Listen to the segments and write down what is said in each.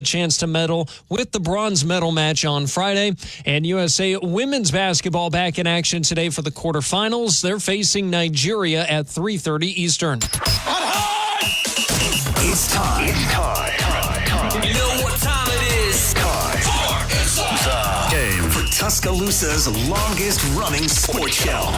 chance to medal with the bronze medal match on Friday. And USA women's basketball back in action today for the quarterfinals. They're facing Nigeria at 3:30 Eastern. It's time. You know what time it is? Game for Tuscaloosa's longest running sports show.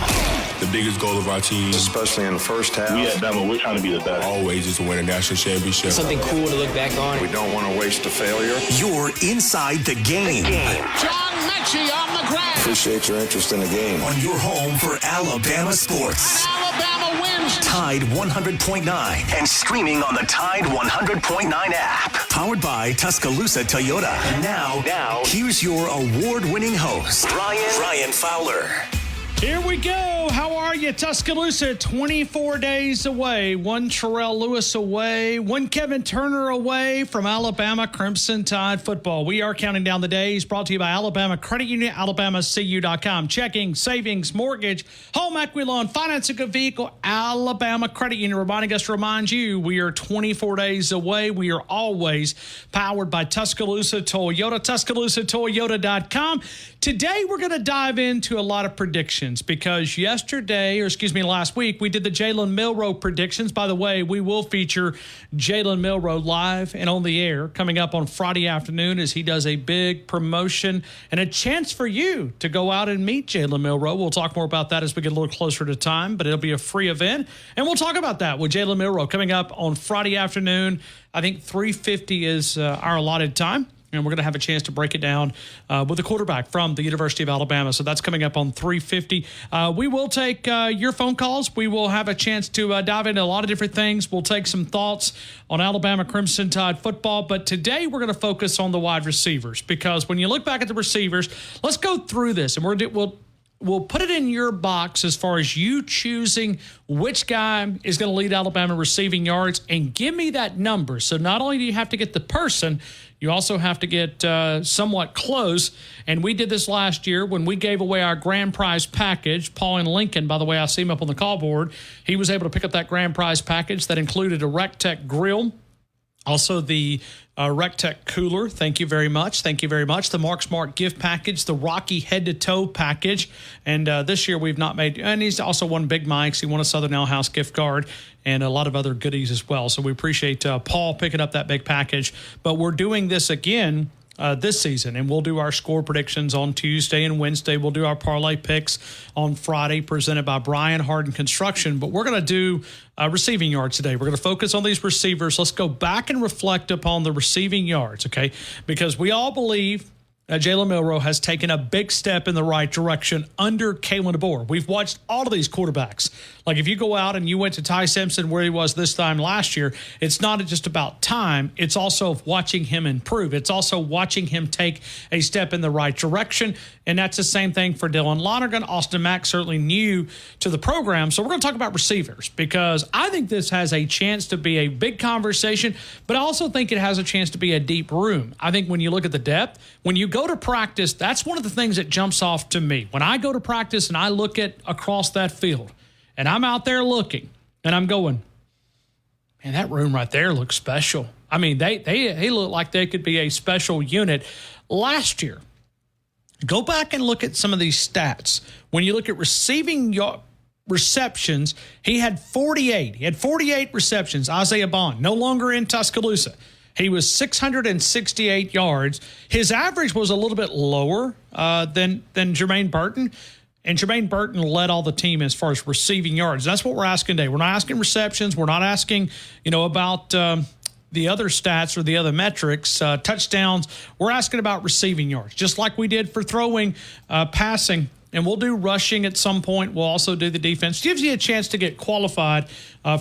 The biggest goal of our team, especially in the first half, we at Bama, we're trying to be the best. Always is to win a national championship. Something cool to look back on. We don't want to waste a failure. You're inside the game. John Mechie on the ground. Appreciate your interest in the game. On your home for Alabama sports. Alabama wins. Tide 100.9 and streaming on the Tide 100.9 app. Powered by Tuscaloosa Toyota. And now, here's your award-winning host, Ryan Fowler. Here we go. How are you? Tuscaloosa, 24 days away. One Terrell Lewis away. One Kevin Turner away from Alabama Crimson Tide football. We are counting down the days. Brought to you by Alabama Credit Union, alabamacu.com. Checking, savings, mortgage, home equity loan, financing a vehicle, Alabama Credit Union. Reminding us to remind you, we are 24 days away. We are always powered by Tuscaloosa Toyota, TuscaloosaToyota.com. Today, we're going to dive into a lot of predictions because last week, we did the Jalen Milroe predictions. By the way, we will feature Jalen Milroe live and on the air coming up on Friday afternoon as he does a big promotion and a chance for you to go out and meet Jalen Milroe. We'll talk more about that as we get a little closer to time, but it'll be a free event. And we'll talk about that with Jalen Milroe coming up on Friday afternoon. I think 3:50 is our allotted time. And we're going to have a chance to break it down with a quarterback from the University of Alabama. So that's coming up on 3:50. We will take your phone calls. We will have a chance to dive into a lot of different things. We'll take some thoughts on Alabama Crimson Tide football. But today we're going to focus on the wide receivers because when you look back at the receivers, let's go through this. And we'll put it in your box as far as you choosing which guy is going to lead Alabama receiving yards and give me that number. So not only do you have to get the person, you also have to get somewhat close. And we did this last year when we gave away our grand prize package. Paul and Lincoln, by the way, I see him up on the call board. He was able to pick up that grand prize package that included a RecTech grill. Also, the RecTech cooler. Thank you very much. Thank you very much. The Mark Smart gift package, the Rocky head-to-toe package. And this year we've not made – and he's also won Big Mike's. He won a Southern Ale House gift card and a lot of other goodies as well. So we appreciate Paul picking up that big package. But we're doing this again this season, and we'll do our score predictions on Tuesday and Wednesday. We'll do our parlay picks on Friday, presented by Brian Harden Construction. But we're going to do receiving yards today. We're going to focus on these receivers. Let's go back and reflect upon the receiving yards, okay? Because we all believe Jalen Milroe has taken a big step in the right direction under Kalen DeBoer. We've watched all of these quarterbacks. Like if you go out and you went to Ty Simpson where he was this time last year, it's not just about time. It's also watching him improve. It's also watching him take a step in the right direction. And that's the same thing for Dylan Lonergan. Austin Mack certainly new to the program. So we're going to talk about receivers because I think this has a chance to be a big conversation, but I also think it has a chance to be a deep room. I think when you look at the depth, when you go to practice, that's one of the things that jumps off to me. When I go to practice and I look at across that field and I'm out there looking and I'm going, man, that room right there looks special. I mean, they look like they could be a special unit. Last year, go back and look at some of these stats. When you look at receiving receptions, he had 48. He had 48 receptions. Isaiah Bond, no longer in Tuscaloosa. He was 668 yards. His average was a little bit lower than Jermaine Burton. And Jermaine Burton led all the team as far as receiving yards. That's what we're asking today. We're not asking receptions. We're not asking, about the other stats or the other metrics, touchdowns. We're asking about receiving yards, just like we did for throwing, passing. And we'll do rushing at some point. We'll also do the defense. Gives you a chance to get qualified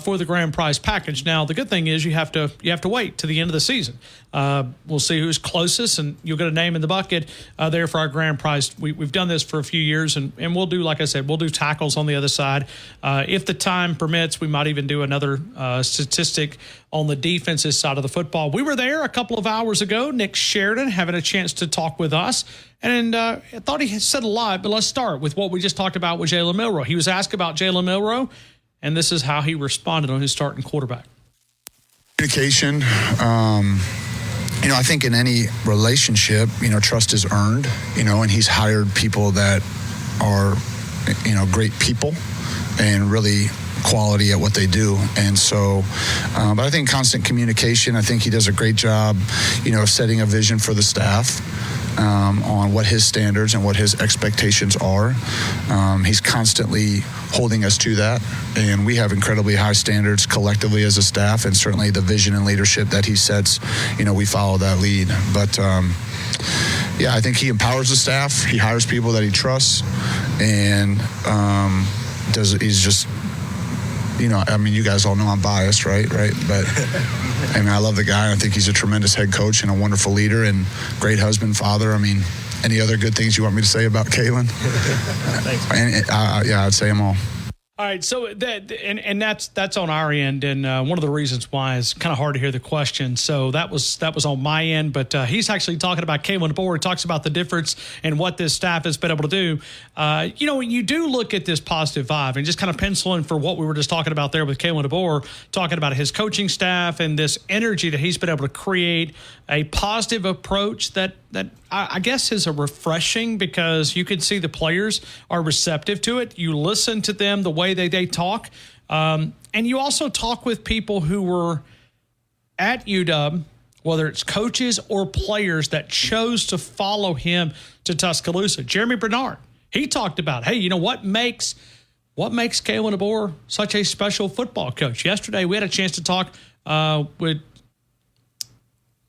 for the grand prize package. Now, the good thing is you have to wait to the end of the season. We'll see who's closest, and you'll get a name in the bucket there for our grand prize. We've done this for a few years, and we'll do, like I said, we'll do tackles on the other side. If the time permits, we might even do another statistic on the defensive side of the football. We were there a couple of hours ago. Nick Sheridan having a chance to talk with us. And I thought he had said a lot, but let's start with what we just talked about with Jalen Milroe. He was asked about Jalen Milroe, and this is how he responded on his starting quarterback. Communication, I think in any relationship, trust is earned, and he's hired people that are, great people and really quality at what they do. And so, but I think constant communication, I think he does a great job, of setting a vision for the staff on what his standards and what his expectations are. He's constantly holding us to that, and we have incredibly high standards collectively as a staff, and certainly the vision and leadership that he sets, we follow that lead. But I think he empowers the staff. He hires people that he trusts, and he's just, you guys all know I'm biased, right? But I love the guy. I think he's a tremendous head coach and a wonderful leader and great husband, father. Any other good things you want me to say about Kalen? Thanks. I'd say them all. All right, so that's on our end, and one of the reasons why it's kind of hard to hear the question. So that was on my end, but he's actually talking about Kalen DeBoer. He talks about the difference and what this staff has been able to do. When you do look at this positive vibe and just kind of pencil in for what we were just talking about there with Kalen DeBoer, talking about his coaching staff and this energy that he's been able to create, a positive approach that I guess is a refreshing, because you can see the players are receptive to it. You listen to them, the way they talk. And you also talk with people who were at UW, whether it's coaches or players that chose to follow him to Tuscaloosa. Jeremy Bernard, he talked about, hey, what makes Kalen DeBoer such a special football coach? Yesterday, we had a chance to talk with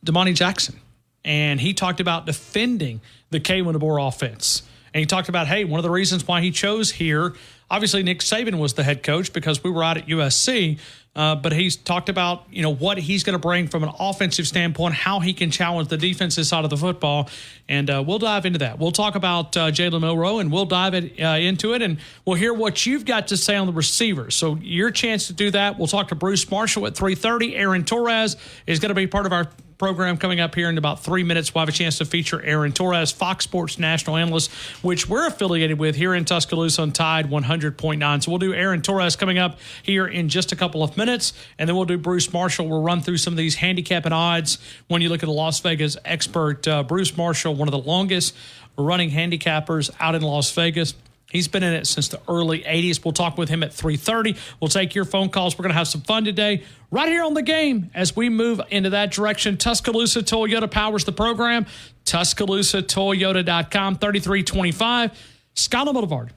Damani Jackson, and he talked about defending the Kalen DeBoer offense. And he talked about, hey, one of the reasons why he chose here, obviously Nick Saban was the head coach because we were out at USC, but he's talked about, what he's going to bring from an offensive standpoint, how he can challenge the defensive side of the football, and we'll dive into that. We'll talk about Jalen Milroe, and we'll dive into it, and we'll hear what you've got to say on the receivers. So your chance to do that. We'll talk to Bruce Marshall at 3:30. Aaron Torres is going to be part of our program coming up here in about 3 minutes. We'll have a chance to feature Aaron Torres, Fox Sports national analyst, which we're affiliated with here in Tuscaloosa on Tide 100.9. So we'll do Aaron Torres coming up here in just a couple of minutes, and then we'll do Bruce Marshall. We'll run through some of these handicap and odds. When you look at the Las Vegas expert, Bruce Marshall, one of the longest running handicappers out in Las Vegas. He's been in it since the early 80s. We'll talk with him at 3:30. We'll take your phone calls. We're going to have some fun today right here on The Game as we move into that direction. Tuscaloosa Toyota powers the program. TuscaloosaToyota.com, 3325 Skyline Boulevard,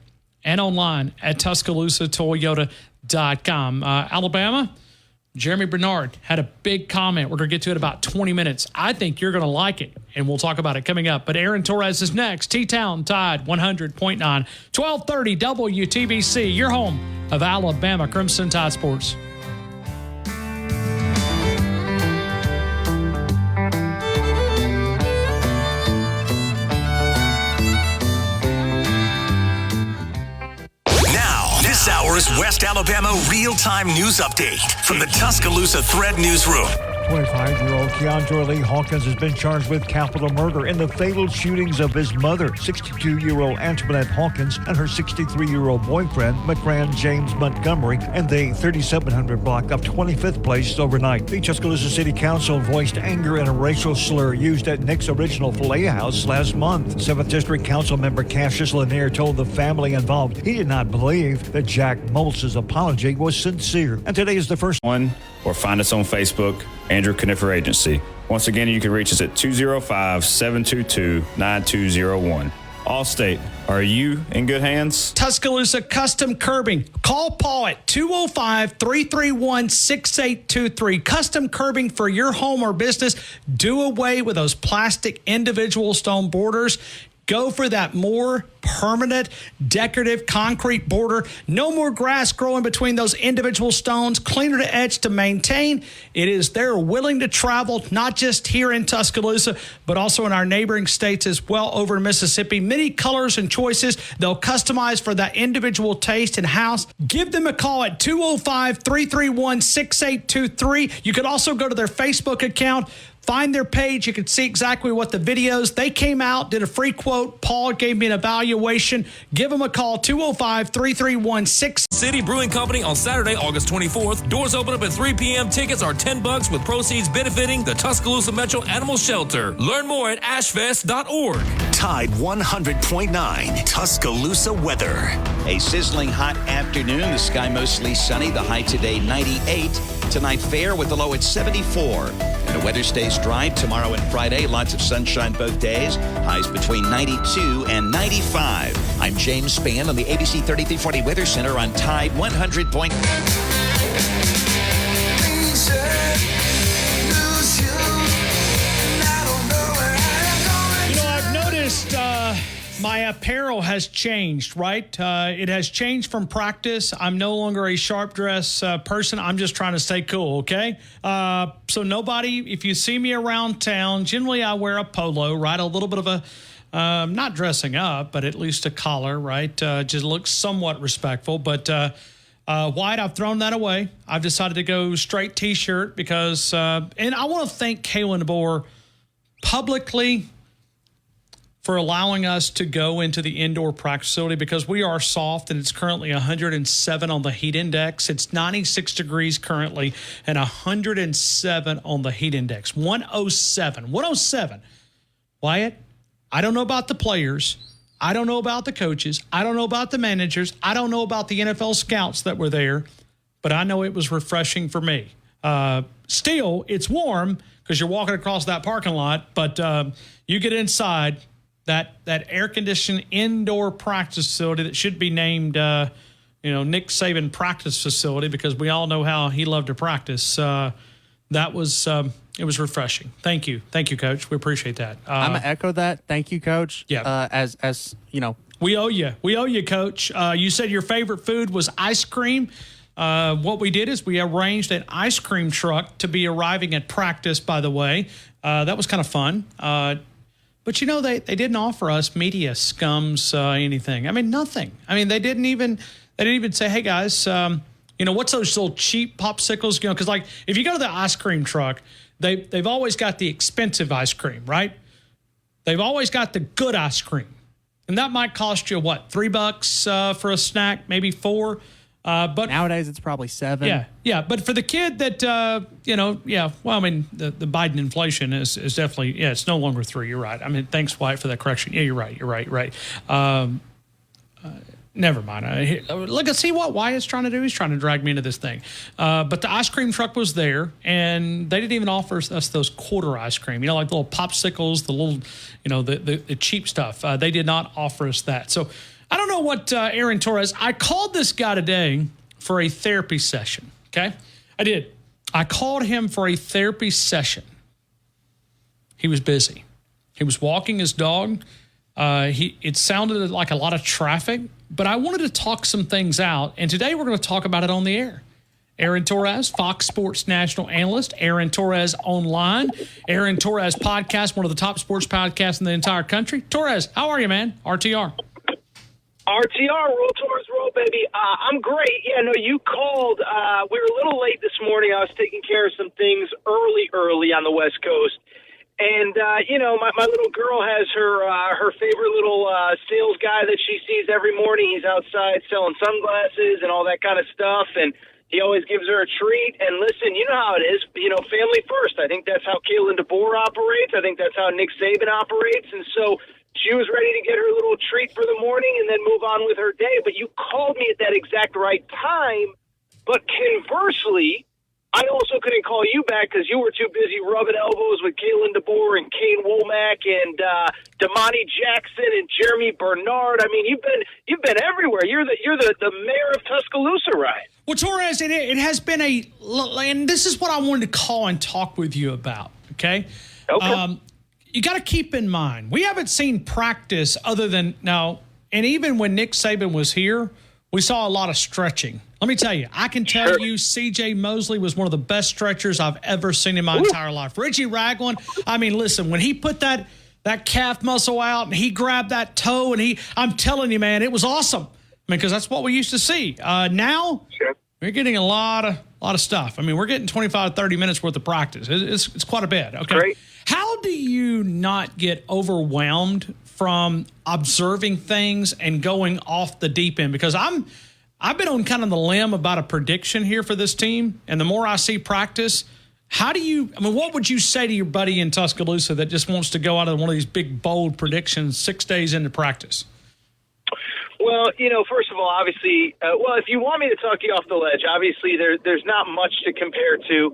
and online at TuscaloosaToyota.com. Alabama, Jeremy Bernard had a big comment. We're going to get to it in about 20 minutes. I think you're going to like it, and we'll talk about it coming up. But Aaron Torres is next. T-Town Tide 100.9, 1230 WTBC, your home of Alabama Crimson Tide Sports. This hour's West Alabama real-time news update from the Tuscaloosa Thread Newsroom. 25-year-old Keandre Lee Hawkins has been charged with capital murder in the fatal shootings of his mother, 62-year-old Antoinette Hawkins, and her 63-year-old boyfriend, McCran James Montgomery, in the 3700 block of 25th Place overnight. The Tuscaloosa City Council voiced anger at a racial slur used at Nick's original filet house last month. 7th District Council member Cassius Lanier told the family involved he did not believe that Jack Moltz's apology was sincere. And today is the first one, or find us on Facebook, Andrew Kniffer Agency. Once again, you can reach us at 205-722-9201. Allstate, are you in good hands? Tuscaloosa Custom Curbing. Call Paul at 205-331-6823. Custom curbing for your home or business. Do away with those plastic individual stone borders. Go for that more permanent decorative concrete border. No more grass growing between those individual stones. Cleaner to etch to maintain. They're willing to travel, not just here in Tuscaloosa, but also in our neighboring states as well over in Mississippi. Many colors and choices. They'll customize for that individual taste and house. Give them a call at 205-331-6823. You could also go to their Facebook account, Find their page. You can see exactly what the videos. They came out, did a free quote. Paul gave me an evaluation. Give them a call, 205-331-6. City Brewing Company on Saturday, August 24th. Doors open up at 3 p.m. Tickets are $10 with proceeds benefiting the Tuscaloosa Metro Animal Shelter. Learn more at ashfest.org. Tide 100.9 Tuscaloosa weather. A sizzling hot afternoon. The sky mostly sunny. The high today 98. Tonight fair with the low at 74. And the weather stays dry tomorrow and Friday. Lots of sunshine both days. Highs between 92 and 95. I'm James Spann on the ABC 3340 Weather Center on Tide 100. I've noticed my apparel has changed, right? It has changed from practice. I'm no longer a sharp dress person. I'm just trying to stay cool, okay? So nobody, if you see me around town, generally I wear a polo, right? A little bit of a, not dressing up, but at least a collar, right? Just looks somewhat respectful. But white, I've thrown that away. I've decided to go straight T-shirt because, and I want to thank Kalen DeBoer publicly for allowing us to go into the indoor practice facility because we are soft and it's currently 107 on the heat index. It's 96 degrees currently and 107 on the heat index. 107. Wyatt, I don't know about the players. I don't know about the coaches. I don't know about the managers. I don't know about the NFL scouts that were there, but I know it was refreshing for me. Still, it's warm because you're walking across that parking lot, but you get inside, that air-conditioned indoor practice facility that should be named, Nick Saban practice facility because we all know how he loved to practice. That was it was refreshing. Thank you, Coach. We appreciate that. I'm gonna echo that. Thank you, Coach. Yeah. As you know, we owe you, Coach. You said your favorite food was ice cream. What we did is we arranged an ice cream truck to be arriving at practice. By the way, that was kind of fun. But, they didn't offer us media scums, anything. I mean, nothing. I mean, they didn't even say, hey, guys, what's those little cheap popsicles? Because, if you go to the ice cream truck, they've always got the expensive ice cream, right? They've always got the good ice cream. And that might cost you, what, $3 for a snack, maybe $4? But nowadays it's probably $7. Yeah. But for the kid that, the Biden inflation is definitely, it's no longer $3. You're right. I mean, thanks, Wyatt, for that correction. Yeah, you're right. Never mind. Look, see what Wyatt's trying to do? He's trying to drag me into this thing. But the ice cream truck was there, and they didn't even offer us those quarter ice cream, like the little popsicles, the little, the cheap stuff. They did not offer us that. So I don't know what Aaron Torres. I called this guy today for a therapy session. Okay, I did. I called him for a therapy session. He was busy. He was walking his dog. It sounded like a lot of traffic, but I wanted to talk some things out. And today we're going to talk about it on the air. Aaron Torres, Fox Sports national analyst. Aaron Torres online. Aaron Torres podcast, one of the top sports podcasts in the entire country. Torres, how are you, man? RTR. RTR, roll Torres, roll, baby. I'm great. Yeah, no, you called. We were a little late this morning. I was taking care of some things early on the West Coast. And, my little girl has her favorite little sales guy that she sees every morning. He's outside selling sunglasses and all that kind of stuff. And he always gives her a treat. And listen, you know how it is, family first. I think that's how Kalen DeBoer operates. I think that's how Nick Saban operates. And so she was ready to get her little treat for the morning and then move on with her day. But you called me at that exact right time. But conversely, I also couldn't call you back because you were too busy rubbing elbows with Kalen DeBoer and Kane Womack and Damani Jackson and Jeremy Bernard. I mean, you've been everywhere. You're the mayor of Tuscaloosa, right? Well, Torres, it has been and this is what I wanted to call and talk with you about. Okay. You got to keep in mind, we haven't seen practice other than now, and even when Nick Saban was here, we saw a lot of stretching. Let me tell you, I can tell you C.J. Mosley was one of the best stretchers I've ever seen in my entire life. Richie Ragland, I mean, listen, when he put that calf muscle out and he grabbed that toe I'm telling you, man, it was awesome. I mean, because that's what we used to see. Now, We're getting a lot of stuff. I mean, we're getting 25 to 30 minutes worth of practice. It's quite a bit. Okay. Great. How do you not get overwhelmed from observing things and going off the deep end? Because I've been on kind of the limb about a prediction here for this team, and the more I see practice, what would you say to your buddy in Tuscaloosa that just wants to go out on one of these big, bold predictions 6 days into practice? Well, first of all, obviously, if you want me to talk you off the ledge, obviously there's not much to compare to.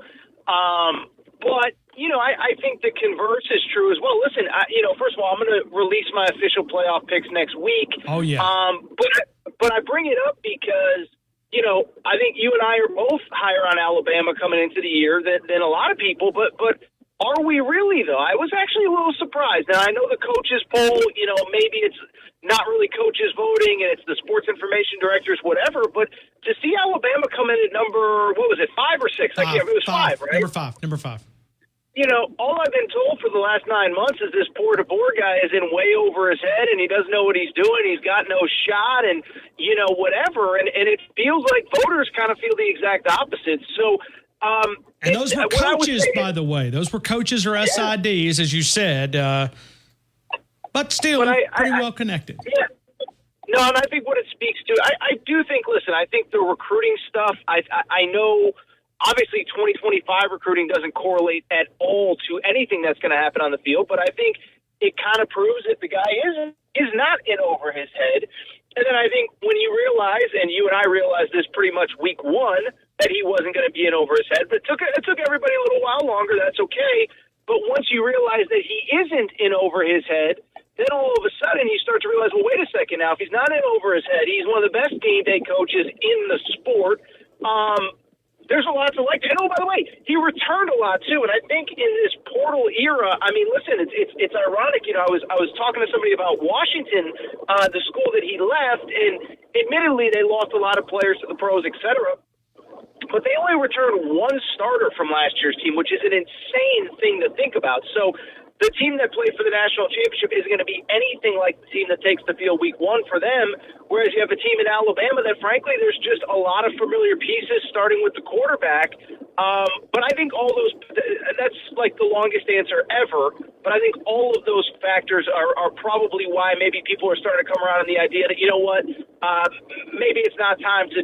But, I think the converse is true as well. Listen, first of all, I'm going to release my official playoff picks next week. Oh, yeah. But I bring it up because, I think you and I are both higher on Alabama coming into the year than a lot of people. But are we really, though? I was actually a little surprised. Now, I know the coaches poll, maybe it's not really coaches voting and it's the sports information directors, whatever. But to see Alabama come in at number, 5 or 6? I can't remember. It was 5, right? Number five. All I've been told for the last 9 months is this poor DeBoer guy is in way over his head and he doesn't know what he's doing. He's got no shot and, whatever. And it feels like voters kind of feel the exact opposite. So, and those were coaches, by the way. Those were coaches or SIDs, as you said, but still pretty well connected. Yeah. No, and I think what it speaks to, I do think, listen, I think the recruiting stuff, I know – obviously, 2025 recruiting doesn't correlate at all to anything that's going to happen on the field, but I think it kind of proves that the guy is not in over his head. And then I think when you realize, and you and I realized this pretty much week 1, that he wasn't going to be in over his head, but it took everybody a little while longer. That's okay. But once you realize that he isn't in over his head, then all of a sudden you start to realize, well, wait a second now. If he's not in over his head, he's one of the best game day coaches in the sport. There's a lot to like. And, by the way, he returned a lot, too. And I think in this portal era, I mean, listen, it's ironic. I was talking to somebody about Washington, the school that he left, and admittedly they lost a lot of players to the pros, et cetera. But they only returned one starter from last year's team, which is an insane thing to think about. So the team that played for the national championship isn't going to be anything like the team that takes the field week 1 for them, whereas you have a team in Alabama that, frankly, there's just a lot of familiar pieces, starting with the quarterback. But I think all those – that's like the longest answer ever. But I think all of those factors are probably why maybe people are starting to come around on the idea that, you know what, maybe it's not time to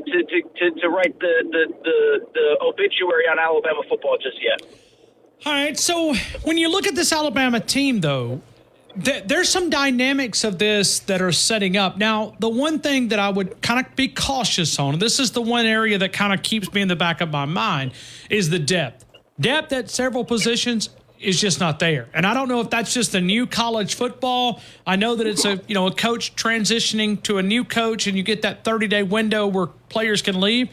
write the obituary on Alabama football just yet. All right, so when you look at this Alabama team, though, there's some dynamics of this that are setting up. Now, the one thing that I would kind of be cautious on, and this is the one area that kind of keeps me in the back of my mind, is the depth. Depth at several positions is just not there. And I don't know if that's just the new college football. I know that it's a coach transitioning to a new coach, and you get that 30-day window where players can leave.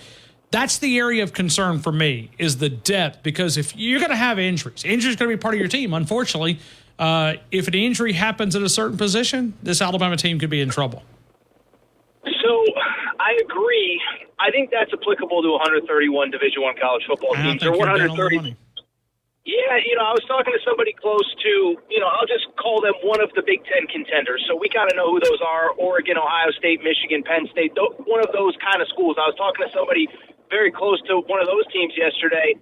That's the area of concern for me, is the depth, because if you're going to have injuries are going to be part of your team, unfortunately. If an injury happens at a certain position, this Alabama team could be in trouble. So I agree. I think that's applicable to 131 Division I college football teams. Or 130. Yeah, I was talking to somebody close to, I'll just call them one of the Big Ten contenders. So we kind of know who those are: Oregon, Ohio State, Michigan, Penn State, one of those kind of schools. I was talking to somebody very close to one of those teams yesterday,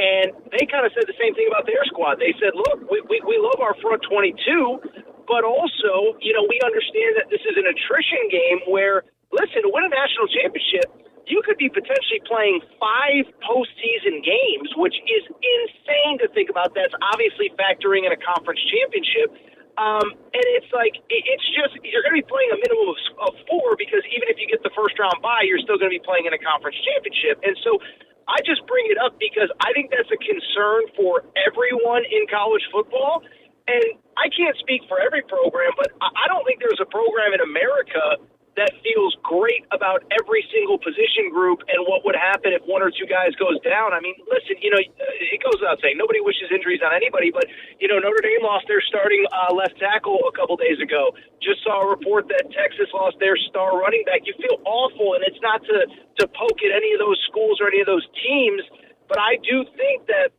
and they kind of said the same thing about their squad. They said, look, we love our front 22, but also, we understand that this is an attrition game where, listen, to win a national championship, you could be potentially playing 5 postseason games, which is insane to think about. That's obviously factoring in a conference championship. And it's like, it's just, you're going to be playing a minimum of 4, because even if you get the first round bye, you're still going to be playing in a conference championship. And so I just bring it up because I think that's a concern for everyone in college football. And I can't speak for every program, but I don't think there's a program in America that feels great about every single position group and what would happen if 1 or 2 guys goes down. I mean, listen, it goes without saying, nobody wishes injuries on anybody, but, Notre Dame lost their starting left tackle a couple days ago. Just saw a report that Texas lost their star running back. You feel awful, and it's not to poke at any of those schools or any of those teams, but I do think that,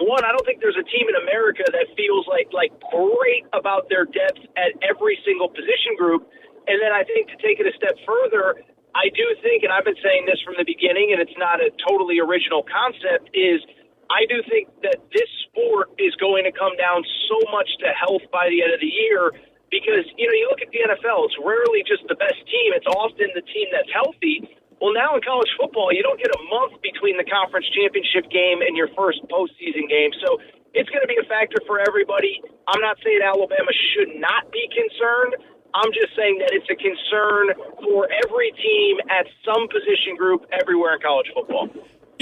one, I don't think there's a team in America that feels like great about their depth at every single position group. And then I think to take it a step further, I do think, and I've been saying this from the beginning, and it's not a totally original concept, is I do think that this sport is going to come down so much to health by the end of the year because, you look at the NFL, it's rarely just the best team. It's often the team that's healthy. Well, now in college football, you don't get a month between the conference championship game and your first postseason game. So it's going to be a factor for everybody. I'm not saying Alabama should not be concerned. I'm just saying that it's a concern for every team at some position group everywhere in college football.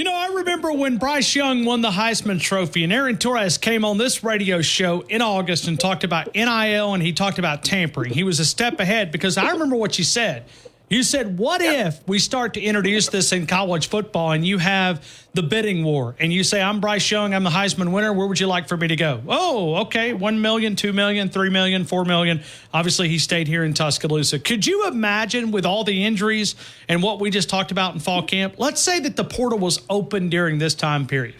I remember when Bryce Young won the Heisman Trophy and Aaron Torres came on this radio show in August and talked about NIL and he talked about tampering. He was a step ahead because I remember what you said. You said, what if we start to introduce this in college football and you have the bidding war and you say, I'm Bryce Young, I'm the Heisman winner. Where would you like for me to go? Oh, okay. 1 million, 2 million, 3 million, 4 million. Obviously, he stayed here in Tuscaloosa. Could you imagine with all the injuries and what we just talked about in fall camp? Let's say that the portal was open during this time period.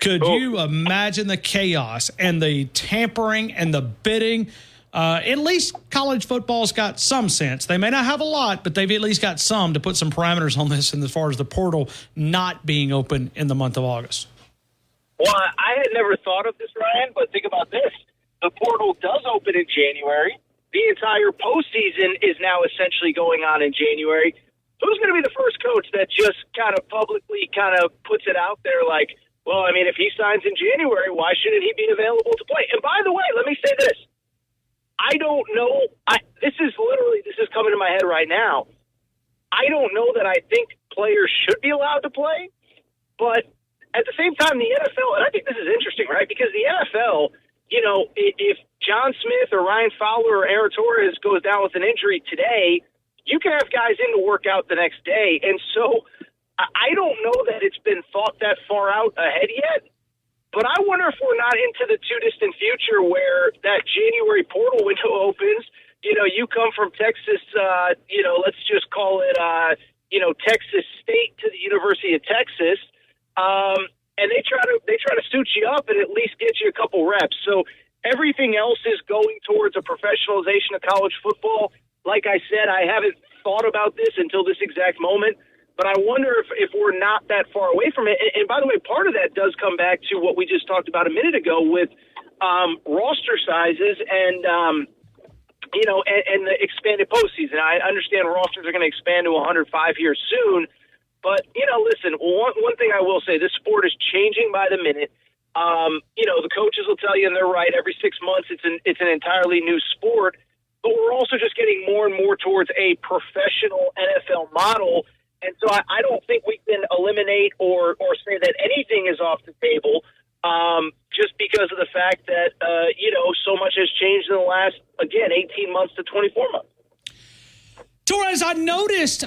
Could you imagine the chaos and the tampering and the bidding? At least college football's got some sense. They may not have a lot, but they've at least got some to put some parameters on this. And as far as the portal not being open in the month of August. Well, I had never thought of this, Ryan, but think about this. The portal does open in January. The entire postseason is now essentially going on in January. Who's going to be the first coach that just kind of publicly kind of puts it out there like, well, I mean, if he signs in January, why shouldn't he be available to play? And by the way, let me say this. I don't know. This is coming to my head right now. I don't know that I think players should be allowed to play, but at the same time, the NFL, and I think this is interesting, right? Because the NFL, if John Smith or Ryan Fowler or Aaron Torres goes down with an injury today, you can have guys in to work out the next day. And so I don't know that it's been thought that far out ahead yet. But I wonder if we're not into the too distant future where that January portal window opens. You come from Texas, let's just call it, Texas State to the University of Texas, and they try to suit you up and at least get you a couple reps. So everything else is going towards a professionalization of college football. Like I said, I haven't thought about this until this exact moment. But I wonder if we're not that far away from it. And by the way, part of that does come back to what we just talked about a minute ago with roster sizes and the expanded postseason. I understand rosters are going to expand to 105 here soon. But, listen, one thing I will say, this sport is changing by the minute. The coaches will tell you, and they're right, every 6 months it's an entirely new sport. But we're also just getting more and more towards a professional NFL model. And so I don't think we can eliminate or say that anything is off the table just because of the fact that, so much has changed in the last, again, 18 months to 24 months. Torres, I noticed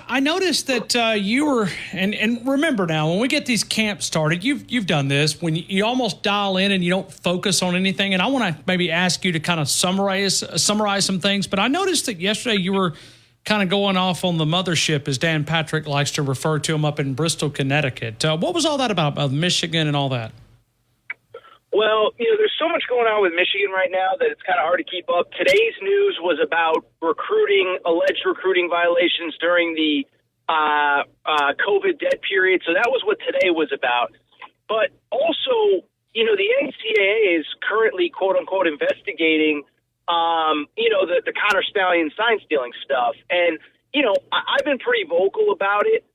that you were, and remember now, when we get these camps started, you've done this, when you almost dial in and you don't focus on anything. And I want to maybe ask you to kind of summarize some things. But I noticed that yesterday you were kind of going off on the mothership, as Dan Patrick likes to refer to him, up in Bristol, Connecticut. What was all that about Michigan and all that? Well, there's so much going on with Michigan right now that it's kind of hard to keep up. Today's news was about alleged recruiting violations during the COVID dead period. So that was what today was about. But also, the NCAA is currently, quote unquote, investigating the Connor Stallion sign stealing stuff. And, I've been pretty vocal about it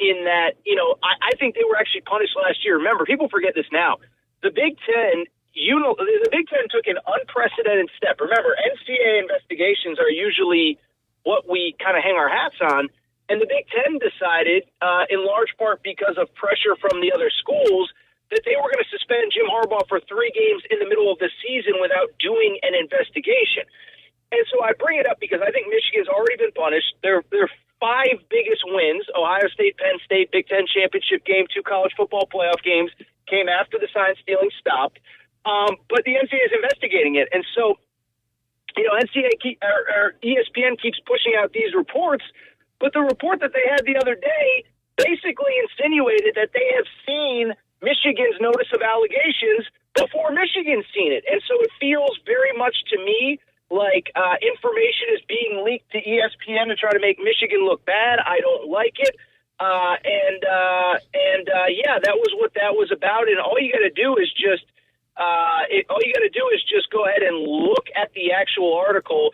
in that, I think they were actually punished last year. Remember, people forget this now. The Big Ten, the Big Ten took an unprecedented step. Remember, NCAA investigations are usually what we kind of hang our hats on. And the Big Ten decided, in large part because of pressure from the other schools, that they were going to suspend Jim Harbaugh for 3 games in the middle of the season without doing an investigation. And so I bring it up because I think Michigan's already been punished. Their 5 biggest wins, Ohio State, Penn State, Big Ten championship game, 2 college football playoff games, came after the sign stealing stopped. But the NCAA is investigating it. And so, ESPN keeps pushing out these reports, but the report that they had the other day basically insinuated that they have seen Michigan's notice of allegations before Michigan's seen it. And so it feels very much to me information is being leaked to ESPN to try to make Michigan look bad. I don't like it. That was what that was about. And all you got to do is just go ahead and look at the actual article.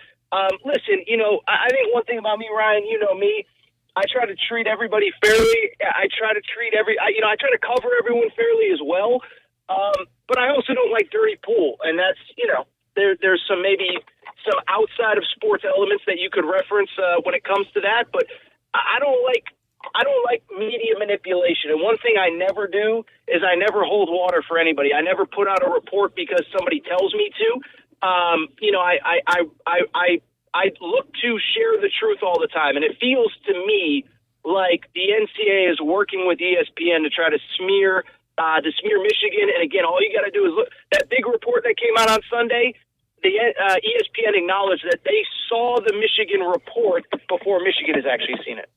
Listen, I think one thing about me, Ryan, you know me, I try to treat everybody fairly. I try to I try to cover everyone fairly as well. But I also don't like dirty pool, and that's, there's some outside of sports elements that you could reference when it comes to that. But I don't like media manipulation. And one thing I never do is I never hold water for anybody. I never put out a report because somebody tells me to. I look to share the truth all the time, and it feels to me like the NCAA is working with ESPN to try to smear Michigan. And again, all you got to do is look that big report that came out on Sunday. The ESPN acknowledged that they saw the Michigan report before Michigan has actually seen it.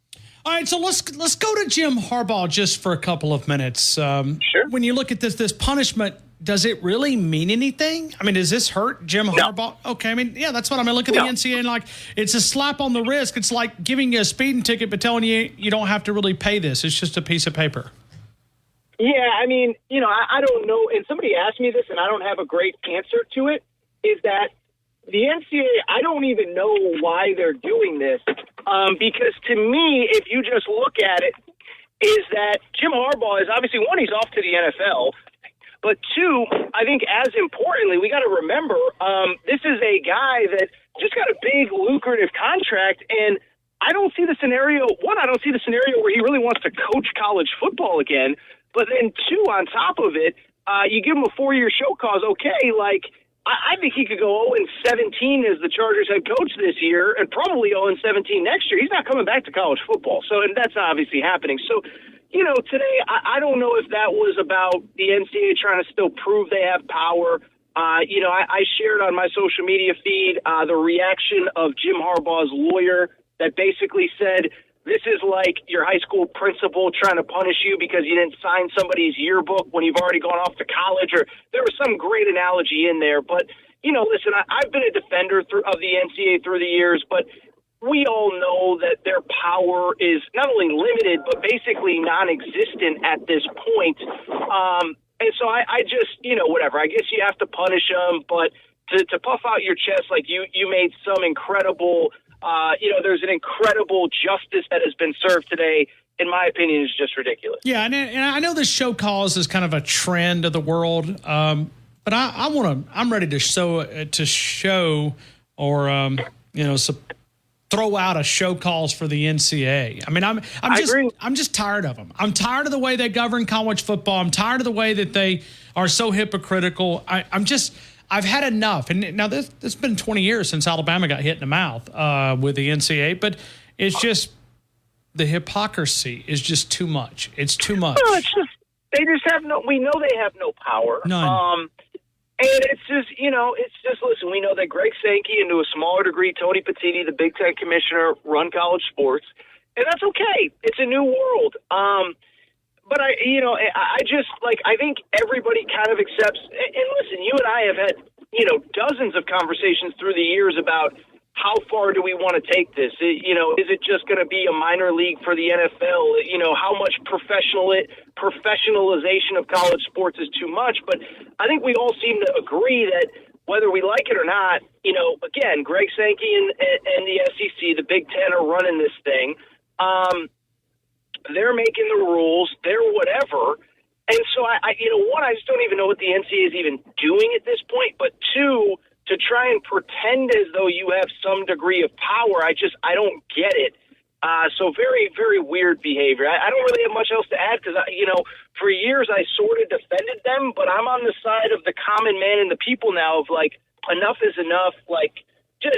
All right, so let's go to Jim Harbaugh just for a couple of minutes. Sure. When you look at this punishment, does it really mean anything? I mean, does this hurt Jim Harbaugh? Okay, I mean, yeah, that's what I mean. Look at the NCAA and like it's a slap on the wrist. It's like giving you a speeding ticket but telling you you don't have to really pay this. It's just a piece of paper. Yeah, I mean, I don't know. And somebody asked me this, and I don't have a great answer to it. Is that the NCAA, I don't even know why they're doing this, because to me, if you just look at it, is that Jim Harbaugh is obviously, one, he's off to the NFL, but two, I think as importantly, we got to remember, this is a guy that just got a big lucrative contract, and I don't see the scenario where he really wants to coach college football again, but then two, on top of it, you give him a 4-year show cause, okay, like, I think he could go 0-17 as the Chargers head coach this year and probably 0-17 next year. He's not coming back to college football. So, and that's obviously happening. So, today, I don't know if that was about the NCAA trying to still prove they have power. I shared on my social media feed the reaction of Jim Harbaugh's lawyer that basically said, this is like your high school principal trying to punish you because you didn't sign somebody's yearbook when you've already gone off to college. Or there was some great analogy in there. But, listen, I've been a defender of the NCAA through the years, but we all know that their power is not only limited, but basically non-existent at this point. And so I just, whatever. I guess you have to punish them, but to puff out your chest like you made some incredible there's an incredible justice that has been served today, in my opinion, is just ridiculous. Yeah, and I know this show cause is kind of a trend of the world, but I'm ready to throw out a show cause for the NCAA. I mean, I'm just tired of them. I'm tired of the way they govern college football. I'm tired of the way that they are so hypocritical. I've had enough. And now it's been 20 years since Alabama got hit in the mouth with the NCAA, but it's just the hypocrisy is just too much. It's too much. No, we know they have no power. None. And it's just, listen, we know that Greg Sankey and to a smaller degree, Tony Petitti, the Big Ten commissioner, run college sports. And that's okay. It's a new world. But I think everybody kind of accepts, and listen, you and I have had, dozens of conversations through the years about how far do we want to take this? Is it just going to be a minor league for the NFL? How much professionalization of college sports is too much? But I think we all seem to agree that whether we like it or not, again, Greg Sankey and the SEC, the Big Ten are running this thing. They're making the rules. They're whatever. And so, one, I just don't even know what the NCAA is even doing at this point. But two, to try and pretend as though you have some degree of power, I don't get it. So very, very weird behavior. I don't really have much else to add because, for years I sort of defended them. But I'm on the side of the common man and the people now of, like, enough is enough. Like, just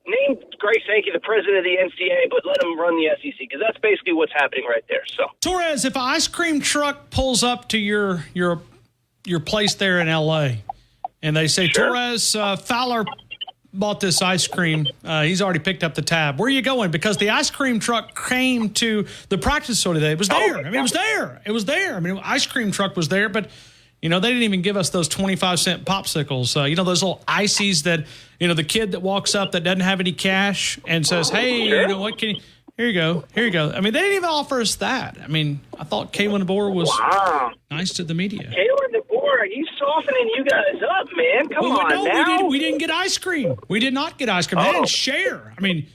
name Greg Sankey the president of the NCAA, but let him run the SEC because that's basically what's happening right there. So, Torres, if an ice cream truck pulls up to your place there in L.A. and they say, sure, Torres, Fowler bought this ice cream. He's already picked up the tab. Where are you going? Because the ice cream truck came to the practice facility today. It was there. It was there. I mean, ice cream truck was there, but They didn't even give us those 25-cent popsicles. Those little ices that, the kid that walks up that doesn't have any cash and says, hey, what can you, here you go. I mean, they didn't even offer us that. I mean, I thought Kalen DeBoer was nice to the media. Kalen DeBoer, he's softening you guys up, man. Come on now. We didn't get ice cream. We did not get ice cream. They didn't share. I mean,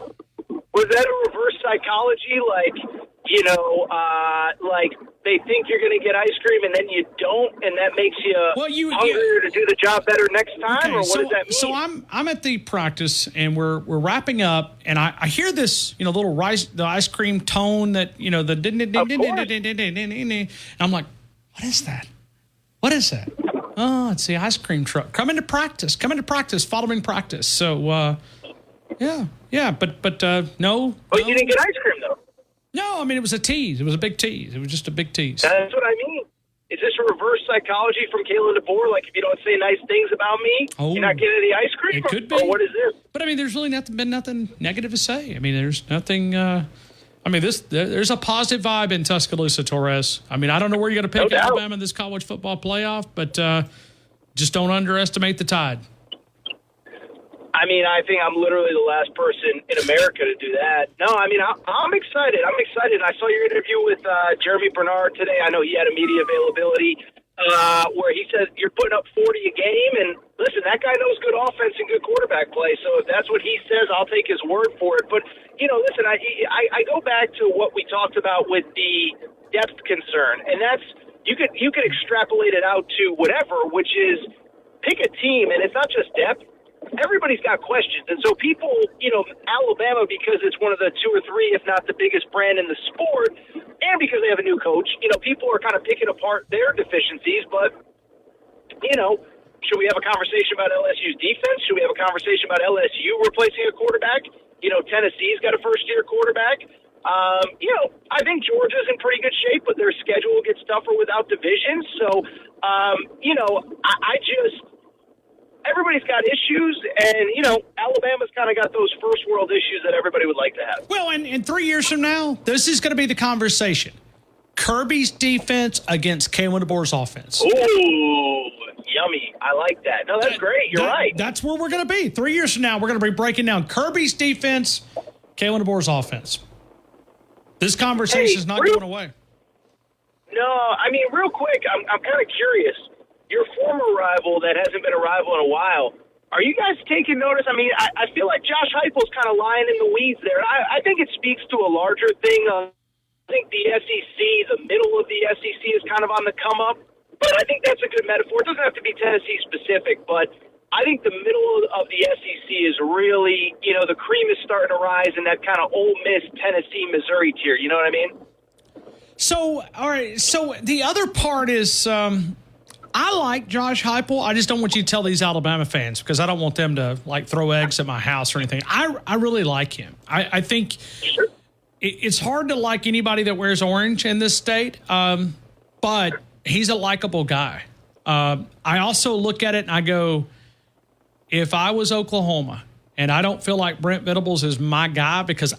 was that a reverse psychology? Like they think you're going to get ice cream and then you don't, and that makes you hungrier to do the job better next time? Okay, or what does that mean? So I'm at the practice and we're wrapping up, and I hear this little the ice cream tone that the ding ding ding ding ding ding ding ding ding, and I'm like, what is that? What is that? Oh, it's the ice cream truck. Come into practice. Following practice. So yeah, but no. Oh, you didn't get ice cream though. No, I mean, it was a tease. It was a big tease. It was just a big tease. That's what I mean. Is this a reverse psychology from Kalen DeBoer? Like, if you don't say nice things about me, you're not getting any ice cream? It could be. Or what is this? But, I mean, there's really been nothing negative to say. I mean, there's nothing there's a positive vibe in Tuscaloosa, Torres. I mean, I don't know where you're going to pick Alabama in this college football playoff, but just don't underestimate the Tide. I mean, I think I'm literally the last person in America to do that. No, I mean, I'm excited. I saw your interview with Jeremy Bernard today. I know he had a media availability where he said you're putting up 40 a game. And listen, that guy knows good offense and good quarterback play. So if that's what he says, I'll take his word for it. But, listen, I go back to what we talked about with the depth concern. And that's you could extrapolate it out to whatever, which is pick a team. And it's not just depth. Everybody's got questions. And so people, Alabama, because it's one of the two or three, if not the biggest brand in the sport, and because they have a new coach, people are kind of picking apart their deficiencies. But, should we have a conversation about LSU's defense? Should we have a conversation about LSU replacing a quarterback? Tennessee's got a first-year quarterback. I think Georgia's in pretty good shape, but their schedule gets tougher without division. So, everybody's got issues, and, Alabama's kind of got those first-world issues that everybody would like to have. Well, and 3 years from now, this is going to be the conversation. Kirby's defense against Kalen DeBoer's offense. Ooh, yummy. I like that. No, that's great. You're right. That's where we're going to be. 3 years from now, we're going to be breaking down Kirby's defense, Kalen DeBoer's offense. This conversation is not going away. No, I mean, real quick, I'm kind of curious. Your former rival that hasn't been a rival in a while, are you guys taking notice? I mean, I feel like Josh Heupel's kind of lying in the weeds there. I think it speaks to a larger thing. I think the SEC, the middle of the SEC is kind of on the come up, but I think that's a good metaphor. It doesn't have to be Tennessee specific, but I think the middle of the SEC is really, the cream is starting to rise in that kind of Ole Miss, Tennessee, Missouri tier. You know what I mean? So, all right. So the other part is, I like Josh Heupel. I just don't want you to tell these Alabama fans because I don't want them to throw eggs at my house or anything. I really like him. I think it's hard to like anybody that wears orange in this state, but he's a likable guy. I also look at it and I go, if I was Oklahoma, and I don't feel like Brent Venables is my guy because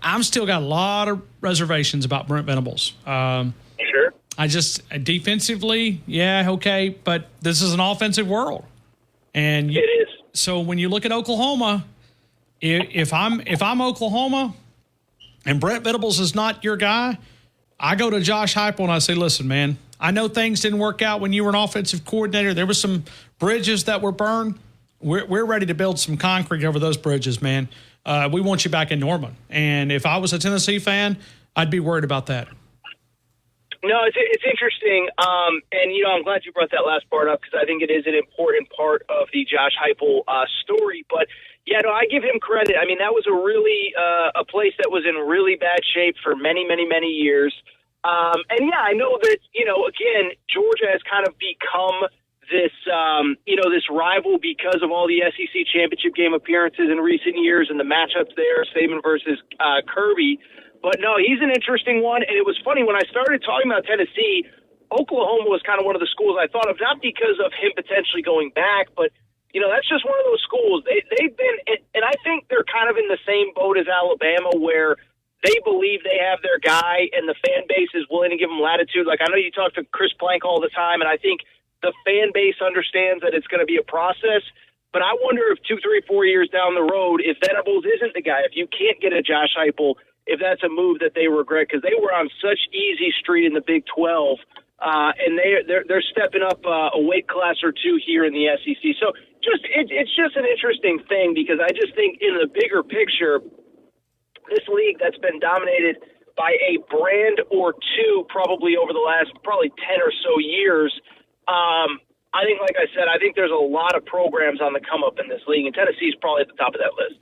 I'm still got a lot of reservations about Brent Venables. Sure. I just defensively, yeah, okay, but this is an offensive world, and it is. So when you look at Oklahoma, if I'm Oklahoma, and Brent Venables is not your guy, I go to Josh Heupel and I say, listen, man, I know things didn't work out when you were an offensive coordinator. There were some bridges that were burned. We're ready to build some concrete over those bridges, man. We want you back in Norman, and if I was a Tennessee fan, I'd be worried about that. No, it's interesting, and I'm glad you brought that last part up because I think it is an important part of the Josh Heupel story. But I give him credit. I mean, that was a really a place that was in really bad shape for many, many, many years. I know that again, Georgia has kind of become this this rival because of all the SEC championship game appearances in recent years and the matchups there, Saban versus Kirby. But no, he's an interesting one. And it was funny when I started talking about Tennessee, Oklahoma was kind of one of the schools I thought of, not because of him potentially going back, but, that's just one of those schools. They've been, and I think they're kind of in the same boat as Alabama where they believe they have their guy and the fan base is willing to give them latitude. Like I know you talk to Chris Plank all the time, and I think The fan base understands that it's going to be a process. But I wonder if 2, 3, 4 years down the road, if Venables isn't the guy, if you can't get a Josh Heupel, if that's a move that they regret, because they were on such easy street in the Big 12, and they're stepping up a weight class or two here in the SEC. So it's just an interesting thing, because I just think in the bigger picture, this league that's been dominated by a brand or two probably over the last 10 or so years, I think, like I said, I think there's a lot of programs on the come up in this league, and Tennessee's probably at the top of that list.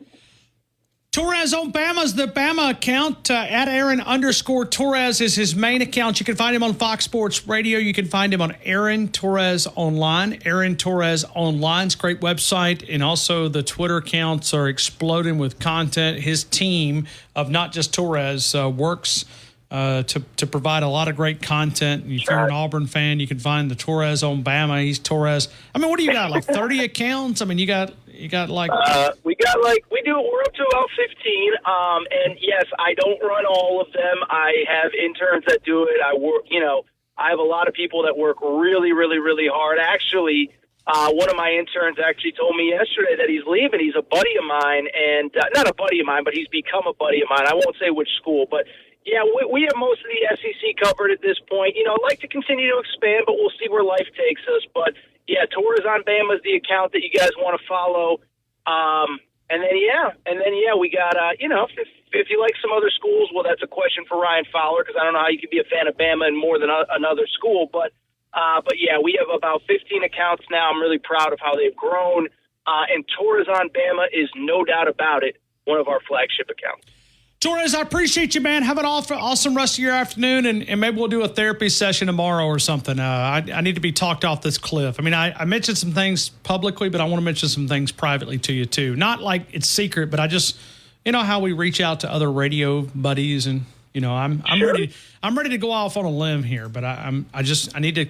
Torres on Bama's the Bama account. At Aaron_Torres is his main account. You can find him on Fox Sports Radio. You can find him on Aaron Torres Online. Aaron Torres Online's a great website, and also the Twitter accounts are exploding with content. His team of not just Torres works to provide a lot of great content. If you're an Auburn fan, you can find the Torres on Bama. He's Torres. I mean, what do you got? Like 30 accounts? I mean, you got like we're up to about 15. And yes, I don't run all of them. I have interns that do it. I have a lot of people that work really, really, really hard. Actually, one of my interns actually told me yesterday that he's leaving. He's a buddy of mine, and not a buddy of mine, but he's become a buddy of mine. I won't say which school, but yeah, we have most of the SEC covered at this point. I'd like to continue to expand, but we'll see where life takes us. But yeah, Torres on Bama is the account that you guys want to follow. And then we got if you like some other schools, well, that's a question for Ryan Fowler, because I don't know how you could be a fan of Bama and more than another school. But yeah, we have about 15 accounts now. I'm really proud of how they've grown. And Torres on Bama is no doubt about it one of our flagship accounts. Torres, I appreciate you, man. Have an awesome rest of your afternoon, and maybe we'll do a therapy session tomorrow or something. I need to be talked off this cliff. I mean, I mentioned some things publicly, but I want to mention some things privately to you, too. Not like it's secret, but I just, how we reach out to other radio buddies, and, I'm ready to go off on a limb here, but I need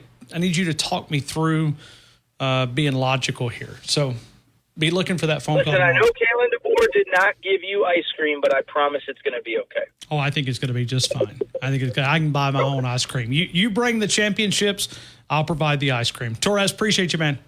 you to talk me through being logical here. So be looking for that phone call. Listen, I know Kalen DeBoer did not give you ice cream, but I promise it's going to be okay. Oh, I think it's going to be just fine. I can buy my own ice cream. You bring the championships, I'll provide the ice cream. Torres, appreciate you, man.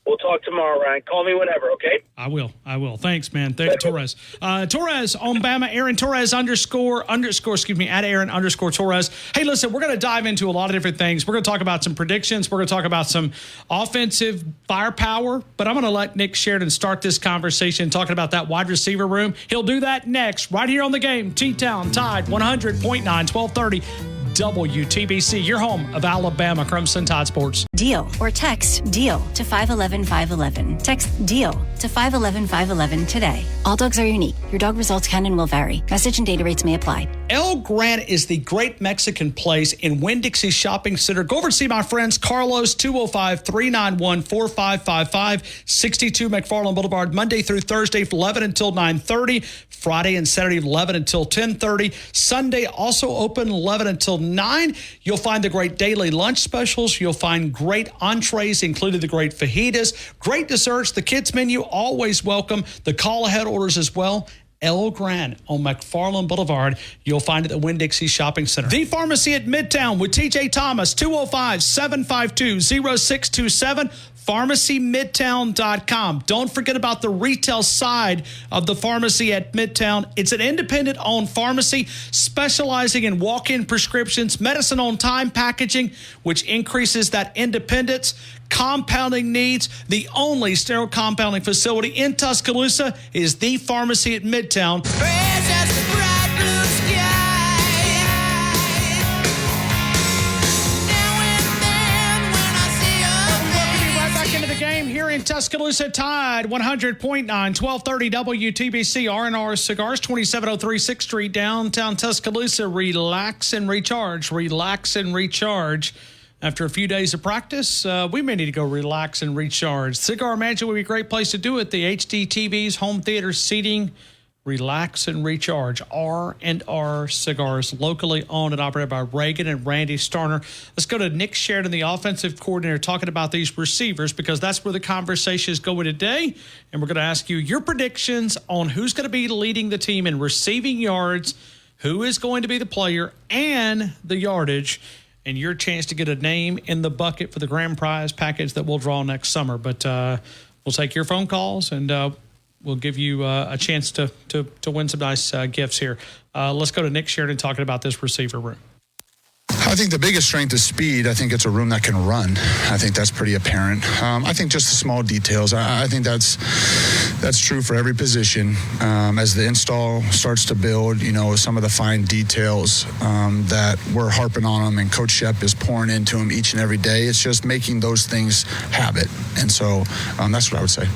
We'll talk tomorrow, Ryan. Call me whenever, okay? I will. Thanks, man. Thanks, Torres. Torres on Bama, Aaron Torres at Aaron_Torres. Hey, listen, we're going to dive into a lot of different things. We're going to talk about some predictions. We're going to talk about some offensive firepower, but I'm going to let Nick Sheridan start this conversation talking about that wide receiver room. He'll do that next, right here on the game. T-Town Tide 100.9, 1230. WTBC, your home of Alabama Crimson Tide Sports. Deal or text DEAL to 511-511. Text DEAL to 511-511 today. All dogs are unique. Your dog results can and will vary. Message and data rates may apply. El Gran is the great Mexican place in Winn-Dixie Shopping Center. Go over and see my friends Carlos, 205-391-4555, 62 McFarland Boulevard, Monday through Thursday from 11 until 9:30, Friday and Saturday 11 until 10:30, Sunday also open 11 until 9. You'll find the great daily lunch specials. You'll find great entrees, including the great fajitas, great desserts. The kids menu, always welcome. The call-ahead orders as well. El Gran on McFarland Boulevard. You'll find it at Winn-Dixie Shopping Center. The Pharmacy at Midtown with TJ Thomas, 205-752-0627. PharmacyMidtown.com. Don't forget about the retail side of the Pharmacy at Midtown. It's an independent-owned pharmacy specializing in walk-in prescriptions, medicine on time packaging, which increases that independence, compounding needs. The only sterile compounding facility in Tuscaloosa is the Pharmacy at Midtown. In Tuscaloosa, Tide 100.9, 1230 WTBC, R&R Cigars, 2703 6th Street, downtown Tuscaloosa. Relax and recharge. Relax and recharge. After a few days of practice, we may need to go relax and recharge. Cigar Mansion would be a great place to do it. The HD TVs, home theater seating. Relax and recharge. R&R Cigars, locally owned and operated by Reagan and Randy Starner. Let's go to Nick Sheridan, the offensive coordinator, talking about these receivers, because that's where the conversation is going today. And we're going to ask you your predictions on who's going to be leading the team in receiving yards, who is going to be the player, and the yardage. and your chance to get a name in the bucket for the grand prize package that we'll draw next summer. But we'll take your phone calls, and we'll give you a chance to win some nice gifts here. Let's go to Nick Sheridan talking about this receiver room. I think the biggest strength is speed. I think it's a room that can run. I think that's pretty apparent. I think just the small details. I think that's true for every position. As the install starts to build, some of the fine details that we're harping on them, and Coach Shep is pouring into them each and every day. It's just making those things habit. And so that's what I would say.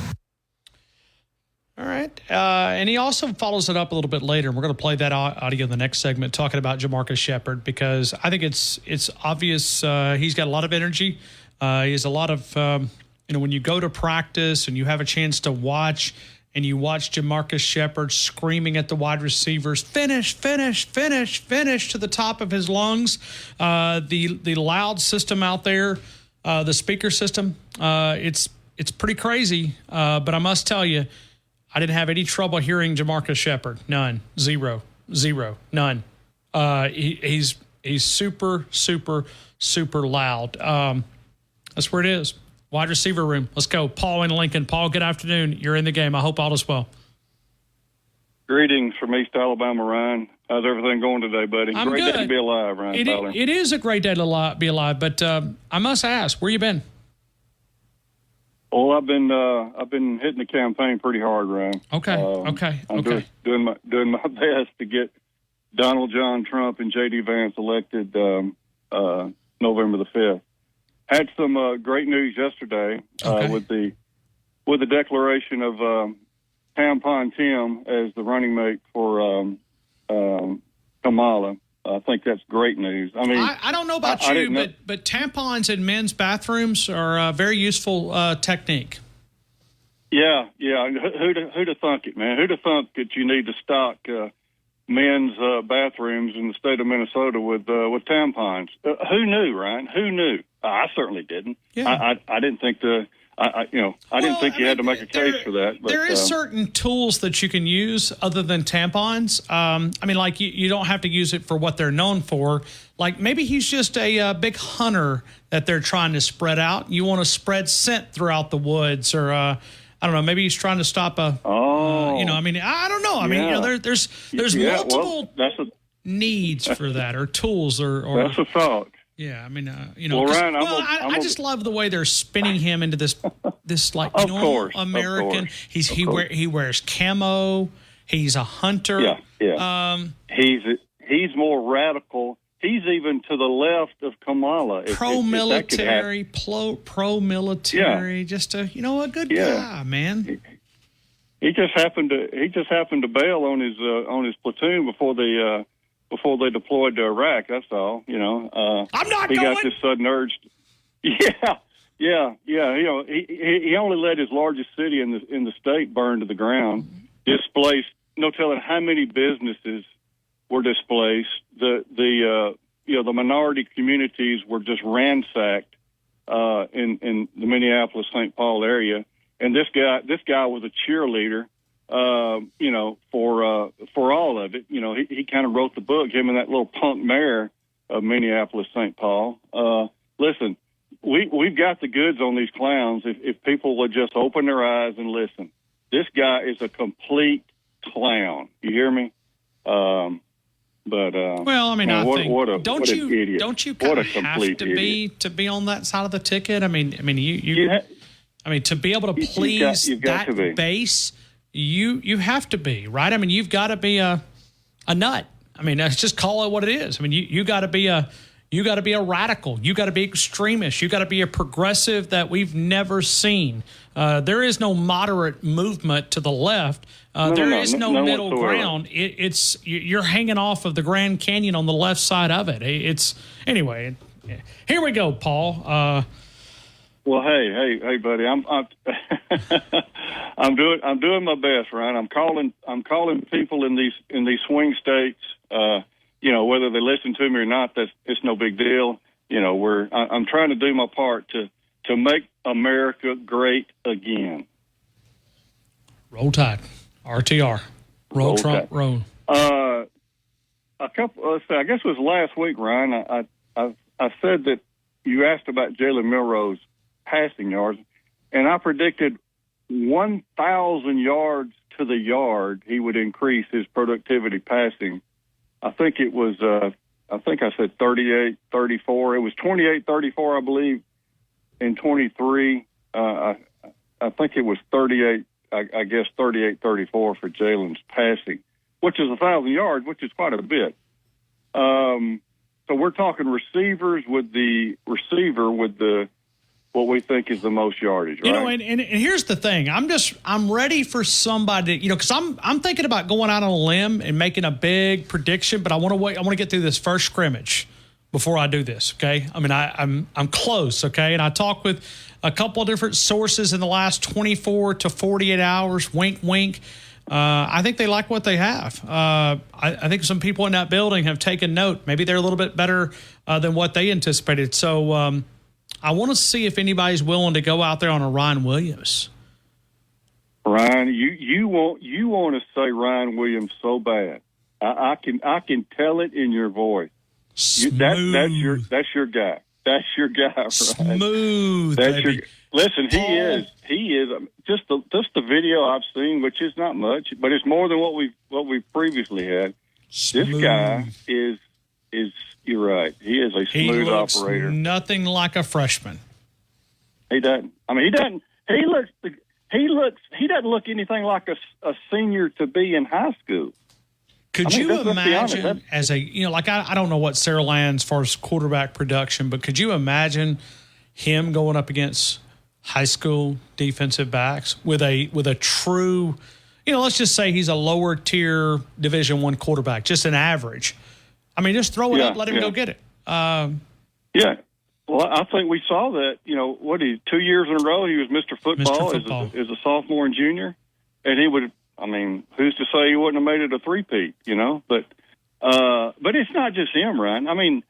All right. And he also follows it up a little bit later. And we're going to play that audio in the next segment talking about Jamarcus Shepard, because I think it's obvious he's got a lot of energy. He has a lot of, when you go to practice and you have a chance to watch, and you watch Jamarcus Shepard screaming at the wide receivers, finish, finish, finish, finish, to the top of his lungs. The loud system out there, the speaker system, it's pretty crazy. But I must tell you, I didn't have any trouble hearing Jamarcus Shepard. None. Zero. None. He's super, super, super loud. That's where it is. Wide receiver room. Let's go. Paul in Lincoln. Paul, good afternoon. You're in the game. I hope all is well. Greetings from East Alabama, Ryan. How's everything going today, buddy? I'm great good. Day to be alive, Ryan Fowler. It is a great day to be alive, but I must ask, where you been? Well, I've been hitting the campaign pretty hard, Ryan. Okay. I'm doing my best to get Donald John Trump and J.D. Vance elected November the 5th. Had some great news yesterday with the declaration of Tampon Tim as the running mate for Kamala. I think that's great news. I mean, I don't know about you, but tampons in men's bathrooms are a very useful technique. Yeah. Who'd have thunk it, man? Who'd have thunk that you need to stock men's bathrooms in the state of Minnesota with tampons? Who knew, Ryan? Who knew? I certainly didn't. Yeah. I didn't think I didn't think you had to make a case for that. But, there is certain tools that you can use other than tampons. Like you don't have to use it for what they're known for. Like maybe he's just a big hunter that they're trying to spread out. You want to spread scent throughout the woods, or I don't know. Maybe he's trying to stop a. I don't know. I mean, there's multiple needs for that, or tools, or that's a thought. Yeah, I mean, Well, Ryan, I just love the way they're spinning him into this like normal American. He wears camo. He's a hunter. Yeah. He's more radical. He's even to the left of Kamala. Pro-military, pro-military. Yeah. Just a good guy, man. He just happened to bail on his platoon before they deployed to Iraq. That's all. I'm not he going. Got this sudden urge. Yeah. He only let his largest city in the state burn to the ground. Displaced. No telling how many businesses were displaced. The minority communities were just ransacked in the Minneapolis-St. Paul area. And this guy was a cheerleader. For all of it, he kind of wrote the book, him and that little punk mayor of Minneapolis, St. Paul. Listen, we've got the goods on these clowns if people would just open their eyes and listen. This guy is a complete clown. You hear me? I think don't you kind of have to be on that side of the ticket? I mean, to be able to please that base. You have to be, right? I mean, you've got to be a nut. I mean, let's just call it what it is. I mean, you got to be a radical. You got to be extremist. You got to be a progressive that we've never seen. There is no moderate movement to the left. There is no middle ground. You're hanging off of the Grand Canyon on the left side of it. Anyway. Here we go, Paul. Well, hey, buddy, I'm doing my best, Ryan. I'm calling people in these swing states. Whether they listen to me or not, it's no big deal. I'm trying to do my part to make America great again. Roll Tide, RTR, Roll Trump, roll. I guess it was last week, Ryan. I I said that you asked about Jalen Milroe's passing yards, and I predicted 1,000 yards to the yard he would increase his productivity passing. I think it was, I think I said 38-34. It was 28-34, I believe, in 23. I think it was 38, I guess 38-34 for Jalen's passing, which is 1,000 yards, which is quite a bit. So we're talking receivers with the receiver with the what we think is the most yardage, right? You know, and here's the thing. I'm ready for somebody, because I'm thinking about going out on a limb and making a big prediction, but I want to wait. I want to get through this first scrimmage before I do this. Okay. I mean, I'm close. Okay. And I talked with a couple of different sources in the last 24 to 48 hours. Wink, wink. I think they like what they have. I think some people in that building have taken note. Maybe they're a little bit better than what they anticipated. So, I want to see if anybody's willing to go out there on a Ryan Williams. Ryan, you want to say Ryan Williams so bad. I can tell it in your voice. That's your guy. That's your guy, Ryan. Smooth, that's baby. Listen, he is just the video I've seen, which is not much, but it's more than what we've previously had. Smooth. This guy is. You're right. He is a smooth operator. Nothing like a freshman. He doesn't. I mean, he doesn't. He doesn't look anything like a senior to be in high school. Could you imagine as a I don't know what Sarah Land as far as quarterback production, but could you imagine him going up against high school defensive backs with a true, let's just say he's a lower tier Division I quarterback, just an average. I mean, just throw it up, let him go get it. Yeah. Well, I think we saw that, 2 years in a row, he was Mr. Football, as a sophomore and junior. And he would, who's to say he wouldn't have made it a three-peat, But it's not just him, Ryan. I mean,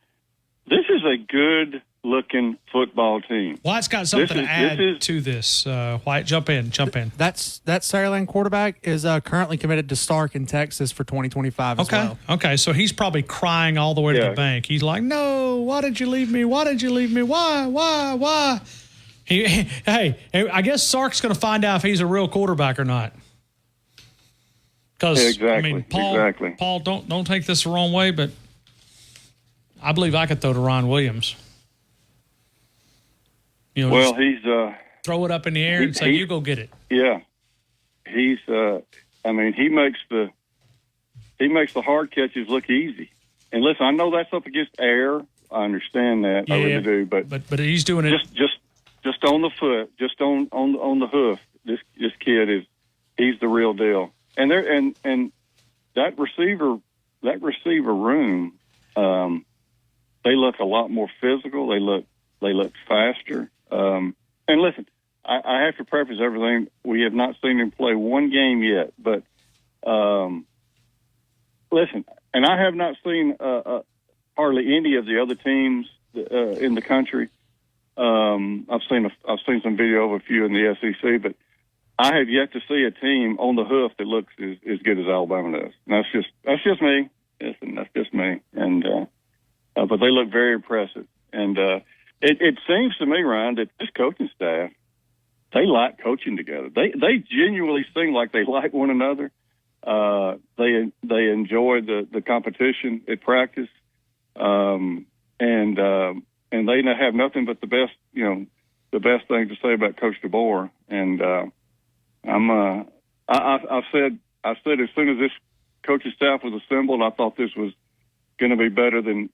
this is a good-looking football team. White's got something to add to this. White, jump in. That Saraland quarterback is currently committed to Stark in Texas for 2025 as well. Okay, so he's probably crying all the way to the bank. He's like, no, why did you leave me? Why did you leave me? Why? Hey, I guess Sark's going to find out if he's a real quarterback or not. Because, Paul, don't take this the wrong way, but I believe I could throw to Ron Williams. He's throw it up in the air and say, "You go get it." Yeah, he's. He makes the hard catches look easy. And listen, I know that's up against air. I understand that. I really do. But he's doing it just on the foot, just on the hoof. This kid he's the real deal. And that receiver room, they look a lot more physical. They look faster. And listen, I have to preface everything. We have not seen him play one game yet, but listen, and I have not seen hardly any of the other teams in the country. I've seen some video of a few in the SEC, but I have yet to see a team on the hoof that looks as good as Alabama does. And that's just me. Listen, that's just me. And but they look very impressive. And it seems to me, Ryan, that this coaching staff, they like coaching together. They genuinely seem like they like one another. They enjoy the competition at practice, and they have nothing but the best thing to say about Coach DeBoer. And I said as soon as this coaching staff was assembled, I thought this was going to be better than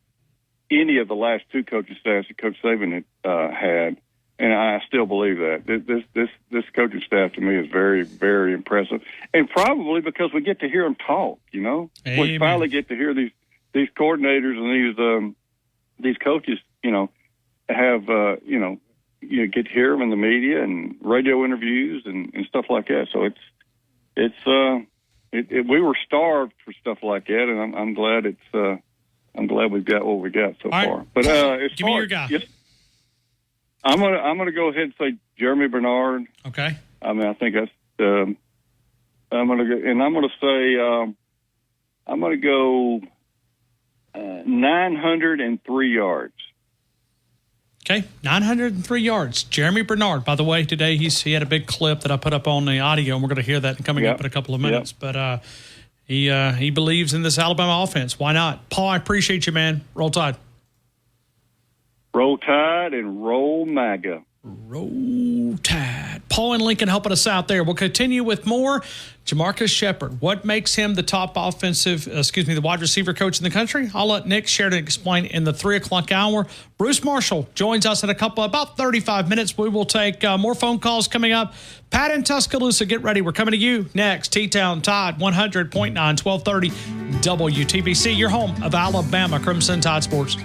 any of the last two coaching staffs that Coach Saban had, and I still believe that. This coaching staff to me is very, very impressive, and probably because we get to hear them talk. Amen. We finally get to hear these coordinators and these coaches. Have you get to hear them in the media and radio interviews and stuff like that. So we were starved for stuff like that, and I'm glad I'm glad we've got what we got so far. But give me your guy. Yes, I'm gonna go ahead and say Jeremy Bernard. Okay. I think that's. I'm gonna go 903 yards. Okay, 903 yards. Jeremy Bernard, by the way, today he had a big clip that I put up on the audio, and we're going to hear that coming up in a couple of minutes. But he believes in this Alabama offense. Why not? Paul, I appreciate you, man. Roll Tide. Roll Tide and roll MAGA. Roll Tide. Paul and Lincoln helping us out there. We'll continue with more. Jamarcus Shepard, what makes him the top the wide receiver coach in the country? I'll let Nick Sheridan explain in the 3 o'clock hour. Bruce Marshall joins us in about 35 minutes. We will take more phone calls coming up. Pat in Tuscaloosa, get ready. We're coming to you next. T-Town Tide 100.9, 1230 WTBC, your home of Alabama Crimson Tide Sports.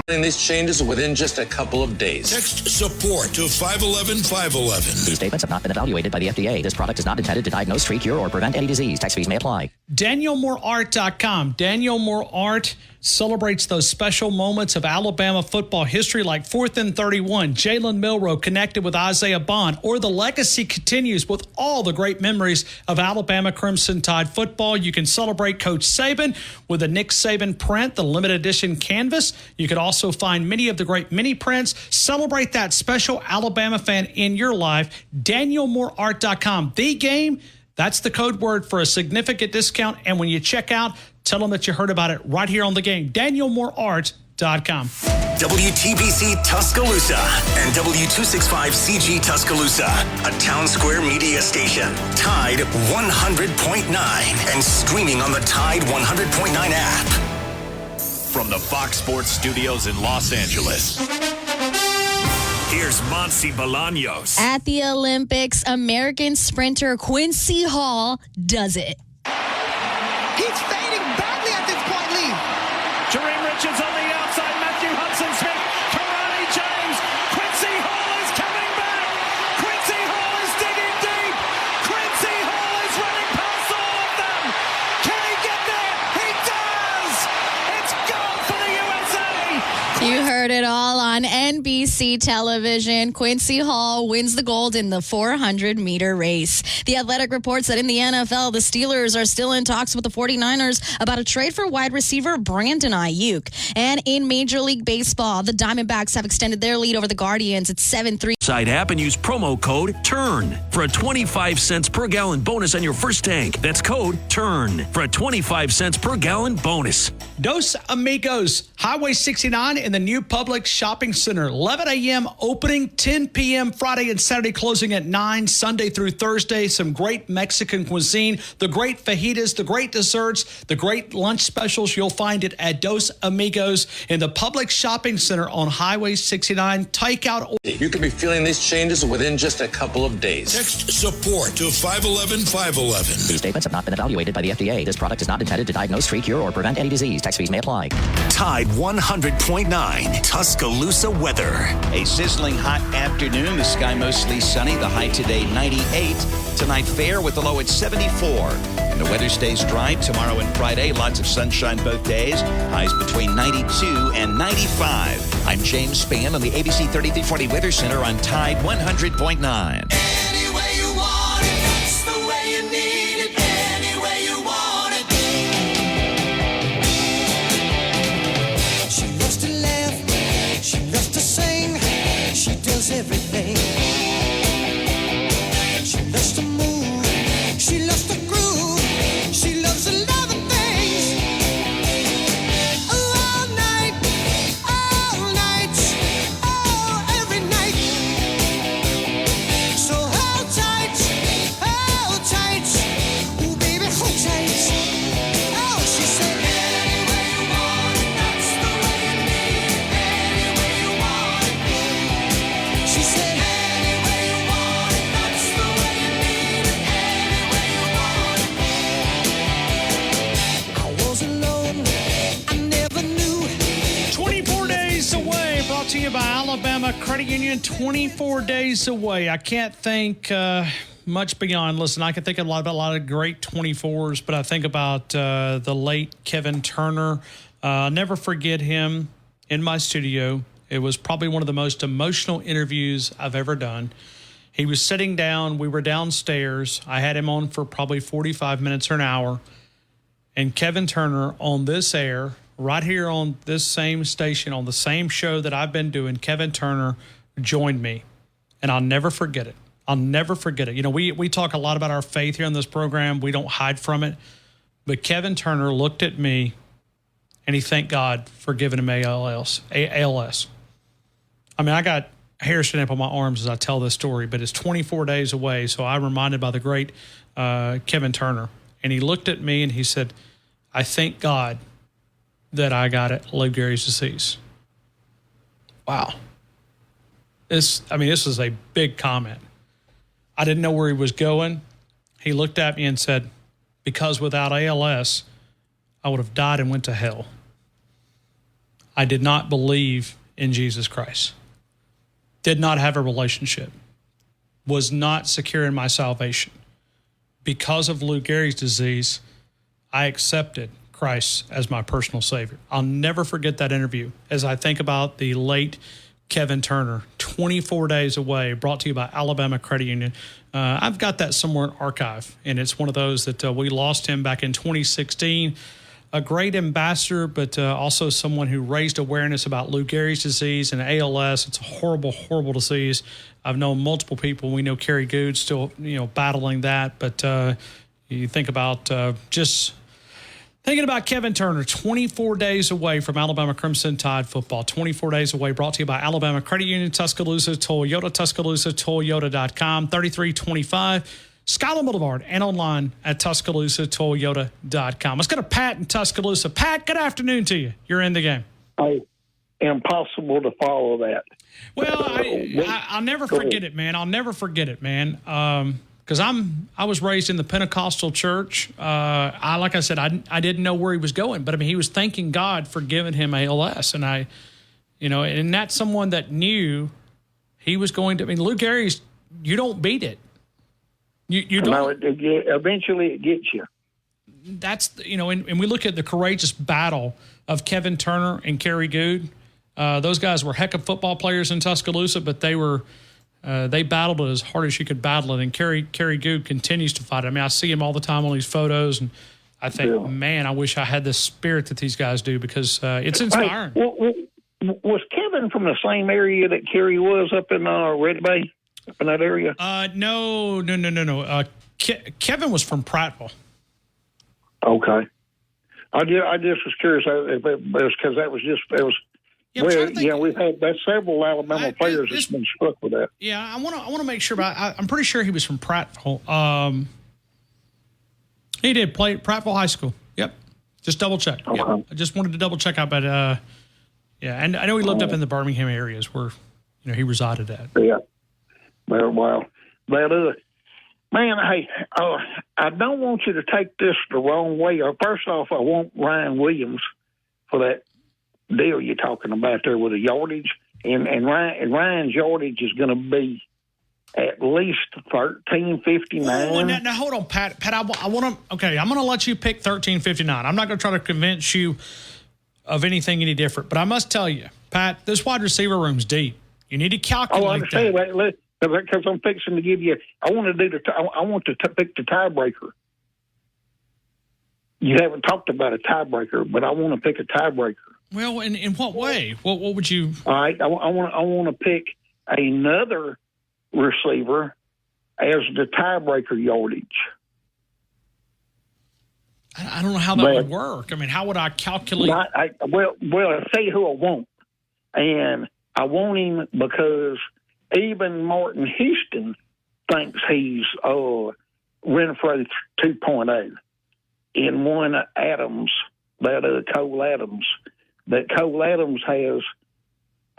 These changes within just a couple of days. Text support to 511-511. These statements have not been evaluated by the FDA. This product is not intended to diagnose, treat, cure, or prevent any disease. Tax fees may apply. DanielMooreArt.com. Daniel Moore Art celebrates those special moments of Alabama football history, like 4th and 31, Jalen Milroe connected with Isaiah Bond, or the legacy continues with all the great memories of Alabama Crimson Tide football. You can celebrate Coach Saban with a Nick Saban print, the limited edition canvas. You could also find many of the great mini prints. Celebrate that special Alabama fan in your life. DanielMooreArt.com. The game, that's the code word for a significant discount. And when you check out, tell them that you heard about it right here on the game. DanielMooreArt.com. WTBC Tuscaloosa and W265CG Tuscaloosa, a Town Square media station. Tide 100.9 and streaming on the Tide 100.9 app. From the Fox Sports Studios in Los Angeles, here's Monse Bolaños. At the Olympics, American sprinter Quincy Hall does it. He's fading badly at this point, Lee. Jareem Richards on the outside. Matthew Hudson-Smith. Karani James. Quincy Hall is coming back. Quincy Hall is digging deep. Quincy Hall is running past all of them. Can he get there? He does. It's gold for the USA. You heard it all on NBC television. Quincy Hall wins the gold in the 400-meter race. The Athletic reports that in the NFL, the Steelers are still in talks with the 49ers about a trade for wide receiver Brandon Ayuk. And in Major League Baseball, the Diamondbacks have extended their lead over the Guardians at 7-3. Side app and use promo code TURN for a 25 cents per gallon bonus on your first tank. That's code TURN for a 25 cents per gallon bonus. Dos Amigos, Highway 69 in the new Publix Shopping Center. 11 a.m. opening, 10 p.m. Friday and Saturday closing at 9, Sunday through Thursday. Some great Mexican cuisine, the great fajitas, the great desserts, the great lunch specials. You'll find it at Dos Amigos in the Publix Shopping Center on Highway 69. Takeout. You could be feeling these changes within just a couple of days. Text support to 511-511. These statements have not been evaluated by the FDA. This product is not intended to diagnose, treat, cure, or prevent any disease. Tax fees may apply. Tide 100.9 Tuscaloosa weather. A sizzling hot afternoon. The sky mostly sunny. The high today 98. Tonight fair with the low at 74. And the weather stays dry tomorrow and Friday. Lots of sunshine both days. Highs between 92 and 95. I'm James Spann on the ABC 3340 Weather Center on Tide 100.9. Any way you want it, that's the way you need it. Any way you want it. She loves to laugh, she loves to sing, she does everything. She loves to move, she loves to groove, she loves a lot of things. All night, oh, every night. So hold tight, ooh baby, hold tight. Oh, she said, any way you want it, that's the way you need it. Any way you want it. She said, any way you want it, that's the way you need it. Any way you want it. I was alone, I never knew. 24 days away, brought to you by Alabama Credit Union. 24 days away. I can't think much beyond. Listen, I can think a lot of great 24s, but I think about the late Kevin Turner. I'll never forget him in my studio. It was probably one of the most emotional interviews I've ever done. He was sitting down. We were downstairs. I had him on for probably 45 minutes or an hour. And Kevin Turner on this air, right here on this same station, on the same show that I've been doing, Kevin Turner joined me. And I'll never forget it. I'll never forget it. You know, we talk a lot about our faith here on this program. We don't hide from it. But Kevin Turner looked at me, and he thanked God for giving him ALS. I mean, I got hair standing up on my arms as I tell this story, but it's 24 days away, so I'm reminded by the great Kevin Turner. And he looked at me, and he said, I thank God that I got Lou Gehrig's disease. Wow. This is a big comment. I didn't know where he was going. He looked at me and said, because without ALS, I would have died and went to hell. I did not believe in Jesus Christ. Did not have a relationship. Was not secure in my salvation. Because of Lou Gehrig's disease, I accepted Christ as my personal Savior. I'll never forget that interview as I think about the late Kevin Turner, 24 days away, brought to you by Alabama Credit Union. I've got that somewhere in archive, and it's one of those that we lost him back in 2016. A great ambassador, but also someone who raised awareness about Lou Gehrig's disease and ALS. It's a horrible, horrible disease. I've known multiple people. We know Kerry Good still, battling that. But you think about thinking about Kevin Turner, 24 days away from Alabama Crimson Tide football. 24 days away, brought to you by Alabama Credit Union, Tuscaloosa, Toyota, TuscaloosaToyota.com, 3325 Skyland Boulevard, and online at TuscaloosaToyota.com. Let's go to Pat in Tuscaloosa. Pat, good afternoon to you. You're in the game. Impossible to follow that. Well, I'll never forget it, man. I'll never forget it, man. Because I was raised in the Pentecostal church. Like I said, I didn't know where he was going, but I mean, he was thanking God for giving him ALS, and and that's someone that knew he was going to. I mean, Lou Gehrig's, you don't beat it. You don't. No, eventually it gets you. That's and we look at the courageous battle of Kevin Turner and Kerry Good. Those guys were heck of football players in Tuscaloosa, but they were. They battled it as hard as you could battle it, and Kerry Good continues to fight. I mean, I see him all the time on these photos, and I think, man, I wish I had the spirit that these guys do because it's inspiring. Hey, was Kevin from the same area that Kerry was up in Red Bay, up in that area? No. Kevin was from Prattville. Okay. I just was curious if it was because that was just – it was. Yeah, we've had several Alabama players that's been struck with that. Yeah, I want to make sure, but I'm pretty sure he was from Prattville. He did play at Prattville High School. Yep, just double check. Okay. Yep. I just wanted to double check out, but yeah, and I know he lived up in the Birmingham areas where he resided at. Yeah, well, man, hey, I don't want you to take this the wrong way. First off, I want Ryan Williams for that deal you're talking about there with the yardage, and Ryan's yardage is going to be at least 1359. Oh, now hold on, Pat. I want to. Okay, I'm going to let you pick 1359. I'm not going to try to convince you of anything any different, but I must tell you, Pat, this wide receiver room's deep. You need to calculate. I understand that because I'm fixing to give you. I want to pick the tiebreaker. You haven't talked about a tiebreaker, but I want to pick a tiebreaker. Well, in what way? What would you? All right, I want to pick another receiver as the tiebreaker yardage. I don't know how that would work. I mean, how would I calculate? Well, I'll tell you who I want, and I want him because even Martin Houston thinks he's Renfro 2.0 in one Adams, Cole Adams. That Cole Adams has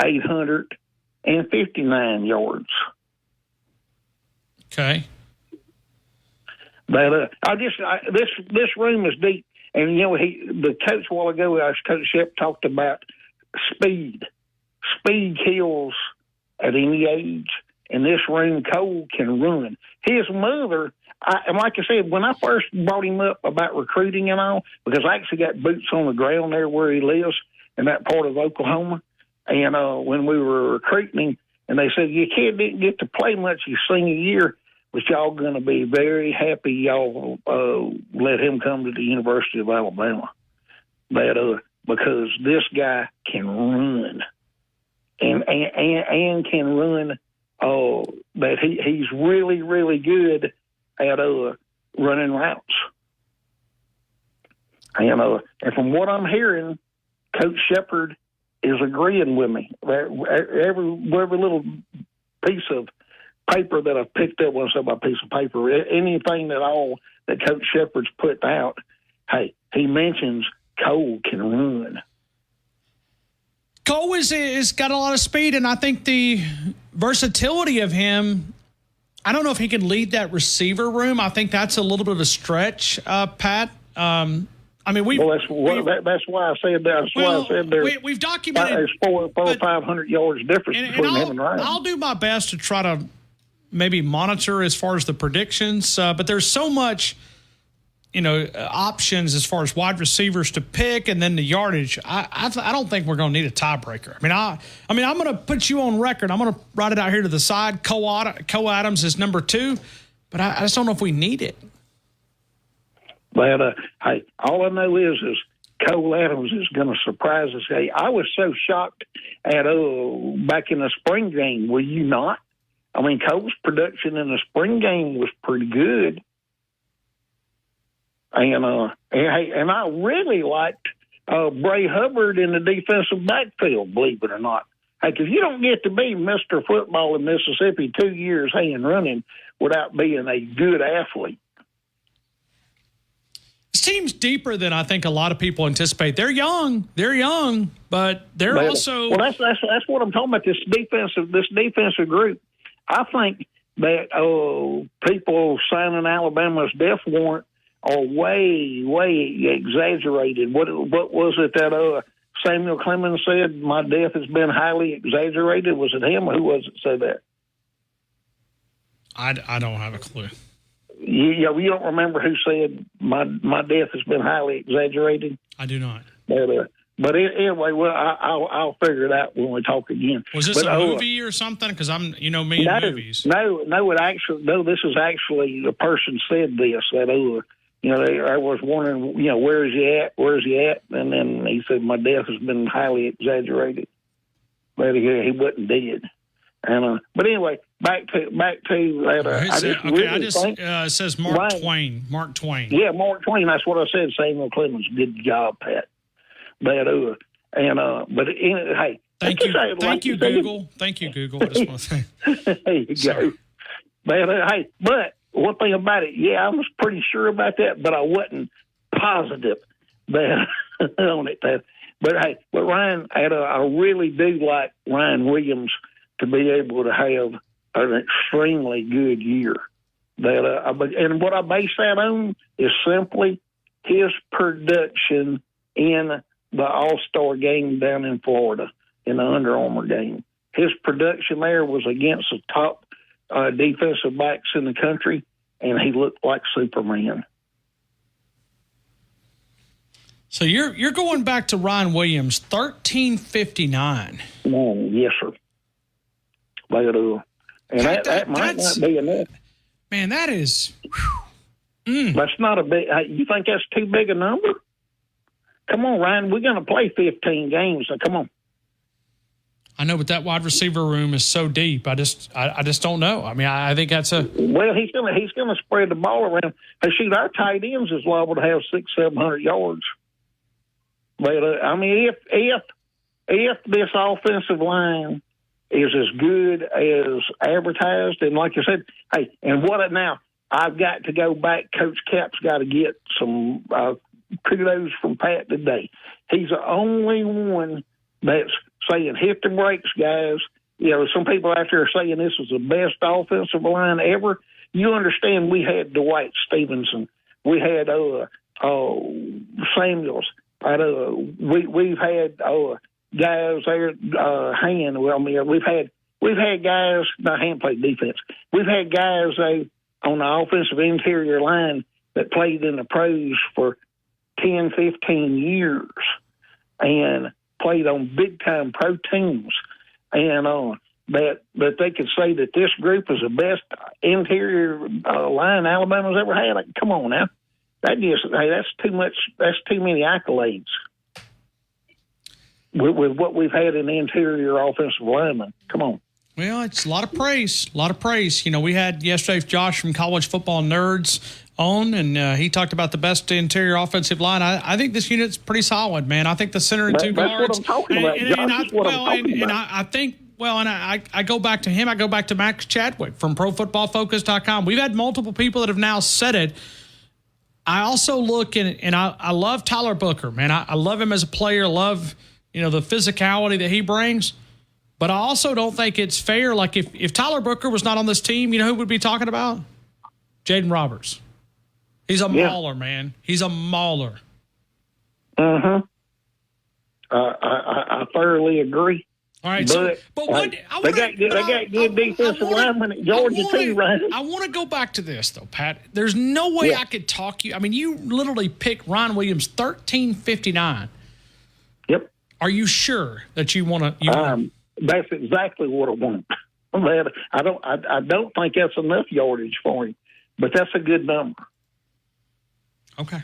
859 yards. Okay. But this room is deep, and the coach a while ago, Coach Shep talked about speed. Speed kills at any age, and this room, Cole can run. His mother. And like I said, when I first brought him up about recruiting and all, because I actually got boots on the ground there where he lives in that part of Oklahoma, and when we were recruiting him, and they said, your kid didn't get to play much his senior year. but y'all going to be very happy y'all let him come to the University of Alabama. Because this guy can run, and can run. That he's really, really good at running routes. And from what I'm hearing, Coach Shepard is agreeing with me. Every little piece of paper that I've picked up, when I say my piece of paper, anything at all that Coach Shepard's put out, hey, he mentions Cole can run. Cole is got a lot of speed, and I think the versatility of him, I don't know if he can lead that receiver room. I think that's a little bit of a stretch, Pat. That's why I said that. We've documented there's 400 or 500 yards difference between him and Ryan. I'll do my best to try to maybe monitor as far as the predictions, but there's so much, options as far as wide receivers to pick, and then the yardage. I don't think we're going to need a tiebreaker. I'm going to put you on record. I'm going to write it out here to the side. Cole Adams is number 2, but I just don't know if we need it. But hey, all I know is Cole Adams is going to surprise us. Hey, I was so shocked at back in the spring game. Were you not? Cole's production in the spring game was pretty good. And I really liked Bray Hubbard in the defensive backfield, believe it or not. Hey, because you don't get to be Mr. Football in Mississippi 2 years hanging running without being a good athlete. This team's deeper than I think a lot of people anticipate. They're young, but they're also. Well, that's what I'm talking about. This defensive group. I think that people signing Alabama's death warrant are way, way exaggerated. What was it that Samuel Clemens said? My death has been highly exaggerated. Was it him, or who was it said that? I don't have a clue. You don't remember who said my death has been highly exaggerated? I do not. But anyway, I'll figure it out when we talk again. Was this a movie or something? Because I'm, me and movies. No. This is actually the person said this. That I was wondering, where is he at? Where is he at? And then he said, my death has been highly exaggerated. But he wasn't dead. And but anyway, back to that. It says Mark Twain. Mark Twain. Yeah, Mark Twain. That's what I said. Samuel Clemens did the job, Pat. But hey, thank you, Google. Thank you, Google. I just want to say. There you go. But one thing about it, I was pretty sure about that, but I wasn't positive on it. But Ryan, I really do like Ryan Williams to be able to have an extremely good year. And what I base that on is simply his production in the All-Star game down in Florida, in the Under Armour game. His production there was against the top defensive backs in the country, and he looked like Superman. So you're going back to Ryan Williams, 1359. Yes, sir. And that might not be enough. Man, that is. That's not a big. You think that's too big a number? Come on, Ryan. We're going to play 15 games. So come on. I know, but that wide receiver room is so deep. I just don't know. I think that's a. Well, he's gonna spread the ball around. Hey, shoot, our tight ends is liable to have 600-700 yards. But if this offensive line is as good as advertised, and like you said, hey, and now I've got to go back. Coach Cap's got to get some kudos from Pat today. He's the only one that's saying, hit the brakes, guys. Some people out there are saying this is the best offensive line ever. You understand, we had Dwight Stevenson. We had Samuels. We've had guys there, Hand. We've had guys, not Hand played defense. We've had guys on the offensive interior line that played in the pros for 10, 15 years and played on big-time pro teams. And that they could say that this group is the best interior line Alabama's ever had. Like, come on now. That's too much. That's too many accolades with what we've had in the interior offensive linemen. Come on. Well, it's a lot of praise. You know, we had yesterday Josh from College Football Nerds on, and he talked about the best interior offensive line. I think this unit's pretty solid, man. I think the center and two guards. That's what I'm talking about, Josh. I go back to him. I go back to Max Chadwick from ProFootballFocus.com. We've had multiple people that have now said it. I also look and I love Tyler Booker, man. I love him as a player. Love, you know, the physicality that he brings. But I also don't think it's fair. Like if Tyler Booker was not on this team, you know who we'd be talking about? Jaden Roberts. He's a mauler, man. He's a mauler. I thoroughly agree. All right, but they got good defensive linemen at Georgia too, right? I want to go back to this though, Pat. There's no way I could talk you. I mean, you literally picked Ryan Williams 1359. Yep. Are you sure that you want to? That's exactly what I want. I don't think that's enough yardage for him, but that's a good number. Okay.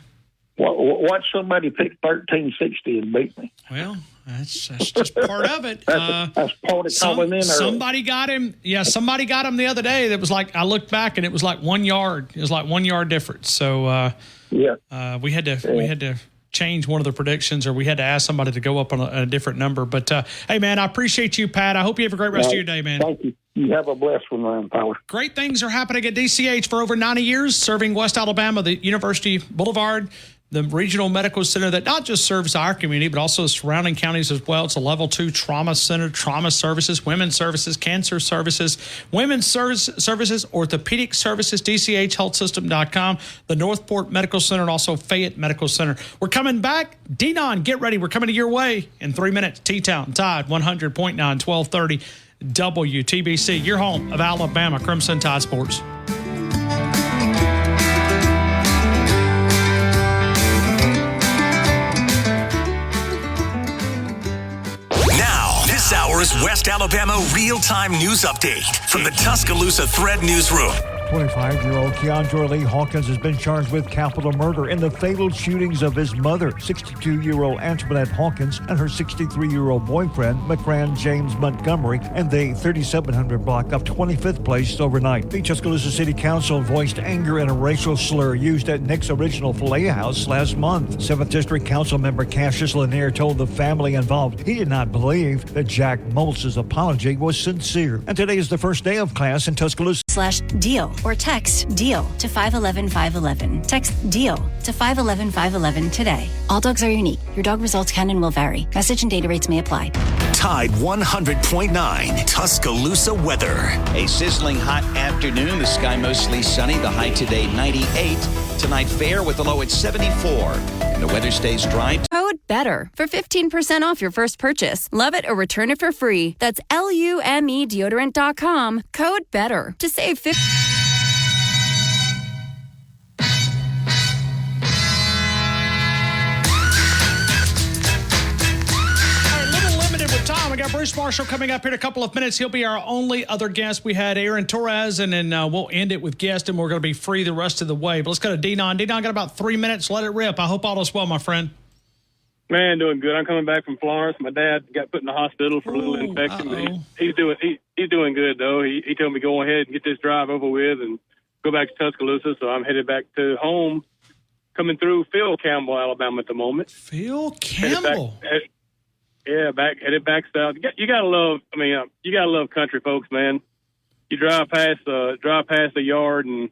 Watch somebody pick 1360 and beat me. Well, that's just part of it. That's part of coming in early. Somebody got him. Yeah, somebody got him the other day. That was like, I looked back and it was like 1 yard. It was like 1 yard difference. So we had to change one of the predictions, or we had to ask somebody to go up on a different number. But hey, man, I appreciate you, Pat. I hope you have a great rest of your day, man. Thank you. You have a blessed one, Ryan Fowler. Great things are happening at DCH for over 90 years, serving West Alabama, the University Boulevard, the regional medical center that not just serves our community, but also the surrounding counties as well. It's a level 2 trauma center, trauma services, women's services, cancer services, women's services, orthopedic services, DCHHealthSystem.com, the Northport Medical Center, and also Fayette Medical Center. We're coming back. D-Non, get ready. We're coming to your way in 3 minutes. T-Town, Tide, 100.9, 1230 WTBC, your home of Alabama Crimson Tide Sports. This hour's West Alabama real-time news update from the Tuscaloosa Thread Newsroom. 25-year-old Keandre Lee Hawkins has been charged with capital murder in the fabled shootings of his mother, 62-year-old Antoinette Hawkins, and her 63-year-old boyfriend, McCran James Montgomery, in the 3700 block of 25th Place overnight. The Tuscaloosa City Council voiced anger at a racial slur used at Nick's original Filet House last month. 7th District Council member Cassius Lanier told the family involved he did not believe that Jack Moltz's apology was sincere. And today is the first day of class in Tuscaloosa. /deal or text DEAL to 511-511. Text DEAL to 511-511 today. All dogs are unique. Your dog results can and will vary. Message and data rates may apply. Tide 100.9 Tuscaloosa weather. A sizzling hot afternoon. The sky mostly sunny. The high today 98. Tonight fair with the low at 74. And the weather stays dry. Code BETTER for 15% off your first purchase. Love it or return it for free. That's LUME deodorant.com. Code BETTER to save 50%. Time. We got Bruce Marshall coming up here in a couple of minutes. He'll be our only other guest. We had Aaron Torres, and then we'll end it with guest, and we're going to be free the rest of the way. But let's go to D-Non. D-Non got about 3 minutes. Let it rip. I hope all is well, my friend. Man, doing good. I'm coming back from Florence. My dad got put in the hospital for a little infection. He's doing good though. He told me go ahead and get this drive over with and go back to Tuscaloosa. So I'm headed back to home, coming through Phil Campbell, Alabama at the moment. Phil Campbell. Headed back south. You gotta love. I mean, you gotta love country folks, man. You drive past the yard, and in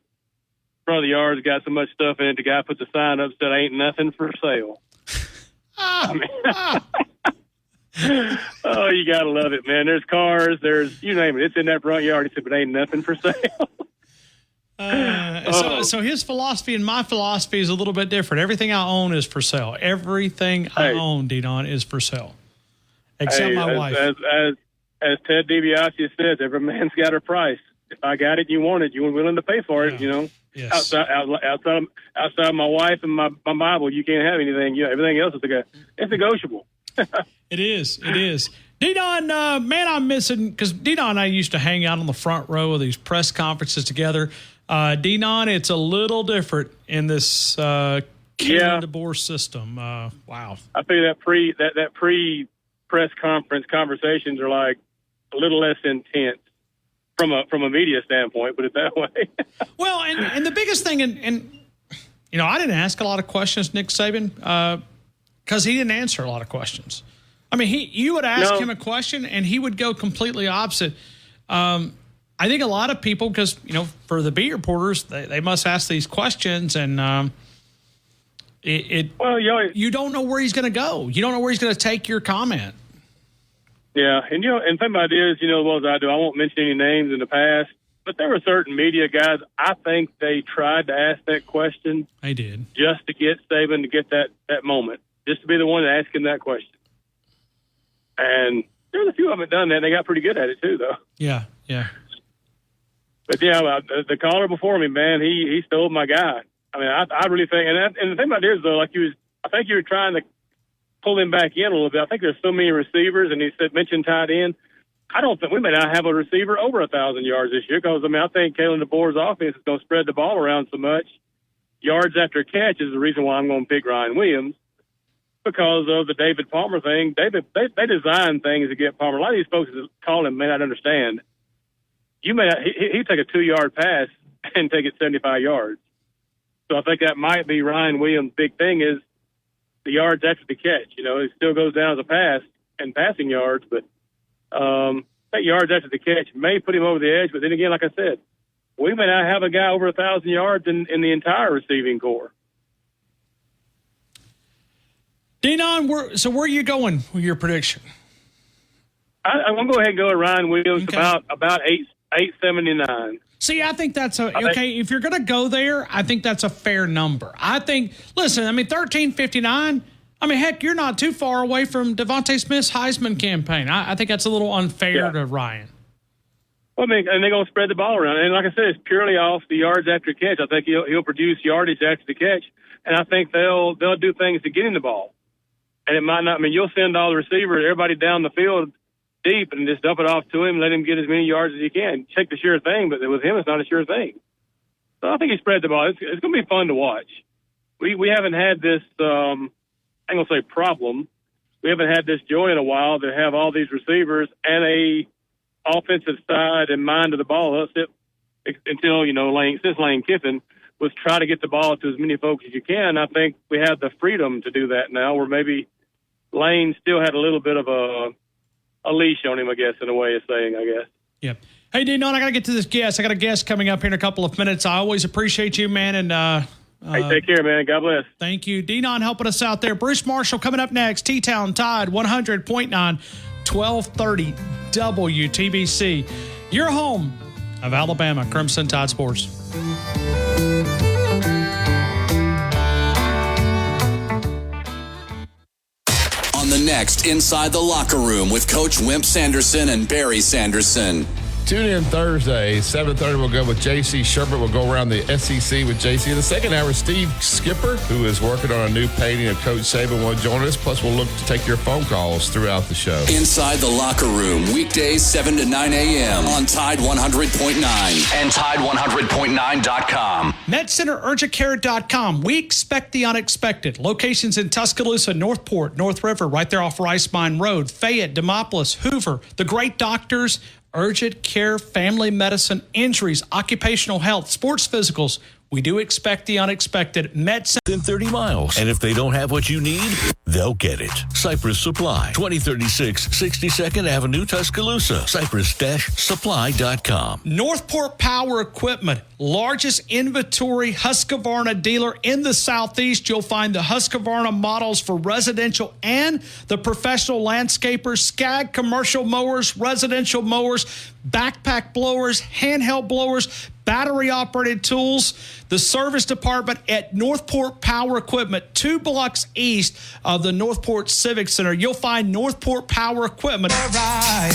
front of the yard's got so much stuff in it. The guy puts a sign up that ain't nothing for sale. Oh, you gotta love it, man. There's cars. There's you name it. It's in that front yard. He said, but ain't nothing for sale. So his philosophy and my philosophy is a little bit different. Everything I own is for sale. Everything I own, D-Non, is for sale. Except my wife. As Ted DiBiase says, every man's got a price. If I got it, you want it. You were willing to pay for it. You know, outside of my wife and my Bible, you can't have anything. Everything else is it's negotiable. It is. D-Don, man, I'm missing, because D-Don and I used to hang out on the front row of these press conferences together. D-Don, it's a little different in this Kalen DeBoer system. Wow. I think that pre-press conference conversations are like a little less intense from a media standpoint, put it that way. Well, and the biggest thing, and you know, I didn't ask a lot of questions, Nick Saban, because he didn't answer a lot of questions. I mean, you would ask him a question, and he would go completely opposite. I think a lot of people, because, you know, for the beat reporters, they must ask these questions, and you don't know where he's going to go. You don't know where he's going to take your comment. Yeah, and, you know, and the thing about it is, you know, as well as I do, I won't mention any names in the past, but there were certain media guys, I think they tried to ask that question. They did. Just to get Saban to get that moment, just to be the one to ask him that question. And there's a few of them that done that, and they got pretty good at it too, though. Yeah. But, yeah, the caller before me, man, he stole my guy. I mean, I really think, and the thing about it is, though, like I think you were trying to pull him back in a little bit. I think there's so many receivers, and he mentioned tight end. I don't think we may not have a receiver over 1,000 yards this year, because, I mean, I think Kalen DeBoer's offense is going to spread the ball around so much. Yards after catch is the reason why I'm going to pick Ryan Williams, because of the David Palmer thing. They design things to get Palmer. A lot of these folks that call him may not understand. You may not, he'd take a 2-yard pass and take it 75 yards. So I think that might be Ryan Williams' big thing is the yards after the catch. You know, it still goes down as a pass and passing yards, but that yards after the catch may put him over the edge. But then again, like I said, we may not have a guy over 1,000 yards in the entire receiving corps. D-Don, where are you going with your prediction? I'm going to go ahead and go with Ryan Williams, about 879. See, I think that's okay. If you're going to go there, I think that's a fair number. I think, listen, I mean, 1359, I mean, heck, you're not too far away from Devontae Smith's Heisman campaign. I think that's a little unfair to Ryan. Well, I mean, and they're going to spread the ball around. And like I said, it's purely off the yards after catch. I think he'll produce yardage after the catch, and I think they'll do things to get him the ball. And it might not, I mean, you'll send all the receivers, everybody down the field deep, and just dump it off to him, let him get as many yards as he can. Take the sure thing, but with him, it's not a sure thing. So I think he spread the ball. It's going to be fun to watch. We haven't had this, I'm going to say problem. We haven't had this joy in a while to have all these receivers and a offensive side and mind of the ball until, you know, since Lane Kiffin was try to get the ball to as many folks as you can. I think we have the freedom to do that now, where maybe Lane still had a little bit of a leash on him, I guess, in a way of saying, I guess. Yeah. Hey, D-Don, I got to get to this guest. I got a guest coming up here in a couple of minutes. I always appreciate you, man. And hey, take care, man. God bless. Thank you. D-Don helping us out there. Bruce Marshall coming up next. T-Town Tide 100.9, 1230 WTBC. Your home of Alabama Crimson Tide Sports. On the next Inside the Locker Room with Coach Wimp Sanderson and Barry Sanderson. Tune in Thursday, 7:30. We'll go with J.C. Sherbert. We'll go around the SEC with J.C. In the second hour, Steve Skipper, who is working on a new painting of Coach Saban, will join us. Plus, we'll look to take your phone calls throughout the show. Inside the Locker Room, weekdays 7 to 9 a.m. on Tide 100.9 and Tide100.9.com. MedCenterUrgentCare.com. We expect the unexpected. Locations in Tuscaloosa, Northport, North River, right there off Rice Mine Road, Fayette, Demopolis, Hoover. The great doctors, urgent care, family medicine, injuries, occupational health, sports physicals. We do expect the unexpected. In 30 miles. And if they don't have what you need, they'll get it. Cypress Supply, 2036 62nd Avenue, Tuscaloosa. Cypress-supply.com. Northport Power Equipment, largest inventory Husqvarna dealer in the Southeast. You'll find the Husqvarna models for residential and the professional landscapers, Skag commercial mowers, residential mowers, backpack blowers, handheld blowers, battery-operated tools. The service department at Northport Power Equipment, 2 blocks east of the Northport Civic Center. You'll find Northport Power Equipment. All right,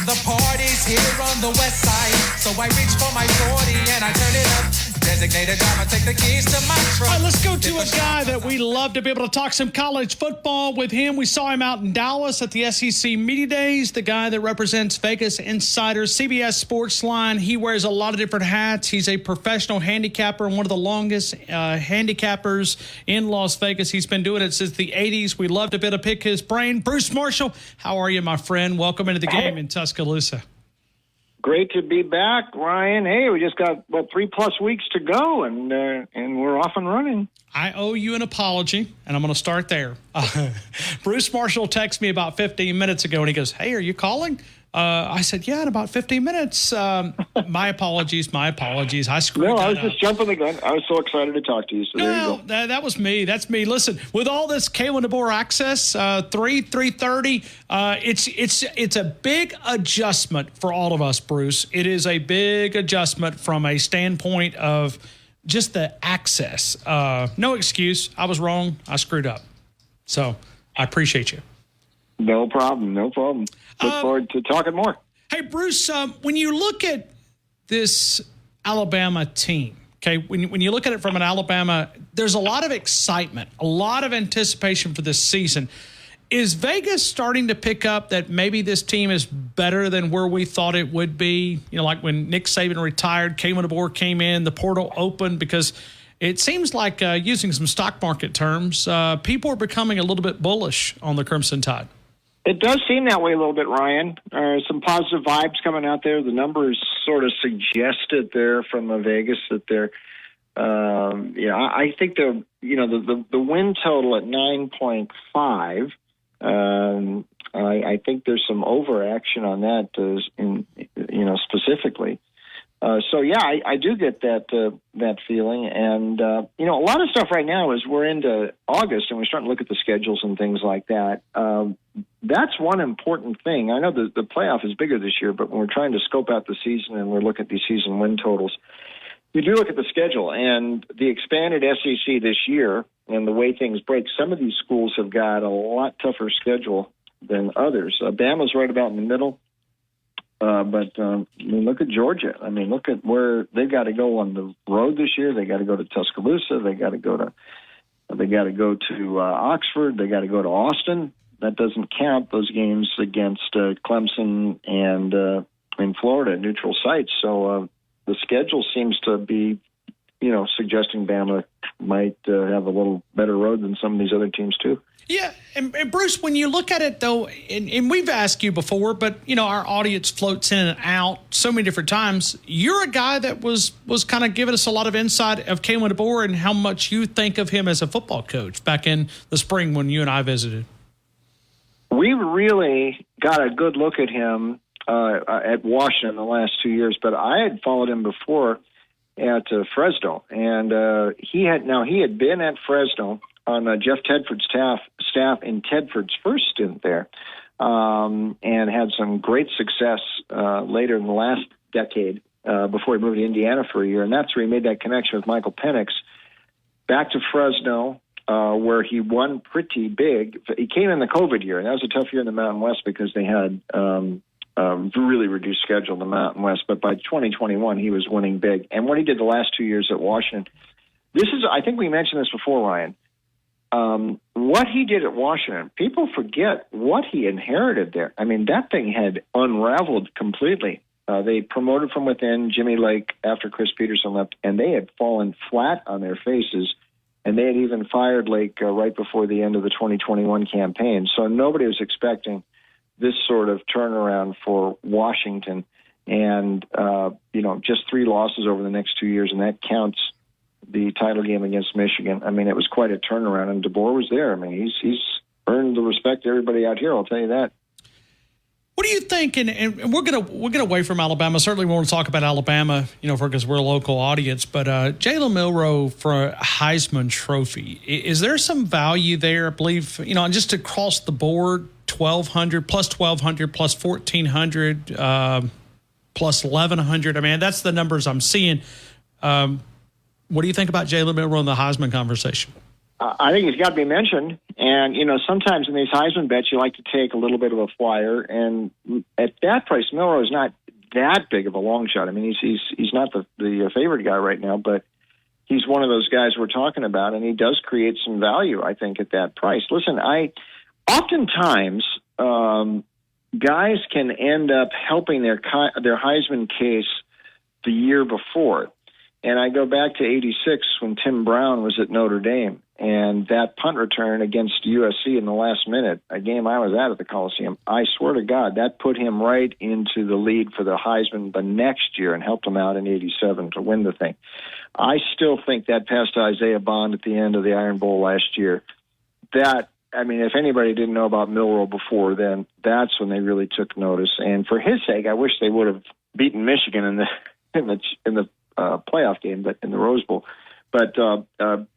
the party's here on the west side, so I reach for my 40 and I turn it up. Designated driver, take the keys to my truck. All right, let's go to a guy that we love to be able to talk some college football with him. We saw him out in Dallas at the SEC Media Days, the guy that represents Vegas Insider, CBS Sports Line. He wears a lot of different hats. He's a professional handicapper and one of the longest handicappers in Las Vegas. He's been doing it since the 80s. We love to be able to pick his brain. Bruce Marshall, how are you, my friend? Welcome into the game in Tuscaloosa. Great to be back, Ryan. Hey, we just got 3+ weeks to go, and we're off and running. I owe you an apology, and I'm going to start there. Bruce Marshall texted me about 15 minutes ago, and he goes, "Hey, are you calling?" I said, "Yeah, in about 15 minutes." My apologies. I screwed that up. I was just jumping the gun. I was so excited to talk to you. So there you go. That was me. That's me. Listen, with all this Kalen DeBoer access, 3:30, it's a big adjustment for all of us, Bruce. It is a big adjustment from a standpoint of just the access. No excuse. I was wrong. I screwed up. So I appreciate you. No problem. Look forward to talking more. Hey, Bruce, when you look at this Alabama team, okay, when you look at it from an Alabama, there's a lot of excitement, a lot of anticipation for this season. Is Vegas starting to pick up that maybe this team is better than where we thought it would be? You know, like when Nick Saban retired, Kalen DeBoer came in, the portal opened, because it seems like, using some stock market terms, people are becoming a little bit bullish on the Crimson Tide. It does seem that way a little bit, Ryan. Some positive vibes coming out there. The numbers sort of suggested there from Vegas that they're, I think the win total at 9.5. I think there's some overaction on that, specifically. I do get that feeling, and a lot of stuff right now is we're into August and we're starting to look at the schedules and things like that. That's one important thing. I know the playoff is bigger this year, but when we're trying to scope out the season and we're looking at these season win totals, you do look at the schedule and the expanded SEC this year and the way things break. Some of these schools have got a lot tougher schedule than others. Bama's right about in the middle. But look at Georgia. I mean, look at where they've got to go on the road this year. They got to go to Tuscaloosa. They got to go to Oxford. They got to go to Austin. That doesn't count those games against Clemson and in Florida, neutral sites. So the schedule seems to be, suggesting Bama might have a little better road than some of these other teams too. Yeah, and Bruce, when you look at it, though, and we've asked you before, but, our audience floats in and out so many different times. You're a guy that was kind of giving us a lot of insight of Kalen DeBoer and how much you think of him as a football coach back in the spring when you and I visited. We really got a good look at him at Washington the last 2 years, but I had followed him before at Fresno, and he had been at Fresno on Jeff Tedford's staff in Tedford's first stint there, and had some great success later in the last decade before he moved to Indiana for a year. And that's where he made that connection with Michael Penix. Back to Fresno, where he won pretty big. He came in the COVID year, and that was a tough year in the Mountain West because they had really reduced schedule in the Mountain West. But by 2021, he was winning big. And what he did the last 2 years at Washington, I think we mentioned this before, Ryan. What he did at Washington, people forget what he inherited there. I mean, that thing had unraveled completely. They promoted from within Jimmy Lake after Chris Peterson left, and they had fallen flat on their faces, and they had even fired Lake right before the end of the 2021 campaign. So nobody was expecting this sort of turnaround for Washington, and just 3 losses over the next 2 years, and that counts the title game against Michigan. I mean, it was quite a turnaround, and DeBoer was there. I mean, he's earned the respect of everybody out here, I'll tell you that. What do you think? And we'll get away from Alabama. Certainly, we want to talk about Alabama, because we're a local audience. But Jalen Milroe for a Heisman Trophy, is there some value there? I believe, just across the board, 1,200 plus 1,200 plus 1,400 plus 1,100. I mean, that's the numbers I'm seeing. What do you think about Jalen Milroe in the Heisman conversation? I think he's got to be mentioned. And, sometimes in these Heisman bets, you like to take a little bit of a flyer. And at that price, Milroe is not that big of a long shot. I mean, he's not the favorite guy right now, but he's one of those guys we're talking about, and he does create some value, I think, at that price. Listen, oftentimes guys can end up helping their Heisman case the year before. And I go back to 86 when Tim Brown was at Notre Dame, and that punt return against USC in the last minute, a game I was at the Coliseum, I swear to God, that put him right into the lead for the Heisman the next year and helped him out in 87 to win the thing. I still think that pass to Isaiah Bond at the end of the Iron Bowl last year, if anybody didn't know about Milroe before then, that's when they really took notice. And for his sake, I wish they would have beaten Michigan in the playoff game, but in the Rose Bowl. But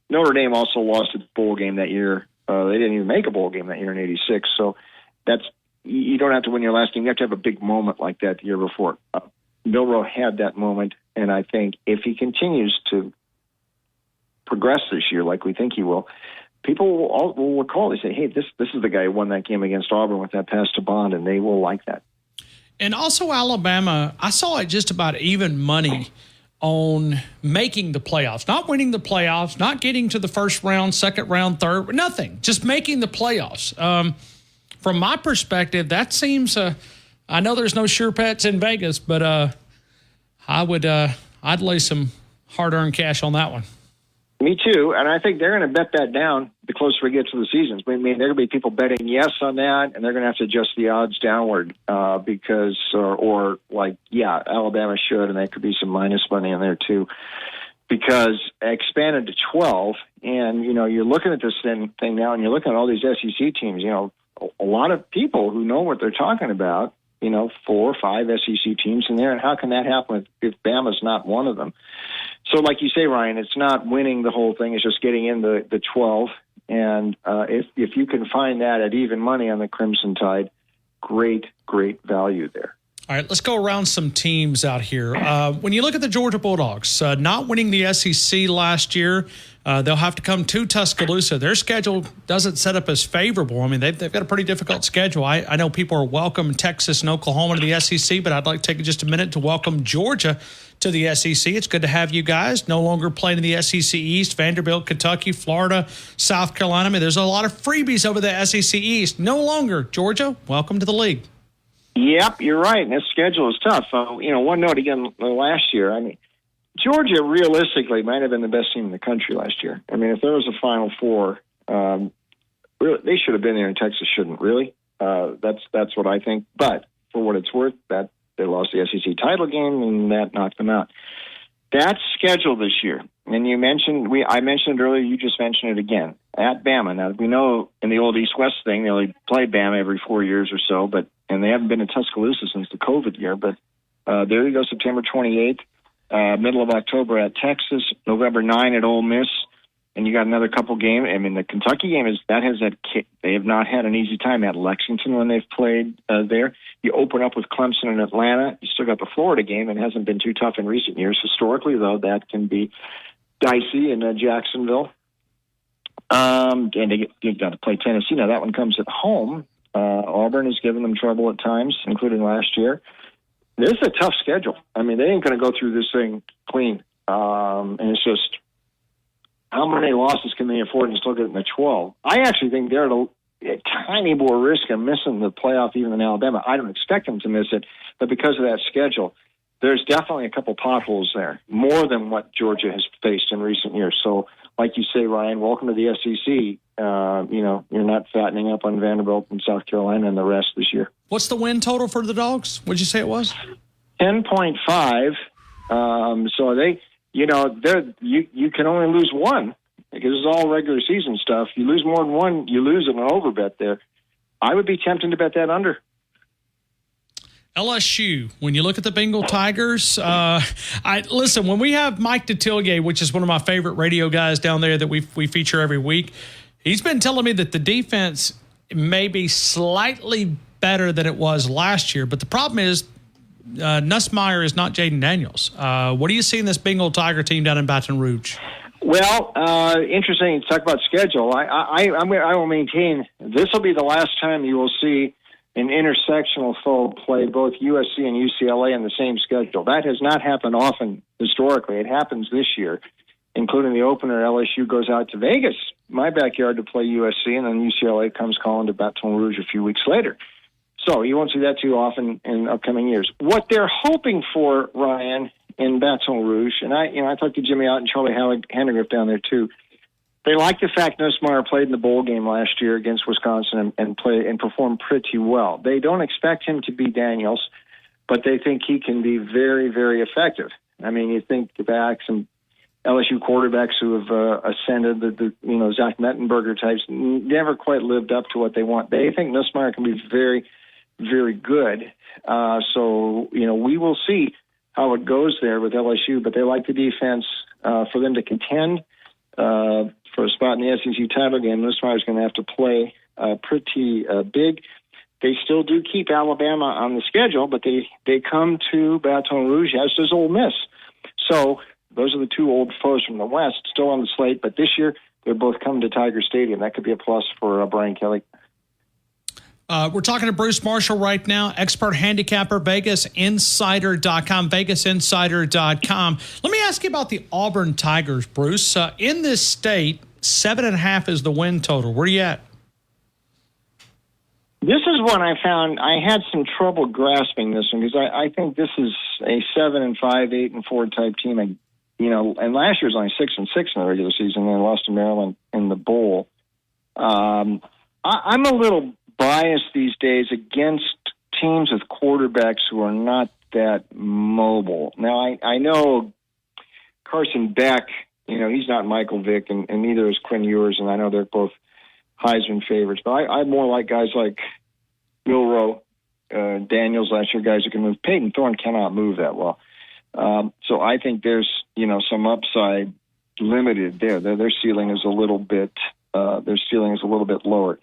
Notre Dame also lost a bowl game that year. They didn't even make a bowl game that year in 86. So you don't have to win your last game. You have to have a big moment like that the year before. Milroe had that moment, and I think if he continues to progress this year like we think he will, people will recall. They say, hey, this is the guy who won that game against Auburn with that pass to Bond, and they will like that. And also Alabama, I saw it just about even money on making the playoffs, not winning the playoffs, not getting to the first round, second round, third, nothing, just making the playoffs. From my perspective, that seems, I know there's no sure bets in Vegas, but I'd lay some hard-earned cash on that one. Me too, and I think they're going to bet that down the closer we get to the seasons. I mean, there are going to be people betting yes on that, and they're going to have to adjust the odds downward because, Alabama should, and there could be some minus money in there too, because expanded to 12, and you're looking at this thing now, and you're looking at all these SEC teams. A lot of people who know what they're talking about. 4 or 5 SEC teams in there, and how can that happen if Bama's not one of them? So like you say, Ryan, it's not winning the whole thing. It's just getting in the 12. And if you can find that at even money on the Crimson Tide, great value there. All right, let's go around some teams out here. When you look at the Georgia Bulldogs, not winning the SEC last year, they'll have to come to Tuscaloosa. Their schedule doesn't set up as favorable. I mean, they've got a pretty difficult schedule. I know people are welcome Texas and Oklahoma to the SEC, but I'd like to take just a minute to welcome Georgia to the SEC. It's good to have you guys. No longer playing in the SEC East, Vanderbilt, Kentucky, Florida, South Carolina. I mean, there's a lot of freebies over the SEC East. No longer. Georgia, welcome to the league. Yep, you're right. And this schedule is tough. One note again, last year, Georgia realistically might have been the best team in the country last year. I mean, if there was a Final Four, really, they should have been there, and Texas shouldn't. Really, that's what I think. But for what it's worth, that they lost the SEC title game, and that knocked them out. That schedule this year, and I mentioned it earlier. You just mentioned it again at Bama. Now we know in the old East-West thing, they only play Bama every 4 years or so, and they haven't been in Tuscaloosa since the COVID year. But there you go, September 28th. Middle of October at Texas, November 9 at Ole Miss, and you got another couple games. I mean, the Kentucky game they have not had an easy time at Lexington when they've played there. You open up with Clemson and Atlanta. You still got the Florida game. It hasn't been too tough in recent years. Historically, though, that can be dicey in Jacksonville. And you've got to play Tennessee. Now, that one comes at home. Auburn has given them trouble at times, including last year. This is a tough schedule. I mean, they ain't going to go through this thing clean. And it's just, how many losses can they afford and still get in the 12? I actually think they're at a tiny more risk of missing the playoff even than Alabama. I don't expect them to miss it, but because of that schedule, there's definitely a couple potholes there, more than what Georgia has faced in recent years. So, like you say, Ryan, welcome to the SEC. You're not fattening up on Vanderbilt and South Carolina and the rest this year. What's the win total for the Dogs? What'd you say it was? 10.5. So you can only lose one because it's all regular season stuff. You lose more than one, you lose an overbet there. I would be tempted to bet that under. LSU, when you look at the Bengal Tigers, listen, when we have Mike Detillier, which is one of my favorite radio guys down there that we feature every week, he's been telling me that the defense may be slightly better than it was last year, but the problem is Nussmeier is not Jaden Daniels. What do you see in this Bengal Tiger team down in Baton Rouge? Well, interesting to talk about schedule. I will maintain this will be the last time you will see an intersectional foe play both USC and UCLA in the same schedule. That has not happened often historically. It happens this year. including the opener. LSU goes out to Vegas, my backyard, to play USC, and then UCLA comes calling to Baton Rouge a few weeks later. So you won't see that too often in upcoming years. What they're hoping for, Ryan, in Baton Rouge, and I talked to Jimmy Ott and Charlie Hendrick down there too. They like the fact Nussmeier played in the bowl game last year against Wisconsin and performed pretty well. They don't expect him to be Daniels, but they think he can be very, very effective. I mean, you think back some LSU quarterbacks who have ascended, the Zach Mettenberger types, never quite lived up to what they want. They think Nussmeier can be very, very good. So we will see how it goes there with LSU, but they like the defense. For them to contend for a spot in the SEC title game, Nussmeier is going to have to play pretty big. They still do keep Alabama on the schedule, but they come to Baton Rouge, as does Ole Miss. So those are the two old foes from the West still on the slate, but this year they're both coming to Tiger Stadium. That could be a plus for Brian Kelly. We're talking to Bruce Marshall right now, expert handicapper, VegasInsider.com, VegasInsider.com. Let me ask you about the Auburn Tigers, Bruce. In this state, 7.5 is the win total. Where are you at? This is one I found I had some trouble grasping this one because I think this is a 7-5, 8-4 type team. And last year was only 6-6 in the regular season, and they lost to Maryland in the bowl. I'm a little biased these days against teams with quarterbacks who are not that mobile. Now, I know Carson Beck, he's not Michael Vick, and neither is Quinn Ewers, and I know they're both Heisman favorites. But I more like guys like Milroe, Daniels last year, guys who can move. Peyton Thorne cannot move that well. So I think there's, some upside limited there. Their ceiling is a little bit lower.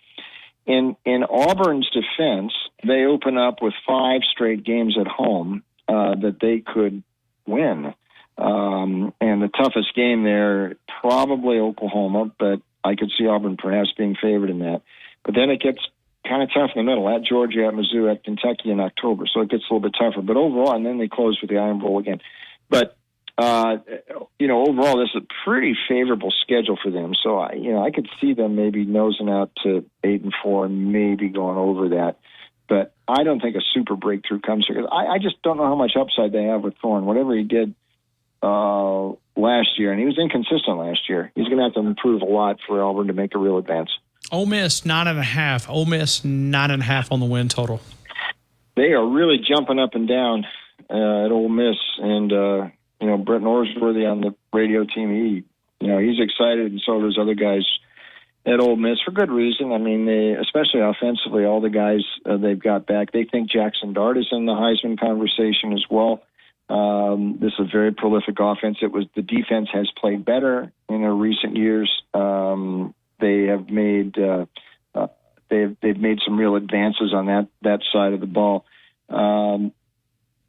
In Auburn's defense, they open up with 5 straight games at home that they could win. And the toughest game there, probably Oklahoma, but I could see Auburn perhaps being favored in that. But then it gets kind of tough in the middle, at Georgia, at Mizzou, at Kentucky in October. So it gets a little bit tougher. But overall, and then they close with the Iron Bowl again. But, overall, this is a pretty favorable schedule for them. So, I could see them maybe nosing out to 8-4 and maybe going over that. But I don't think a super breakthrough comes here. I just don't know how much upside they have with Thorne. Whatever he did last year, and he was inconsistent last year, he's going to have to improve a lot for Auburn to make a real advance. Ole Miss, 9.5. Ole Miss, 9.5 on the win total. They are really jumping up and down at Ole Miss, and Brett Norsworthy on the radio team, he's excited, and so are those other guys at Ole Miss for good reason. I mean, especially offensively, all the guys they've got back. They think Jackson Dart is in the Heisman conversation as well. This is a very prolific offense. The defense has played better in their recent years. They have made they've made some real advances on that side of the ball.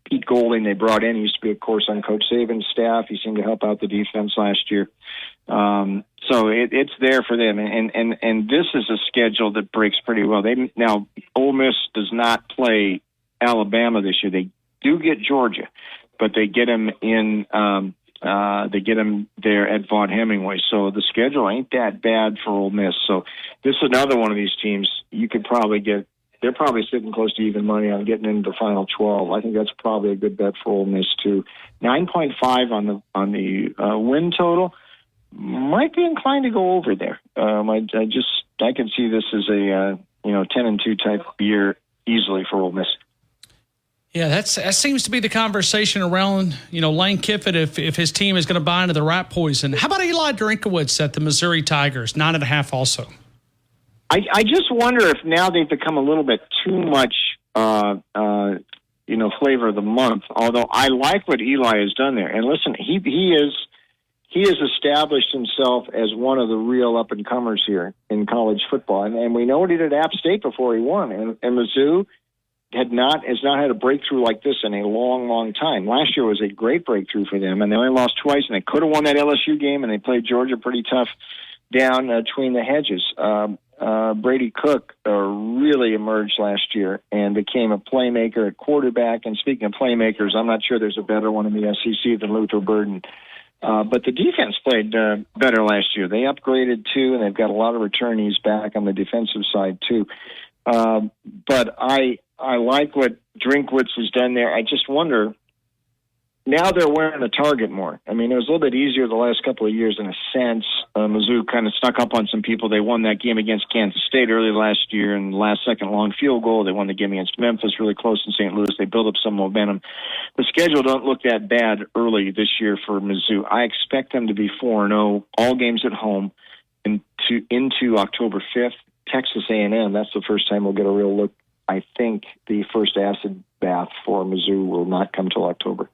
Pete Golding, they brought in. He used to be, of course, on Coach Saban's staff. He seemed to help out the defense last year. So it's there for them. And this is a schedule that breaks pretty well. Now, Ole Miss does not play Alabama this year. They do get Georgia, but they get them in. They get them there at Vaught Hemingway. So the schedule ain't that bad for Ole Miss. So this is another one of these teams you could probably get. They're probably sitting close to even money on getting into the final 12. I think that's probably a good bet for Ole Miss too. 9.5 on the win total. Might be inclined to go over there. I can see this as a 10-2 type year easily for Ole Miss. Yeah, that seems to be the conversation around, Lane Kiffin if his team is going to buy into the rat poison. How about Eli Drinkowitz at the Missouri Tigers, 9.5 also? I just wonder if now they've become a little bit too much, flavor of the month. Although I like what Eli has done there, and listen, he has established himself as one of the real up and comers here in college football, and we know what he did at App State before he won, and Mizzou has not had a breakthrough like this in a long, long time. Last year was a great breakthrough for them, and they only lost twice, and they could have won that LSU game, and they played Georgia pretty tough down between the hedges. Brady Cook really emerged last year and became a playmaker at quarterback. And speaking of playmakers, I'm not sure there's a better one in the SEC than Luther Burden But the defense played better last year. They upgraded, too, and they've got a lot of returnees back on the defensive side, too. But I like what Drinkwitz has done there. I just wonder, now they're wearing the target more. I mean, it was a little bit easier the last couple of years in a sense. Mizzou kind of snuck up on some people. They won that game against Kansas State early last year and last-second long field goal. They won the game against Memphis really close in St. Louis. They built up some momentum. The schedule don't look that bad early this year for Mizzou. I expect them to be 4-0, all games at home, into October 5th. Texas A&M, that's the first time we'll get a real look. I think the first acid bath for Mizzou will not come till October.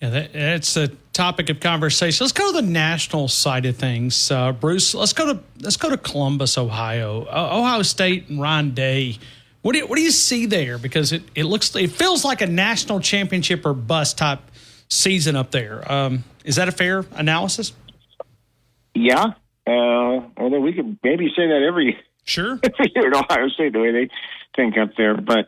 Yeah, that's a topic of conversation. Let's go to the national side of things, Bruce. Let's go to Columbus, Ohio. Ohio State and Ryan Day. What do you see there? Because it feels like a national championship or bust type season up there. Is that a fair analysis? Yeah. Although we could maybe say that every year at Ohio State, the way they think up there. But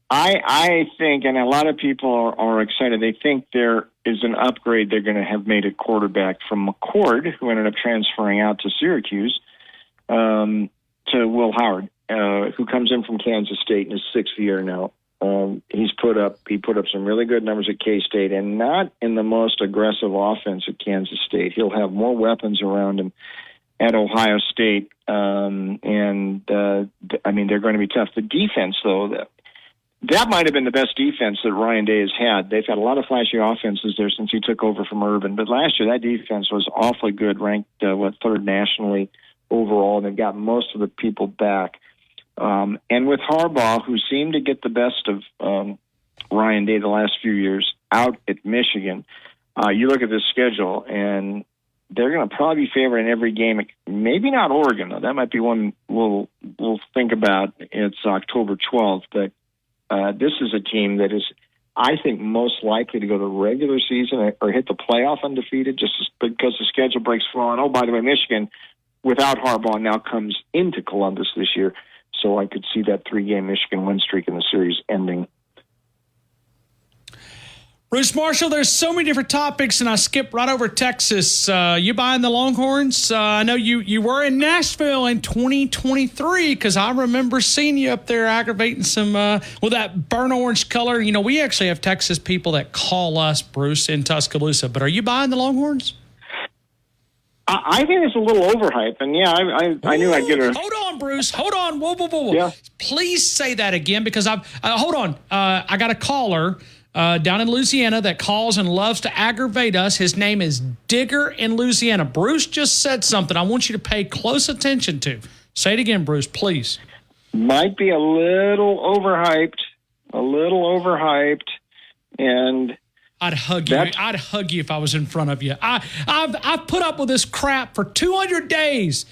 I think, and a lot of people are excited, they think there is an upgrade they're going to have made at quarterback from McCord, who ended up transferring out to Syracuse, to Will Howard, who comes in from Kansas State in his sixth year now. He put up some really good numbers at K-State, and not in the most aggressive offense at Kansas State. He'll have more weapons around him at Ohio State, I mean, they're going to be tough. The defense, though, that might have been the best defense that Ryan Day has had. They've had a lot of flashy offenses there since he took over from Urban, but last year that defense was awfully good, ranked third nationally overall, and they've got most of the people back. And with Harbaugh, who seemed to get the best of Ryan Day the last few years out at Michigan, you look at this schedule, and they're going to probably be favored in every game. Maybe not Oregon, though. That might be one we'll think about. It's October 12th, but this is a team that is, I think, most likely to go to the regular season or hit the playoff undefeated just because the schedule breaks for. And, oh, by the way, Michigan, without Harbaugh, now comes into Columbus this year. So I could see that 3-game Michigan win streak in the series ending. Bruce Marshall, there's so many different topics, and I skipped right over Texas. You buying the Longhorns? I know you were in Nashville in 2023 because I remember seeing you up there aggravating some with that burnt orange color. You know, we actually have Texas people that call us, Bruce, in Tuscaloosa. But are you buying the Longhorns? I think it's a little overhyped, and yeah, I knew I'd get her. Hold on, Bruce. Hold on. Whoa. Yeah. Please say that again because hold on. I got a caller down in Louisiana that calls and loves to aggravate us. His name is Digger in Louisiana. Bruce just said something I want you to pay close attention to. Say it again, Bruce, please. Might be a little overhyped, and I'd hug you. I'd hug you if I was in front of you. I've put up with this crap for 200 days,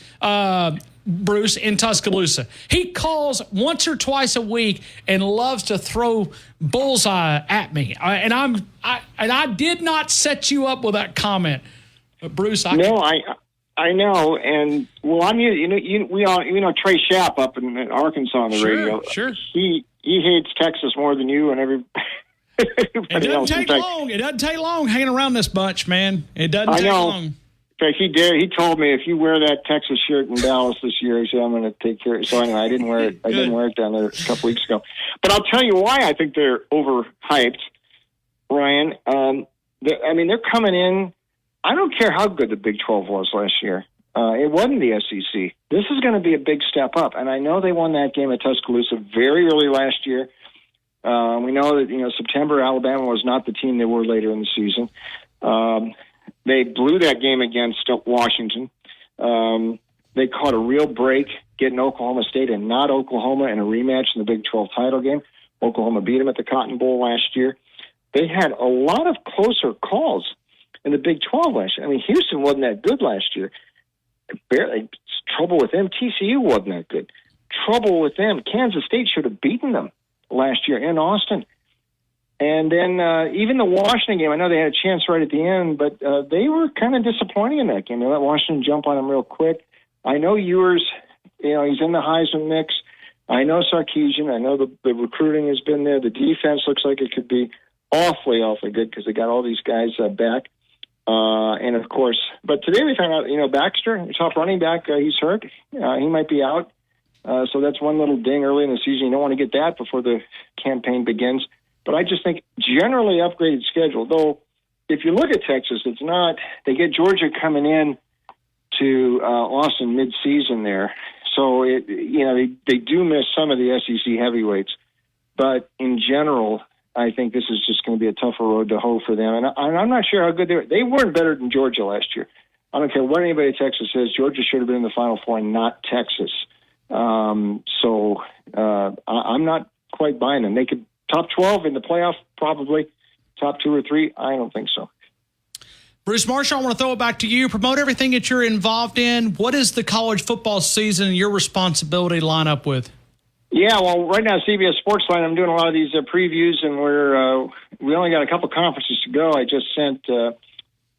Bruce, in Tuscaloosa. He calls once or twice a week and loves to throw bullseye at me. And I did not set you up with that comment, but Bruce. I know, and well, I'm we all Trey Schapp up in Arkansas on the radio. Sure. He hates Texas more than you and every. It doesn't take long. It doesn't take long hanging around this bunch, man. It doesn't take long. In fact, he told me if you wear that Texas shirt in Dallas this year, he said I'm going to take care of it. So anyway, I didn't wear it. I didn't wear it down there a couple weeks ago. But I'll tell you why I think they're overhyped, Ryan. They're coming in. I don't care how good the Big 12 was last year. It wasn't the SEC. This is going to be a big step up, and I know they won that game at Tuscaloosa very early last year. We know that, September, Alabama was not the team they were later in the season. They blew that game against Washington. They caught a real break getting Oklahoma State and not Oklahoma in a rematch in the Big 12 title game. Oklahoma beat them at the Cotton Bowl last year. They had a lot of closer calls in the Big 12 last year. I mean, Houston wasn't that good last year. Barely trouble with them. TCU wasn't that good. Trouble with them. Kansas State should have beaten them last year in Austin. And then even the Washington game, I know they had a chance right at the end, but they were kind of disappointing in that game. They let Washington jump on them real quick. I know Ewers, he's in the Heisman mix. I know Sarkisian. I know the recruiting has been there. The defense looks like it could be awfully, awfully good because they got all these guys back. And of course, but today we found out, Baxter, the top running back, he's hurt. He might be out. So that's one little ding early in the season. You don't want to get that before the campaign begins. But I just think generally upgraded schedule. Though, if you look at Texas, it's not. They get Georgia coming in to Austin mid-season there. So, they do miss some of the SEC heavyweights. But in general, I think this is just going to be a tougher road to hoe for them. And I'm not sure how good they were. They weren't better than Georgia last year. I don't care what anybody at Texas says. Georgia should have been in the Final Four and not Texas. So I'm not quite buying them. They could top 12 in the playoff, probably. Top 2 or 3, I don't think so. Bruce Marshall, I want to throw it back to you. Promote everything that you're involved in. What is the college football season your responsibility line up with? Yeah, well, right now, CBS Sportsline, I'm doing a lot of these previews, and we only got a couple conferences to go. I just sent the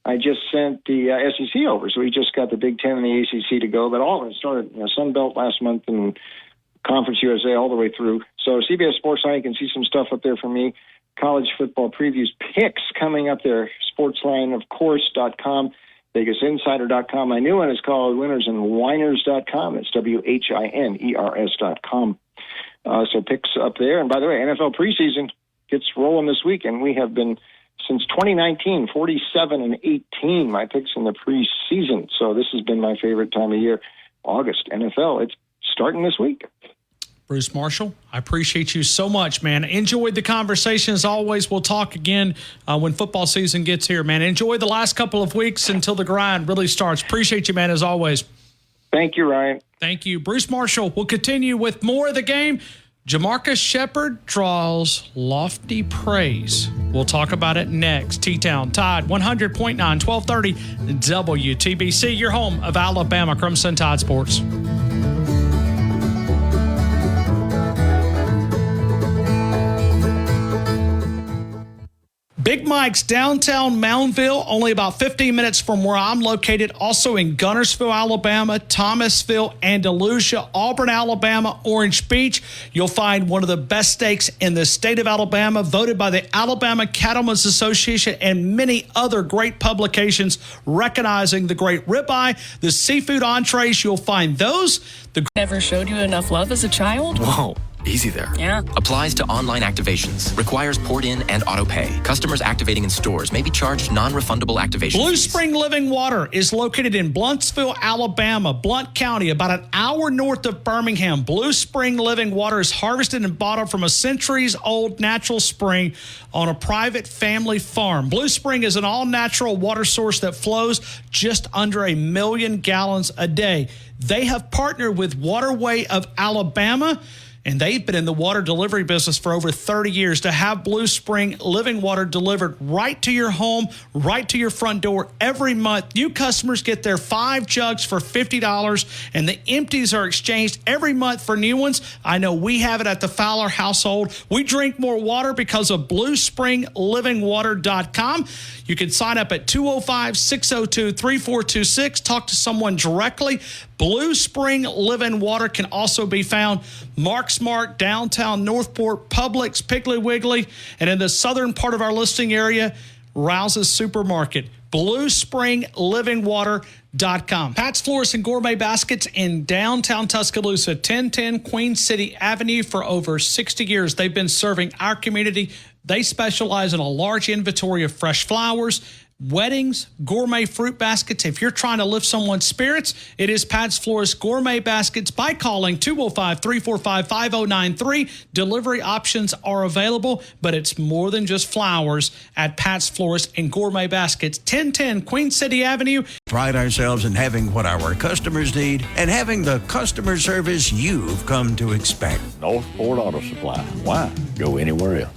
SEC over, so we just got the Big Ten and the ACC to go. But all of it started, Sun Belt last month and Conference USA all the way through. So CBS Sportsline, you can see some stuff up there for me. College football previews, picks coming up there. SportslineofCourse.com, VegasInsider.com. My new one is called winnersandwhiners.com. It's WHINERS.com. So picks up there. And by the way, NFL preseason gets rolling this week, and we have been since 2019, 47-18, my picks in the preseason. So this has been my favorite time of year. August, NFL, it's starting this week. Bruce Marshall, I appreciate you so much, man. Enjoyed the conversation as always. We'll talk again when football season gets here, man. Enjoy the last couple of weeks until the grind really starts. Appreciate you, man, as always. Thank you, Ryan. Thank you. Bruce Marshall. We'll continue with more of the game. Jamarcus Shepard draws lofty praise. We'll talk about it next. T-Town Tide 100.9, 1230 WTBC, your home of Alabama Crimson Tide Sports. Big Mike's downtown Moundville, only about 15 minutes from where I'm located. Also in Gunnersville, Alabama, Thomasville, Andalusia, Auburn, Alabama, Orange Beach. You'll find one of the best steaks in the state of Alabama, voted by the Alabama Cattlemen's Association and many other great publications recognizing the great ribeye, the seafood entrees. You'll find those. Never showed you enough love as a child? Whoa. Easy there. Yeah. Applies to online activations. Requires port in and auto pay. Customers activating in stores may be charged non-refundable activation Blue fees. Spring Living Water is located in Bluntsville, Alabama, Blount County, about an hour north of Birmingham. Blue Spring Living Water is harvested and bottled from a centuries-old natural spring on a private family farm. Blue Spring is an all-natural water source that flows just under 1 million gallons a day. They have partnered with Waterway of Alabama, and they've been in the water delivery business for over 30 years to have Blue Spring Living Water delivered right to your home, right to your front door every month. New customers get their 5 jugs for $50, and the empties are exchanged every month for new ones. I know we have it at the Fowler household. We drink more water because of BlueSpringLivingWater.com. You can sign up at 205-602-3426. Talk to someone directly. Blue Spring Living Water can also be found Mark's Mark, downtown Northport, Publix, Piggly Wiggly, and in the southern part of our listing area, Rouse's Supermarket. BlueSpringLivingWater.com. Pat's Florist and Gourmet Baskets in downtown Tuscaloosa, 1010 Queen City Avenue. For over 60 years, they've been serving our community. They specialize in a large inventory of fresh flowers, weddings, gourmet fruit baskets. If you're trying to lift someone's spirits, it is Pat's Florist Gourmet Baskets by calling 205-345-5093. Delivery options are available, but it's more than just flowers at Pat's Florist and Gourmet Baskets, 1010 Queen City Avenue. Pride ourselves in having what our customers need and having the customer service you've come to expect. Northport Auto Supply. Why go anywhere else?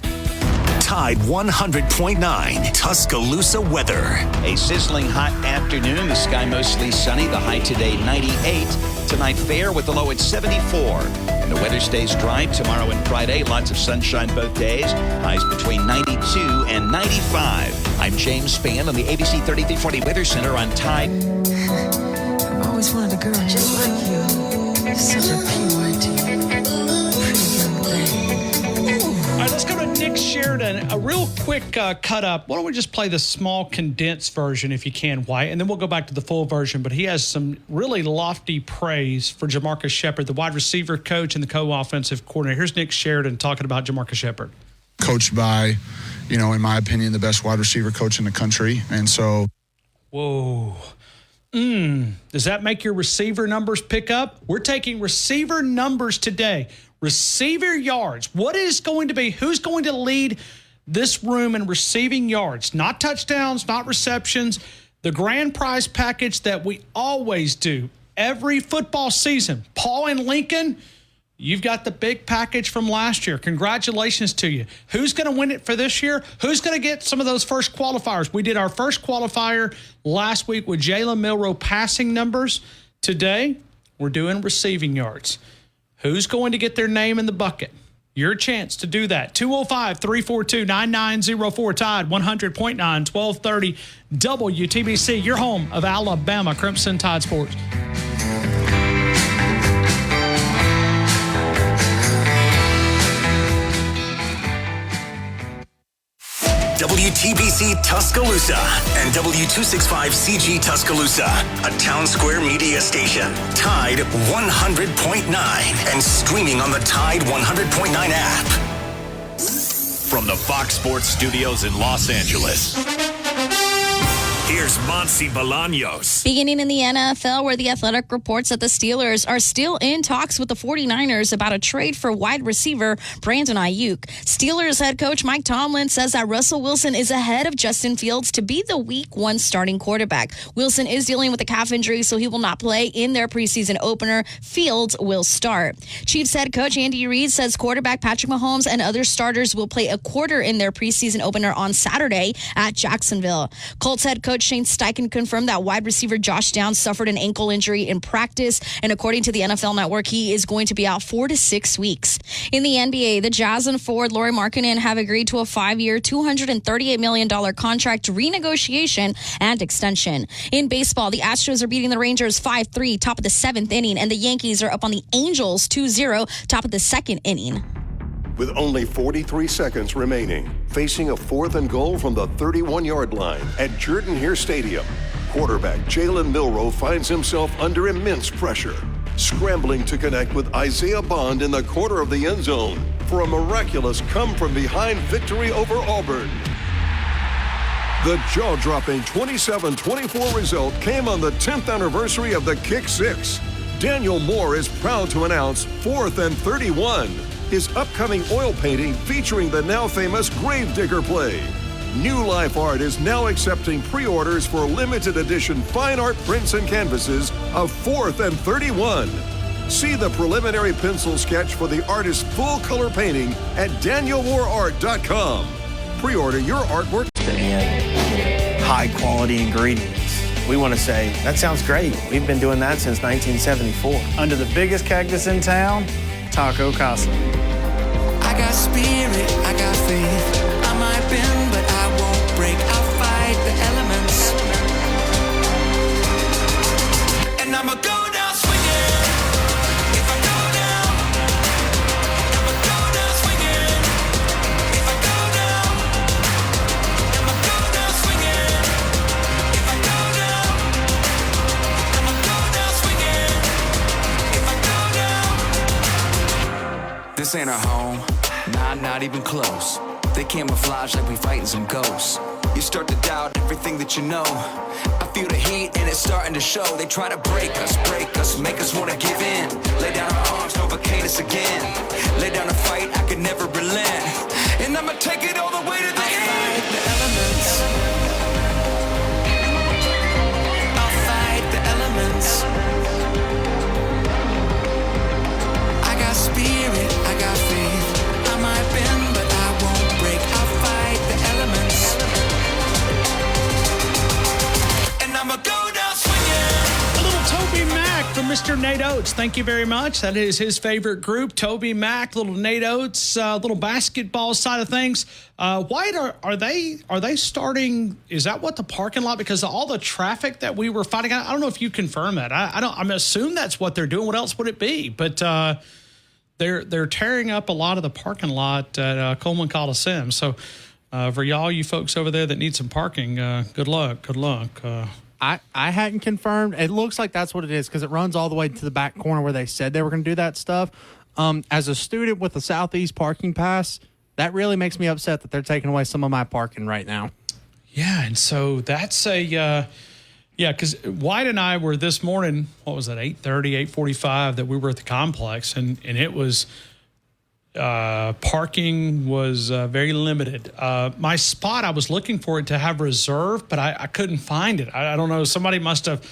Tide 100.9 Tuscaloosa weather. A sizzling hot afternoon. The sky mostly sunny. The high today 98. Tonight fair with the low at 74. And the weather stays dry tomorrow and Friday. Lots of sunshine both days. Highs between 92 and 95. I'm James Spann on the ABC 3340 Weather Center on Tide. I've always wanted a girl just like you. Such a PYT. Pretty young thing. Let's go to Nick Sheridan. A real quick cut up. Why don't we just play the small condensed version if you can, White, and then we'll go back to the full version. But he has some really lofty praise for Jamarcus Shepard, the wide receiver coach and the co-offensive coordinator. Here's Nick Sheridan talking about Jamarcus Shepard. Coached by, in my opinion, the best wide receiver coach in the country. And so. Whoa. Does that make your receiver numbers pick up? We're taking receiver numbers today. Receiver yards. What is going to be, who's going to lead this room in receiving yards? Not touchdowns, not receptions. The grand prize package that we always do every football season. Paul and Lincoln, you've got the big package from last year. Congratulations to you. Who's going to win it for this year? Who's going to get some of those first qualifiers? We did our first qualifier last week with Jalen Milroe passing numbers. Today, we're doing receiving yards. Who's going to get their name in the bucket? Your chance to do that. 205-342-9904. Tide 100.9, 1230 WTBC. Your home of Alabama Crimson Tide Sports. WTBC Tuscaloosa and W265CG Tuscaloosa, a Town Square media station. Tide 100.9 and streaming on the Tide 100.9 app. From the Fox Sports Studios in Los Angeles, here's Monsi Bolaños. Beginning in the NFL, where The Athletic reports that the Steelers are still in talks with the 49ers about a trade for wide receiver Brandon Ayuk. Steelers head coach Mike Tomlin says that Russell Wilson is ahead of Justin Fields to be the Week 1 starting quarterback. Wilson is dealing with a calf injury, so he will not play in their preseason opener. Fields will start. Chiefs head coach Andy Reid says quarterback Patrick Mahomes and other starters will play a quarter in their preseason opener on Saturday at Jacksonville. Colts head coach Shane Steichen confirmed that wide receiver Josh Downs suffered an ankle injury in practice, and according to the NFL Network, he is going to be out 4 to 6 weeks. In the NBA, the Jazz and forward Lauri Markkanen have agreed to a 5-year, $238 million contract renegotiation and extension. In baseball, the Astros are beating the Rangers 5-3, top of the 7th inning, and the Yankees are up on the Angels 2-0, top of the 2nd inning. With only 43 seconds remaining, facing a 4th and goal from the 31-yard line at Jordan-Hare Stadium, quarterback Jalen Milroe finds himself under immense pressure, scrambling to connect with Isaiah Bond in the corner of the end zone for a miraculous come-from-behind victory over Auburn. The jaw-dropping 27-24 result came on the 10th anniversary of the Kick Six. Daniel Moore is proud to announce 4th and 31. His upcoming oil painting featuring the now famous Gravedigger play. New Life Art is now accepting pre-orders for limited edition fine art prints and canvases of 4th and 31. See the preliminary pencil sketch for the artist's full color painting at danielmooreart.com. Pre-order your artwork. And high quality ingredients. We want to say, that sounds great. We've been doing that since 1974. Under the biggest cactus in town, Taco Casa. I got spirit, I got faith. I might bend, but I won't break. I'll fight the elements. And I'ma go down swinging. If I go down, I'ma go down swinging. If I go down, I'ma go down swinging. If I go down, I'ma go down swinging. If I go down. This ain't our home, nah, not even close. They camouflage like we fighting some ghosts. You start to doubt everything that you know. I feel the heat and it's starting to show. They try to break us, make us wanna give in. Lay down our arms, provocate us again. Lay down a fight, I could never relent. And I'ma take it all the way to the end. Fight the elements. I'll fight the elements. I got spirit, I got faith. I might bend, but I won't break. I'll fight the elements. And I'ma go down swinging. A little Toby Mac from Mr. Nate Oates. Thank you very much. That is his favorite group, Toby Mac, little Nate Oates, little basketball side of things. White, are they starting? Is that what the parking lot? Because all the traffic that we were fighting, I don't know if you confirm that. I assume that's what they're doing. What else would it be? But they're tearing up a lot of the parking lot at Coleman Coliseum. So for y'all, you folks over there that need some parking, good luck. Good luck. I hadn't confirmed. It looks like that's what it is because it runs all the way to the back corner where they said they were going to do that stuff. As a student with the Southeast parking pass, that really makes me upset that they're taking away some of my parking right now. Yeah, and so that's because White and I were this morning, what was that, 8:30, 8:45, that we were at the complex, and it was parking was very limited. My spot, I was looking for it to have reserved, but I couldn't find it. I don't know. Somebody must have,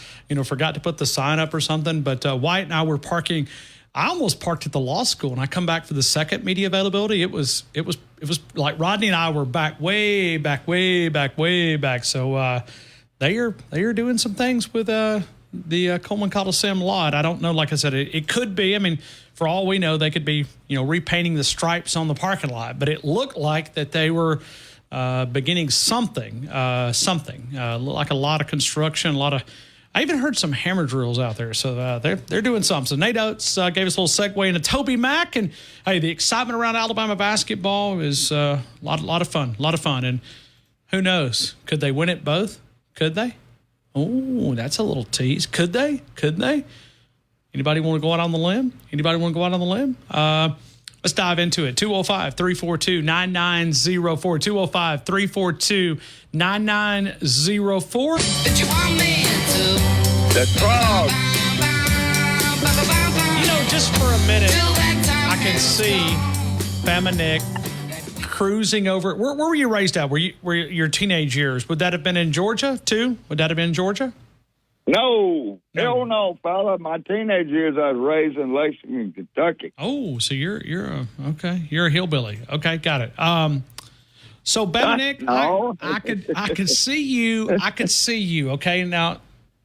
forgot to put the sign up or something. But White and I were parking. I almost parked at the law school, and I come back for the second media availability. It was like Rodney and I were way back. So they are doing some things with the Coleman Coliseum lot. I don't know. Like I said, it could be. I mean, for all we know, they could be, repainting the stripes on the parking lot. But it looked like that they were beginning something, like a lot of construction, I even heard some hammer drills out there. So they're doing something. So Nate Oates gave us a little segue into Toby Mack. And, hey, the excitement around Alabama basketball is a lot of fun. And who knows? Could they win it both? Could they? Oh, that's a little tease. Could they? Anybody want to go out on the limb? Let's dive into it. 205-342-9904. 205-342-9904. The Frogs. Just for a minute, I can see Bama Nick cruising over. Where were you raised at? Were your teenage years? Would that have been in Georgia too? No, hell no, fella. My teenage years, I was raised in Lexington, Kentucky. Oh, so you're a hillbilly. Okay, got it. So Bama-Nick, I could see you. Okay, now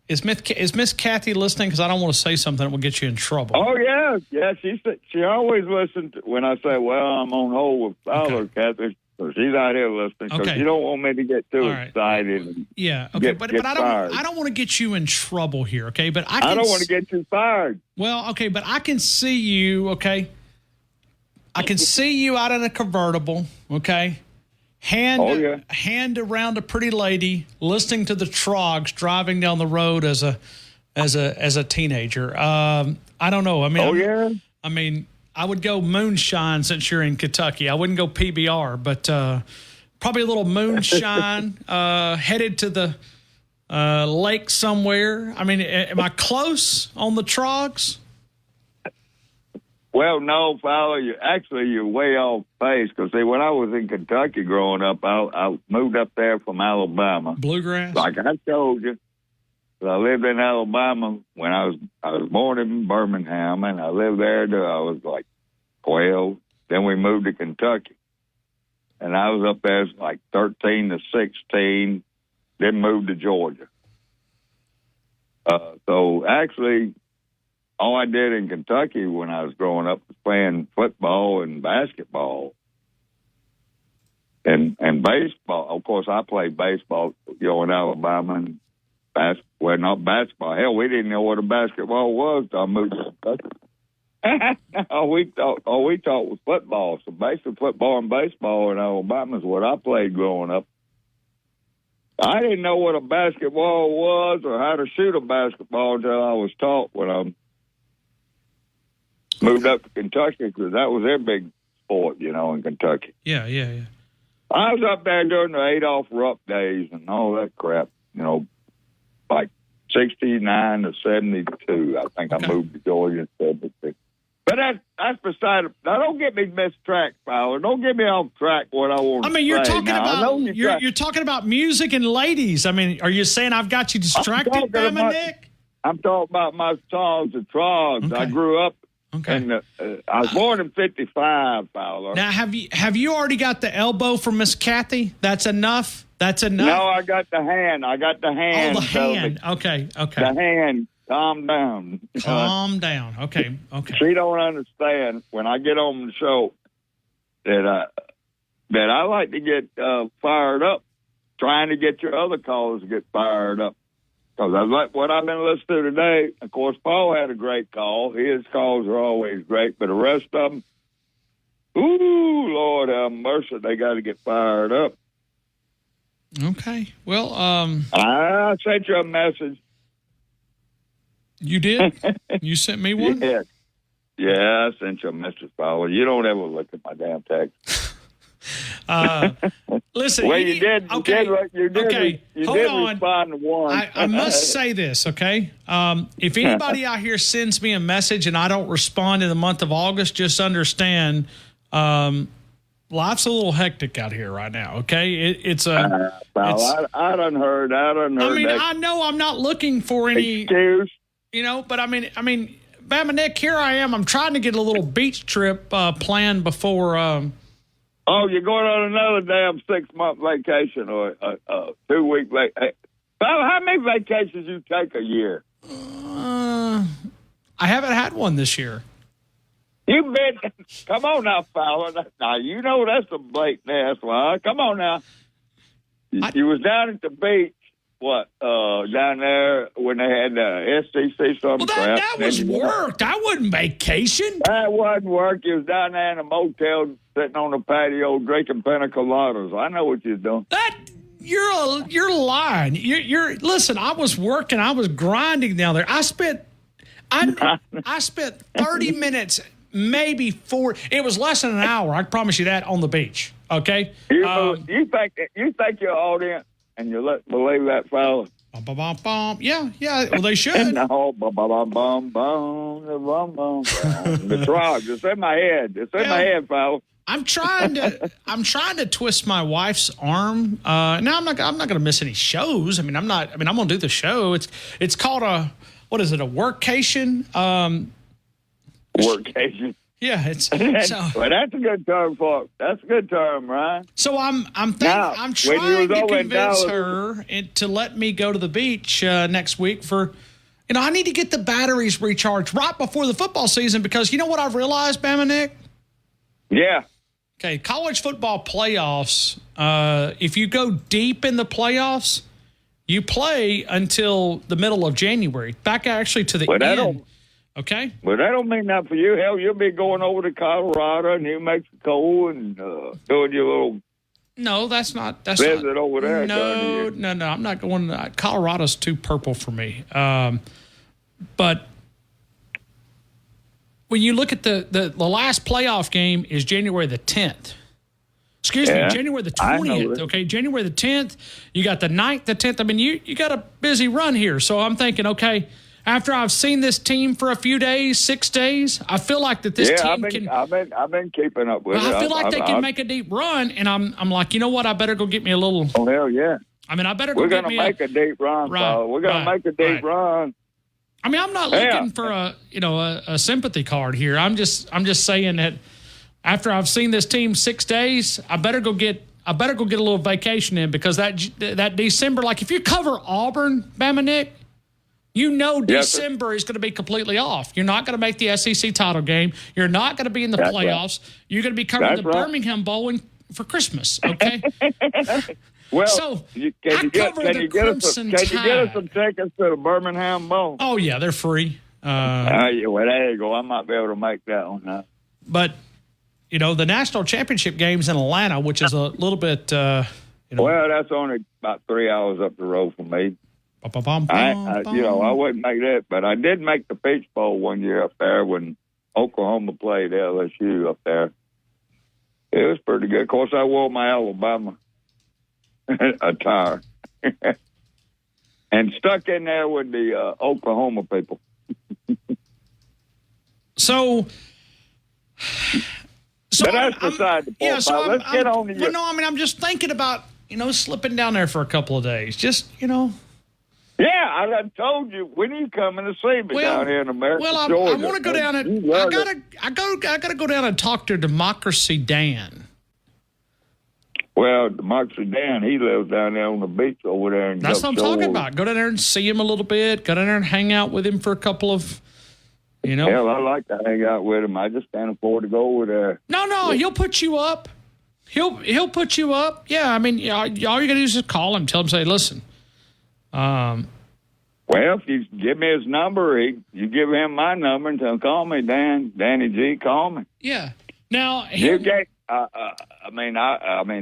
is Miss Kathy listening? Because I don't want to say something that will get you in trouble. Oh yeah. She always listens when I say, "Well, I'm on hold with Fowler, Kathy." So she's out here listening because she don't want me to get too excited. And but I don't want to get you in trouble here. Okay, but I don't want to get you fired. Well, okay, but I can see you. Okay, I can see you out in a convertible. Okay. Hand around a pretty lady, listening to the Trogs driving down the road as a teenager. I don't know. I mean, I would go moonshine since you're in Kentucky. I wouldn't go PBR, but probably a little moonshine headed to the lake somewhere. I mean, am I close on the Trogs? Well, no, Fowler, you're way off base because, see, when I was in Kentucky growing up, I moved up there from Alabama. Bluegrass? Like I told you. So I lived in Alabama when I was born in Birmingham, and I lived there till I was like 12. Then we moved to Kentucky. And I was up there like 13 to 16, then moved to Georgia. So actually, all I did in Kentucky when I was growing up was playing football and basketball and baseball. Of course, I played baseball, in Alabama, and not basketball. Hell, we didn't know what a basketball was till I moved to Kentucky. all we taught was football. So basically, football and baseball in Alabama is what I played growing up. I didn't know what a basketball was or how to shoot a basketball until I was taught when I moved up to Kentucky because that was their big sport, in Kentucky. Yeah. I was up there during the Adolph Rupp days and all that crap, like 69 to 72. I think I moved to Georgia in 76. But that's beside it. Now, don't get me mistracked, Fowler. Don't get me off track what I want to say. I mean, you're talking about music and ladies. I mean, are you saying I've got you distracted, Bama Nick? I'm talking about my songs, the Trogs. Okay. I grew up. Okay. And I was born in 55, Fowler. Now, have you already got the elbow from Miss Kathy? That's enough? No, I got the hand. Oh, the hand. Okay. The hand. Calm down. Calm down. Okay. She don't understand when I get on the show that I like to get fired up, trying to get your other callers to get fired up. Because I like what I've been listening to today. Of course, Paul had a great call. His calls are always great, but the rest of them, ooh, Lord have mercy, they got to get fired up. Okay. Well, I sent you a message. You did? You sent me one? Yeah. Yeah, I sent you a message, Paul. You don't ever look at my damn text. Listen. Well, you did. Okay. You did Hold on. Respond to one. I must say this, okay? If anybody out here sends me a message and I don't respond in the month of August, just understand life's a little hectic out here right now, okay? It's a... I done heard. I mean, I know I'm not looking for any... excuse. You know, but I mean, Bama Nick, here I am. I'm trying to get a little beach trip planned before... Oh, you're going on another damn 6-month vacation or a 2-week vacation. How many vacations you take a year? I haven't had one this year. You've been... Come on now, fella. Now, you know that's a blatant ass lie. Come on now. You was down at the beach, down there when they had SEC something crap. That was work. That wasn't vacation. That wasn't work. You was down there in a motel sitting on the patio drinking pina coladas. I know what you're doing. You're lying. You're listen, I was working. I was grinding down there. I spent 30 minutes, maybe 4. It was less than an hour. I promise you that on the beach. Okay. You think your audience and you believe that fella? Yeah. Well, they should. No, the frogs. It's in my head. It's in my head, fella. I'm trying to twist my wife's arm. Now I'm not going to miss any shows. I'm going to do the show. It's called a workcation. Workcation. Yeah, it's well, that's a good term for it. That's a good term, Ryan. So I'm trying to convince her to let me go to the beach next week for, I need to get the batteries recharged right before the football season because you know what I've realized, Bama Nick? Yeah. Okay, college football playoffs, if you go deep in the playoffs, you play until the middle of January, back actually to the end. Okay. But that don't mean nothing for you. Hell, you'll be going over to Colorado and New Mexico and doing your little. No, that's not. That's visit not, over there. No. I'm not going. Colorado's too purple for me. But when you look at the last playoff game is January the 10th. Excuse me, January the 20th. Okay, January the 10th. You got the 9th, the 10th. I mean, you got a busy run here. So I'm thinking, okay. After I've seen this team for a few days, 6 days, I feel like that this team can. I've been keeping up with it. I feel like they can make a deep run, and I'm like, you know what? I better go get me a little. Oh hell yeah! I mean, I better go get me. We're gonna make a deep run, Paul. We're gonna make a deep run. I mean, I'm not looking for a sympathy card here. I'm just saying that after I've seen this team 6 days, I better go get a little vacation in because that December, like if you cover Auburn, Bama Nick. December is going to be completely off. You're not going to make the SEC title game. You're not going to be in the playoffs. Right. You're going to be covering the Birmingham Bowl for Christmas, okay? Well, so can you get us some tickets to the Birmingham Bowl? Oh, yeah, they're free. Well, there you go. I might be able to make that one now. But, the national championship game's in Atlanta, which is a little bit, Well, that's only about 3 hours up the road from me. I wouldn't make that, but I did make the Peach Bowl one year up there when Oklahoma played LSU up there. It was pretty good. Of course, I wore my Alabama attire and stuck in there with the Oklahoma people. So but that's beside the point. Yeah, so let's get on to you. I'm just thinking about, slipping down there for a couple of days. Just, Yeah, I done told you. When are you coming to see me down here in America? Well, Georgia? I want to go down and I gotta go down and talk to Democracy Dan. Well, Democracy Dan, he lives down there on the beach over there. That's what I'm talking about. Go down there and see him a little bit. Go down there and hang out with him for a couple of, Hell, I like to hang out with him. I just can't afford to go over there. No, he'll put you up. He'll put you up. Yeah, I mean, all you gotta do is just call him, tell him, say, listen. Well, if you give me his number, you give him my number and tell him, call me, Dan. Danny G, call me. Yeah. Now, You get, I mean,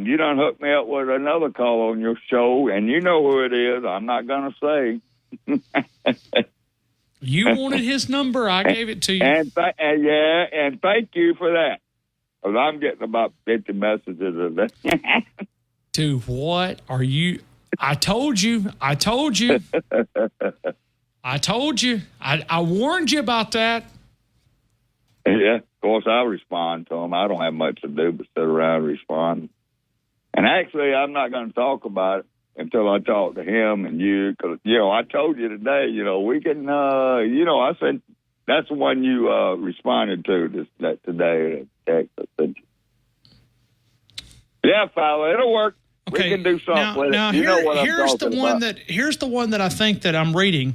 you done hooked me up with another call on your show, and you know who it is. I'm not going to say. you wanted his number. I gave it to you. And thank you for that. Because I'm getting about 50 messages a day. Dude, what are you? I told you. I warned you about that. Yeah, of course, I respond to them. I don't have much to do but sit around and respond. And actually, I'm not going to talk about it until I talk to him and you. Because, I told you today, we can, I said, that's the one you responded to today. Text I sent you. Yeah, fella, it'll work. Okay. We can do something with it. You know what I'm talking about. Here's the one that I think that I'm reading.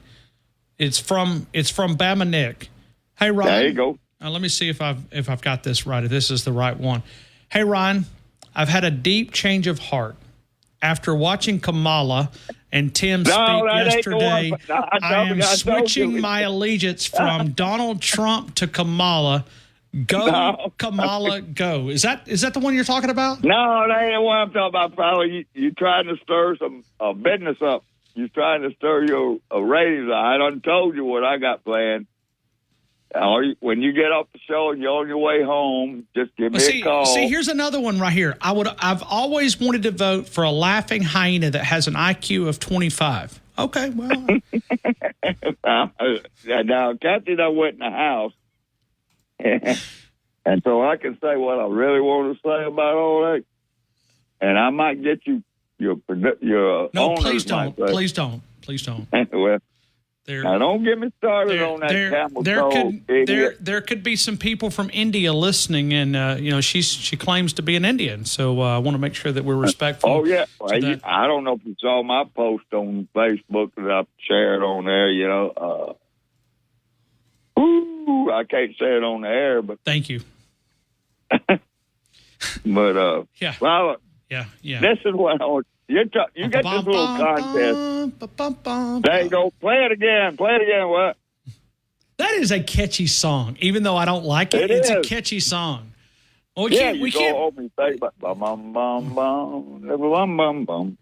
It's from Bama Nick. Hey, Ryan. There you go. Let me see if I've got this right. If this is the right one. Hey, Ryan. I've had a deep change of heart after watching Kamala and Tim speak yesterday. I am switching my allegiance from Donald Trump to Kamala. Go, Kamala, go. Is that the one you're talking about? No, that ain't what I'm talking about, fella. You trying to stir some business up. You're trying to stir your ratings. I done told you what I got planned. When you get off the show and you're on your way home, just give me a call. See, here's another one right here. I've always wanted to vote for a laughing hyena that has an IQ of 25. Okay, well. Now, Kathy done went in the house. And so I can say what I really want to say about all that. And I might get you your No, please don't. Please don't. Please don't. Well, now don't get me started on that camel toe, idiot. There could be some people from India listening, and she claims to be an Indian, so I want to make sure that we're respectful. Oh yeah, well, I don't know if you saw my post on Facebook that I shared on there. I can't say it on the air, but thank you. But yeah, well, yeah. This is what I want. You got this little contest. There you go. Play it again. What? That is a catchy song, even though I don't like it. It's a catchy song. Well, we go can't. home and say, bum bum bum bum bum bum.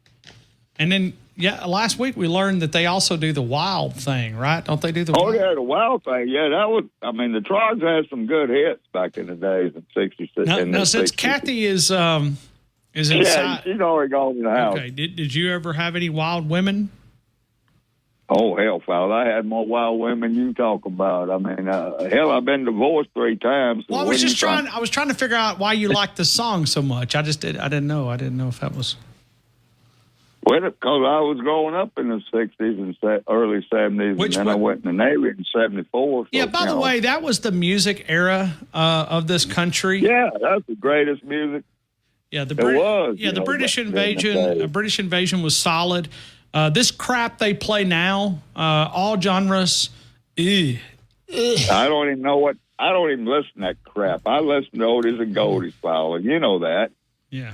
And then, last week we learned that they also do the wild thing, right? Don't they do the? The wild thing. Yeah, that was. I mean, the Trogs had some good hits back in the days in '66. Now, since Kathy is inside, she's already gone in the house. Okay. Did you ever have any wild women? Oh hell, fella! I had more wild women you talk about. I mean, hell, I've been divorced 3 times. So well, I was trying to figure out why you liked the song so much. I didn't know. I didn't know if that was. Well, because I was growing up in the 60s and early 70s, and then I went in the Navy in 74. So, yeah, by the way, that was the music era of this country. Yeah, that's the greatest music. Yeah, the British invasion. British invasion was solid. This crap they play now, all genres. I don't even know what. I don't even listen to that crap. I listen to oldies and goldies, fella. You know that. Yeah.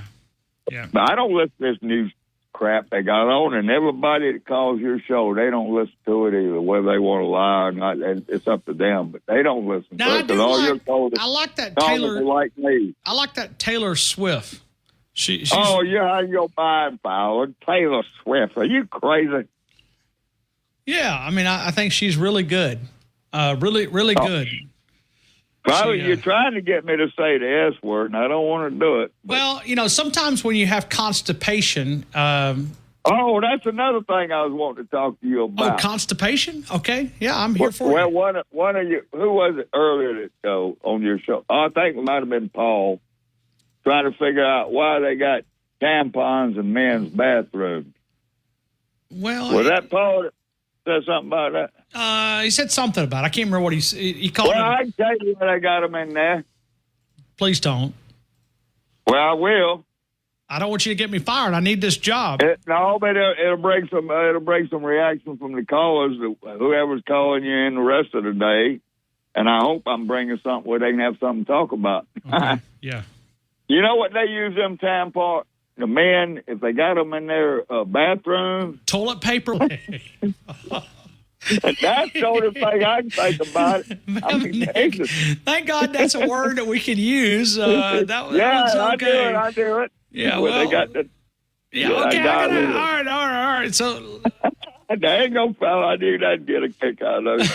But I don't listen to this new crap they got on, and everybody that calls your show, they don't listen to it either, whether they want to lie or not. It's up to them, but they don't listen to it. I like that Taylor. Like me. I like that Taylor Swift. She's you're out of your mind, Fowler. Taylor Swift. Are you crazy? Yeah, I mean, I think she's really good. Really good. Probably you're trying to get me to say the S word, and I don't want to do it. Well, sometimes when you have constipation. Oh, that's another thing I was wanting to talk to you about. Oh, constipation? Okay. Yeah, I'm here for it. you. Well, one of you, who was it earlier that on your show? I think it might have been Paul, trying to figure out why they got tampons in men's bathrooms. Well, was that Paul that said something about that? He said something about it. I can't remember what he called Well, him. I can tell you when I got them in there. Please don't. Well, I will. I don't want you to get me fired. I need this job. No, but it'll bring some reaction from the callers, whoever's calling you in the rest of the day. And I hope I'm bringing something where they can have something to talk about. Okay. Yeah. You know what they use them tampons? The men, if they got them in their bathroom, toilet paper. That's the only thing I can think about. I mean, Thank God that's a word that we can use. That one's okay. I do it. Yeah, Well, well, they got the. okay. I got it. All right. So, Dang old fella, I knew that'd get a kick out of it.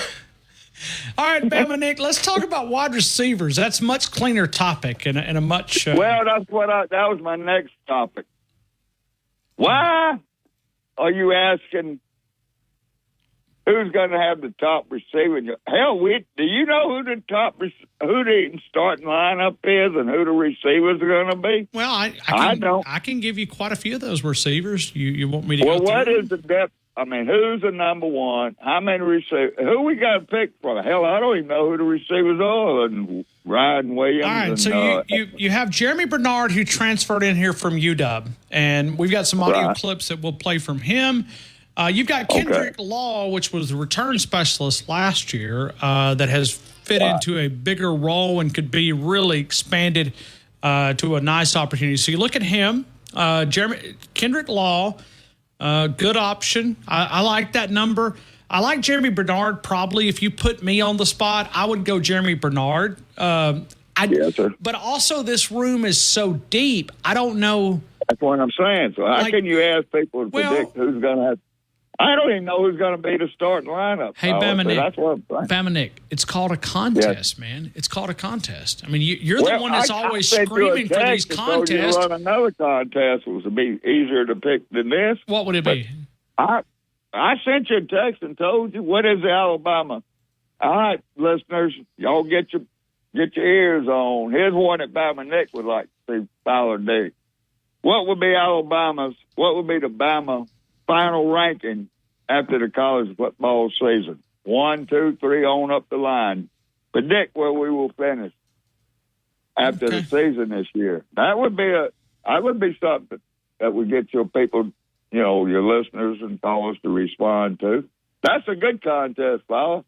all right, Bama Nick, let's talk about wide receivers. That's a much cleaner topic and a much. Well, that was my next topic. Why are you asking who's going to have the top receiver? Hell, do you know who the starting lineup is and who the receivers are going to be? Well, I don't. I can give you quite a few of those receivers. You want me to? Well, go what through is the depth? I mean, who's the number one? How many receivers? Who we got to pick from? Hell, I don't even know who the receivers are. And Ryan Williams. All right, so you have Jeremy Bernard, who transferred in here from UW, and we've got some audio clips that we'll play from him. You've got Kendrick Law, which was the return specialist last year, that has fit into a bigger role and could be really expanded to a nice opportunity. So you look at him, Kendrick Law. Good option. I like that number. I like Jeremy Bernard. Probably, if you put me on the spot, I would go Jeremy Bernard. Yes, sir. But also, this room is so deep. I don't know. That's what I'm saying. So how can you ask people to predict who's going to have? I don't even know who's going to be the starting lineup. Hey, Bama Nick. That's what I'm saying. Bama Nick, it's called a contest, man. It's called a contest. I mean, you're the one that's always screaming for these contests. You run another contest was to be easier to pick than this. What would it be? I sent you a text and told you what is the Alabama. All right, listeners, y'all get your ears on. Here's one that Bama Nick would like to see Fowler do. What would be the Bama final ranking after the college football season? 1, 2, 3 on up the line. Predict where we will finish after the season this year. That would be something that would get your people, your listeners and callers to respond to. That's a good contest, fella.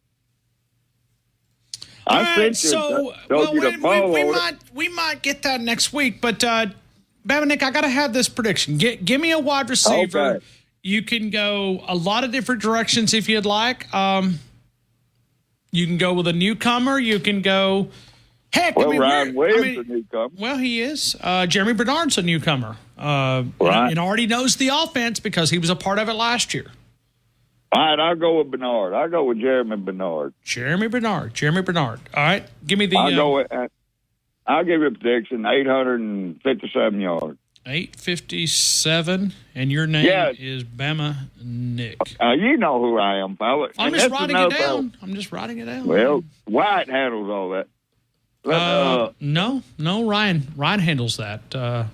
We might get that next week, but Bama Nick, I got to have this prediction. Give me a wide receiver. Okay. You can go a lot of different directions if you'd like. You can go with a newcomer. You can go. Heck, Ryan Williams is a newcomer. Well, he is. Jeremy Bernard's a newcomer. Right. And already knows the offense because he was a part of it last year. All right, I'll go with Bernard. I'll go with Jeremy Bernard. Jeremy Bernard. All right, give me the. I'll give you a prediction: 857 yards. 857, and your name is Bama Nick. You know who I am, fella. I'm just writing it down. Well, Wyatt handles all that. No, Ryan handles that. I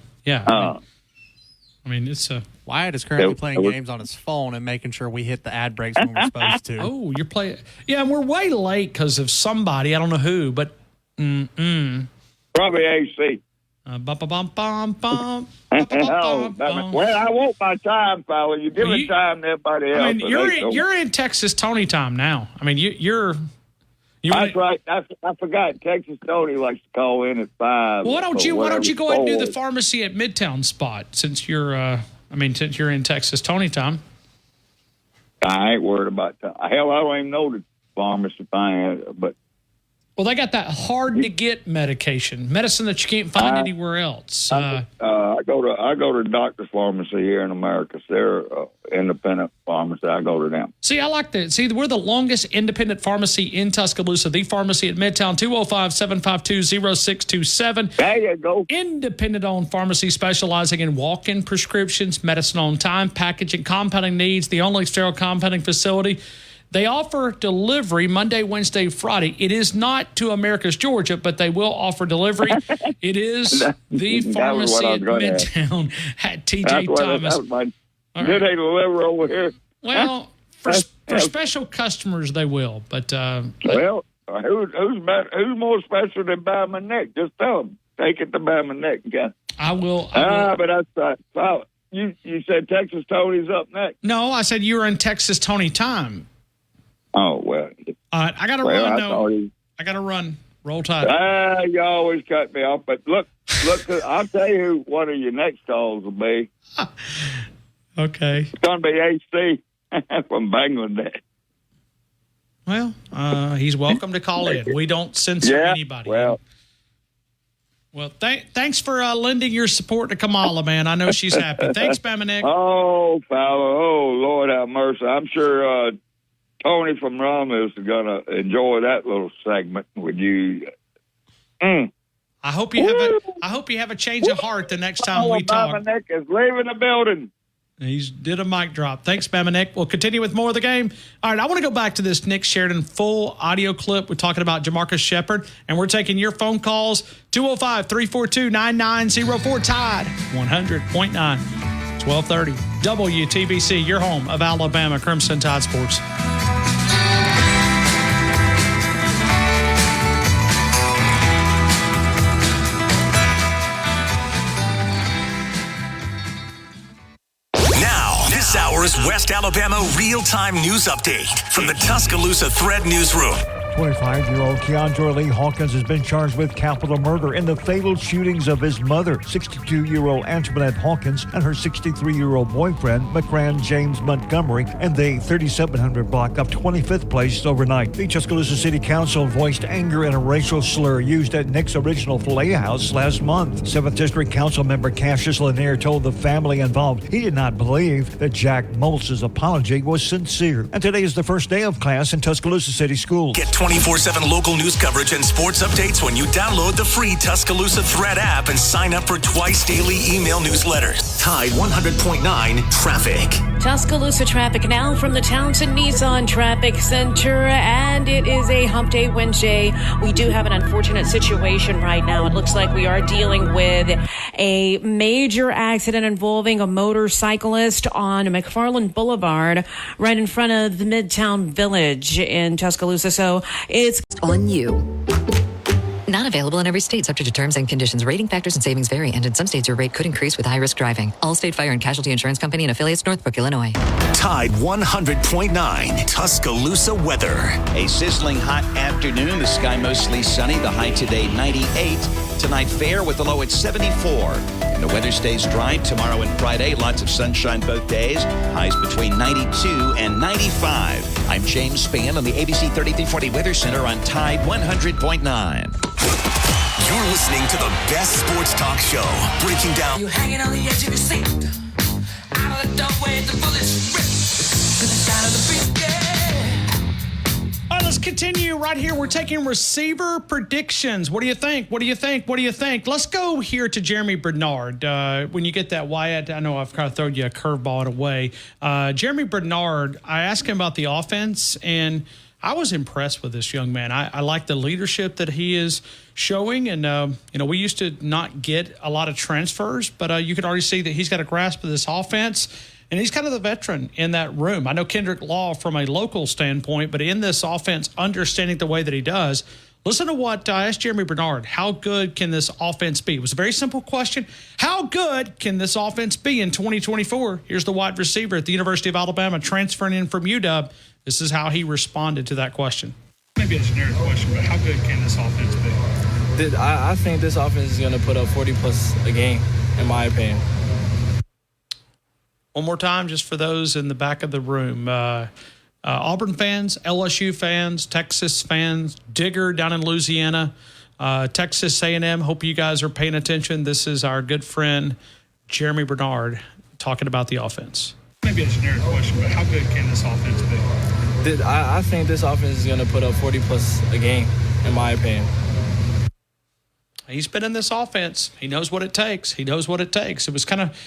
mean, it's a. Wyatt is currently playing games on his phone and making sure we hit the ad breaks when we're supposed to. Oh, you're playing. Yeah, and we're way late because of somebody. I don't know who, but. Probably AC. Well, I want my time, fella. You give me time to everybody else. I mean, you're in Texas Tony time now. I mean, you're. That's right. I forgot. Texas Tony likes to call in at 5. Well, why don't you go ahead and do the pharmacy at Midtown spot since you're since you're in Texas Tony time? I ain't worried about that. Hell, I don't even know the pharmacy but. Well, they got that hard-to-get medicine that you can't find anywhere else. I go to Doctor's Pharmacy here in America. They're independent pharmacy. I go to them. See, I like that. See, we're the longest independent pharmacy in Tuscaloosa. The pharmacy at Midtown, 205-752-0627. There you go. Independent-owned pharmacy specializing in walk-in prescriptions, medicine on time, packaging, compounding needs, the only sterile compounding facility. They offer delivery Monday, Wednesday, Friday. It is not to America's Georgia, but they will offer delivery. It is the pharmacy at Midtown at TJ Thomas. Did they deliver over here? Well, for special customers, they will. But who's more special than Bama Nick? Just tell them. Take it to Bama Nick. I will. But that's you said Texas Tony's up next. No, I said you were in Texas Tony time. Oh, well. I got to run, though. I got to run. Roll Tide. You always cut me off. But look, I'll tell you who one of your next calls will be. Okay. It's going to be AC from Bangladesh. Well, he's welcome to call in. We don't censor anybody. Well, thanks for lending your support to Kamala, man. I know she's happy. Thanks, Bamanek. oh, fella, oh, Lord have mercy. I'm sure Tony from Romulus is going to enjoy that little segment with you. I hope you have a change of heart the next time we talk. Bamanek is leaving the building. He's did a mic drop. Thanks, Bamanek. We'll continue with more of the game. All right, I want to go back to this Nick Sheridan full audio clip. We're talking about Jamarcus Shepard, and we're taking your phone calls. 205-342-9904. Tide 100.9. 1230 WTBC, your home of Alabama Crimson Tide Sports. This hour's West Alabama real-time news update from the Tuscaloosa Thread Newsroom. 25-year-old Keandre Lee Hawkins has been charged with capital murder in the fatal shootings of his mother, 62-year-old Antoinette Hawkins, and her 63-year-old boyfriend, McCran James Montgomery, in the 3700 block of 25th Place overnight. The Tuscaloosa City Council voiced anger at a racial slur used at Nick's original filet house last month. 7th District Council member Cassius Lanier told the family involved he did not believe that Jack Moltz's apology was sincere. And today is the first day of class in Tuscaloosa City Schools. Get 24/7 local news coverage and sports updates when you download the free Tuscaloosa Thread app and sign up for twice daily email newsletters. Tide 100.9 Traffic. Tuscaloosa traffic now from the Townsend Nissan Traffic Center, and it is a hump day Wednesday. We do have an unfortunate situation right now. It looks like we are dealing with a major accident involving a motorcyclist on McFarland Boulevard right in front of the Midtown Village in Tuscaloosa. So it's on you. Not available in every state, subject to terms and conditions. Rating factors and savings vary, and in some states your rate could increase with high-risk driving. Allstate Fire and Casualty Insurance Company and affiliates, Northbrook, Illinois. Tide 100.9 Tuscaloosa weather. A sizzling hot afternoon. The sky mostly sunny. The high today 98. Tonight fair with the low at 74. And the weather stays dry tomorrow and Friday. Lots of sunshine both days. Highs between 92 and 95. I'm James Spann on the ABC 3340 Weather Center on Tide 100.9. You're listening to the best sports talk show, breaking down. You hanging on the edge of your seat. Out of the doorway, the bullets rip to the side of the beat. All right, let's continue right here. We're taking receiver predictions. What do you think? What do you think? What do you think? Let's go here to Jeremy Bernard. When you get that Wyatt, I know I've kind of thrown you a curveball in a way. Jeremy Bernard, I asked him about the offense, and I was impressed with this young man. I like the leadership that he is showing. And, we used to not get a lot of transfers, but you could already see that he's got a grasp of this offense. And he's kind of the veteran in that room. I know Kendrick Law from a local standpoint, but in this offense, understanding the way that he does. Listen to what I asked Jeremy Bernard. How good can this offense be? It was a very simple question. How good can this offense be in 2024? Here's the wide receiver at the University of Alabama transferring in from UW. This is how he responded to that question. Maybe a generic question, but how good can this offense be? I think this offense is going to put up 40-plus a game, in my opinion. One more time, just for those in the back of the room. Auburn fans, LSU fans, Texas fans, Digger down in Louisiana, Texas A&M. Hope you guys are paying attention. This is our good friend, Jeremy Bernard, talking about the offense. Maybe a generic question, but how good can this offense be? I think this offense is going to put up 40-plus a game, in my opinion. He's been in this offense. He knows what it takes. It was kind of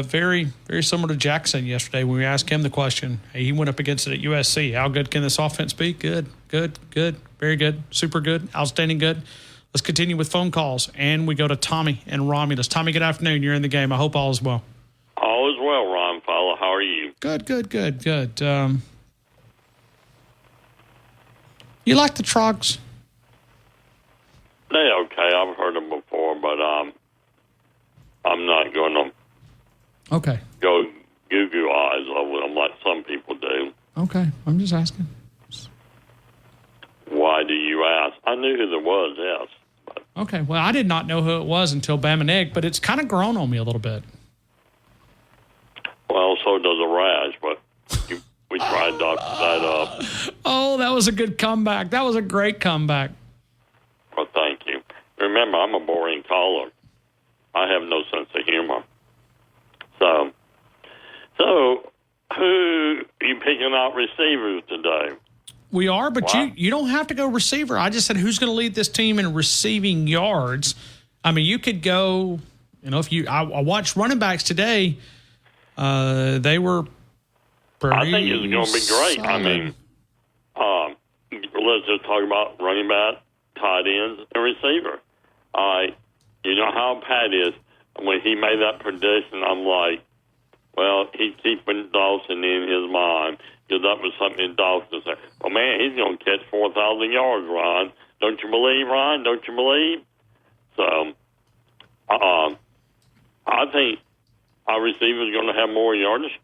very, very similar to Jackson yesterday when we asked him the question. He went up against it at USC. How good can this offense be? Good, very good, super good, outstanding good. Let's continue with phone calls, and we go to Tommy and Romulus. Tommy, good afternoon. You're in the game. I hope all is well. All is well, Ron Fowler. How are you? Good. You like the Trogs? They're okay. I've heard them before, but I'm not going to go goo-goo eyes over them like some people do. Okay, I'm just asking. Why do you ask? I knew who there was, yes. But. Okay, well, I did not know who it was until Bamanek, but it's kind of grown on me a little bit. Well, so does a rash, but we tried Dr. that up. Oh, that was a good comeback. That was a great comeback. Well, thank you. Remember, I'm a boring caller. I have no sense of humor. So who are you picking out receivers today? We are, but you don't have to go receiver. I just said who's going to lead this team in receiving yards. I mean, you could go, I watched running backs today. They were pretty I think it's going to be great. solid. I mean, let's just talk about running back, tight ends, and receiver. You know how Pat is. When he made that prediction, I'm like, well, he's keeping Dawson in his mind because that was something Dawson said. Well, man, he's going to catch 4,000 yards, Ron. Don't you believe, Ron? Don't you believe? So, I think our receivers are going to have more yardage.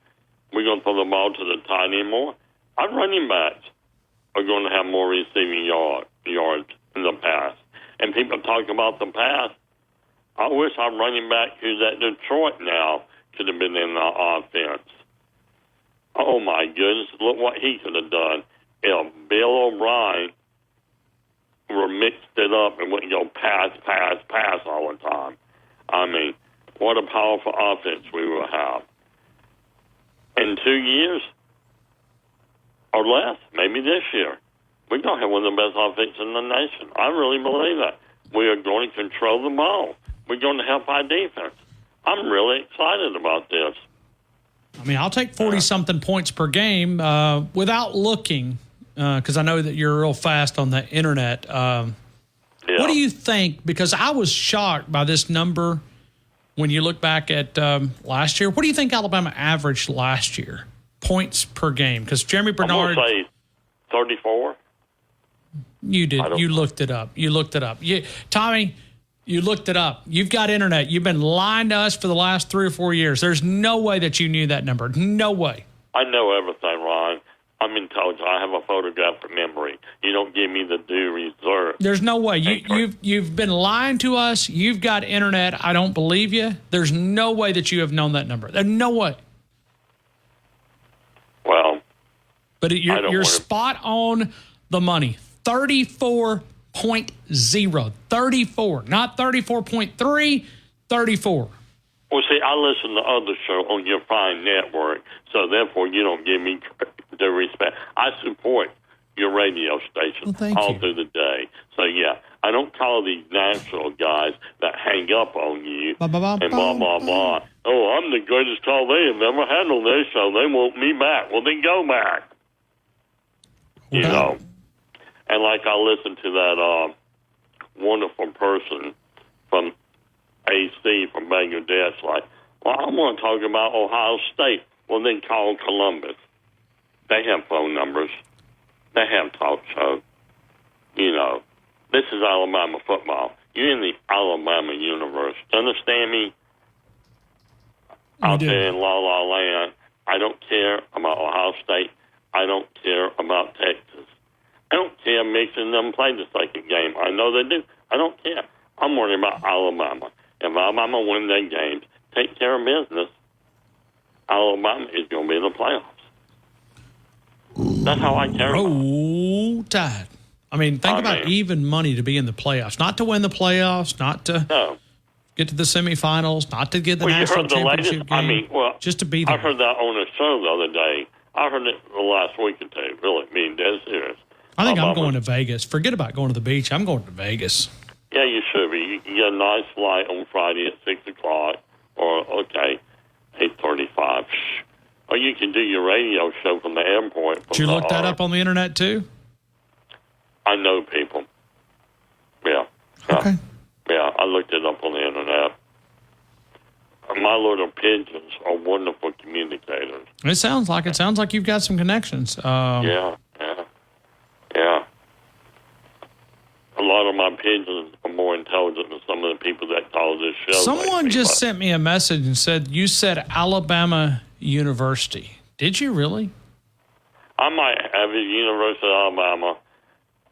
We're going to throw the ball to the tight end more. Our running backs are going to have more receiving yards in the pass. And people talk about the pass. I wish our running back who's at Detroit now could have been in the offense. Oh, my goodness. Look what he could have done if Bill O'Brien were mixed it up and wouldn't go pass all the time. I mean, what a powerful offense we will have. In 2 years or less, maybe this year, we're going to have one of the best offenses in the nation. I really believe that. We are going to control the ball. We're going to help our defense. I'm really excited about this. I mean, I'll take 40-something points per game without looking, because I know that you're real fast on the internet. What do you think? Because I was shocked by this number when you look back at last year. What do you think Alabama averaged last year? Points per game? Because Jeremy Bernard... I'm going to say 34. You did. You looked it up. Tommy, you looked it up. You've got internet. You've been lying to us for the last 3 or 4 years. There's no way that you knew that number. No way. I know everything, Ron. I'm intelligent. I have a photographic memory. You don't give me the due reserve. There's no way. You've been lying to us. You've got internet. I don't believe you. There's no way that you have known that number. There's no way. Well, but you're spot on the money. 34.0. 34. Not 34.3, 34. Well, see, I listen to other show on your fine network, so therefore you don't give me the respect. I support your radio station all through the day. So, yeah, I don't call these national guys that hang up on you and blah, blah, blah. Oh, I'm the greatest call they have ever had on their show. They want me back. Well, then go back. You know. And like I listened to that wonderful person from AC from Bangladesh, like, well, I want to talk about Ohio State. Well, then call Columbus. They have phone numbers. They have talk shows. You know, this is Alabama football. You're in the Alabama universe. Understand me? Out there in La La Land, I don't care about Ohio State. I don't care about Texas. I don't care making them play the second game. I know they do. I don't care. I'm worried about Alabama. If Alabama win their games, take care of business, Alabama is going to be in the playoffs. That's how I care. Roll Tide. I mean, think about even money to be in the playoffs. Not to win the playoffs, not to get to the semifinals, not to get the national championship game. Just to be there. I heard that on a show the other day. I heard it the last week or two, really, being dead serious. I think I'm going to Vegas. Forget about going to the beach. I'm going to Vegas. Yeah, you should be. You can get a nice flight on Friday at 6 o'clock or, 8:35. Or you can do your radio show from the airport. Did you look that up on the internet, too? I know people. Yeah. Okay. Yeah, I looked it up on the internet. My little pigeons are wonderful communicators. It sounds like it. Sounds like you've got some connections. Yeah. A lot of my pigeons are more intelligent than some of the people that call this show. Someone just sent me a message and said, you said Alabama University. Did you really? I might have a University of Alabama.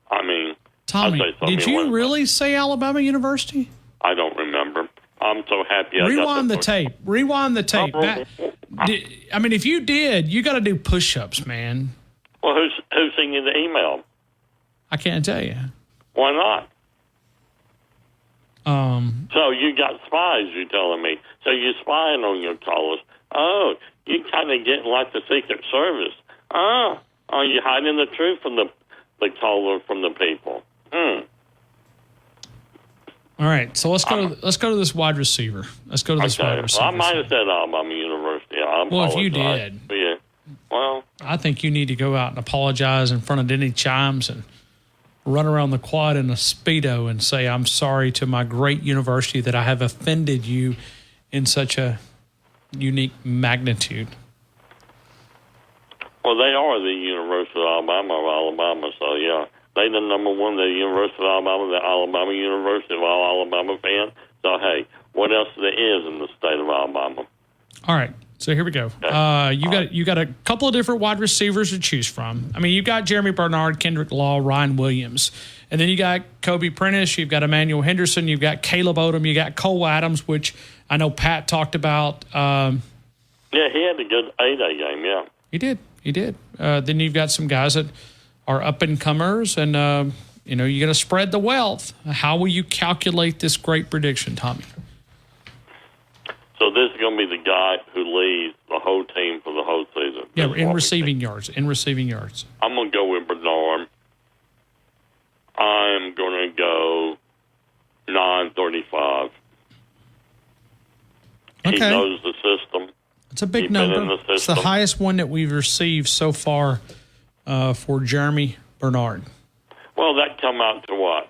I mean, Tommy, did you really say Alabama University? I don't remember. I'm so happy I Rewind got the tape. Rewind the tape. I mean, if you did, you got to do push-ups, man. Well, who's sent you the email? I can't tell you. Why not? So you got spies, you're telling me. So you're spying on your callers. Oh, you kind of getting like the Secret Service. Oh, are you hiding the truth from the caller from the people? All right, so let's go to this wide receiver. Let's go to this wide receiver. Well, I might have said Alabama University. Well, if you did. Yeah. Well, I think you need to go out and apologize in front of Denny Chimes and run around the quad in a Speedo and say, I'm sorry to my great university that I have offended you in such a unique magnitude. Well, they are the University of Alabama, so yeah. They the number one, the University of Alabama, the Alabama University of all Alabama fans. So, hey, what else there is in the state of Alabama? All right. So here we go. You got a couple of different wide receivers to choose from. I mean, you've got Jeremy Bernard, Kendrick Law, Ryan Williams. And then you got Kobe Prentice, you've got Emmanuel Henderson, you've got Caleb Odom, you got Cole Adams, which I know Pat talked about. Yeah, he had a good 8-day game, yeah. He did. Then you've got some guys that are up-and-comers, and, you're going to spread the wealth. How will you calculate this great prediction, Tommy? So this is going to be the guy who leads the whole team for the whole season. Yeah, in receiving yards. I'm going to go with Bernard. I'm going to go 935. Okay. He knows the system. It's a big number. It's the highest one that we've received so far for Jeremy Bernard. Well, that come out to what?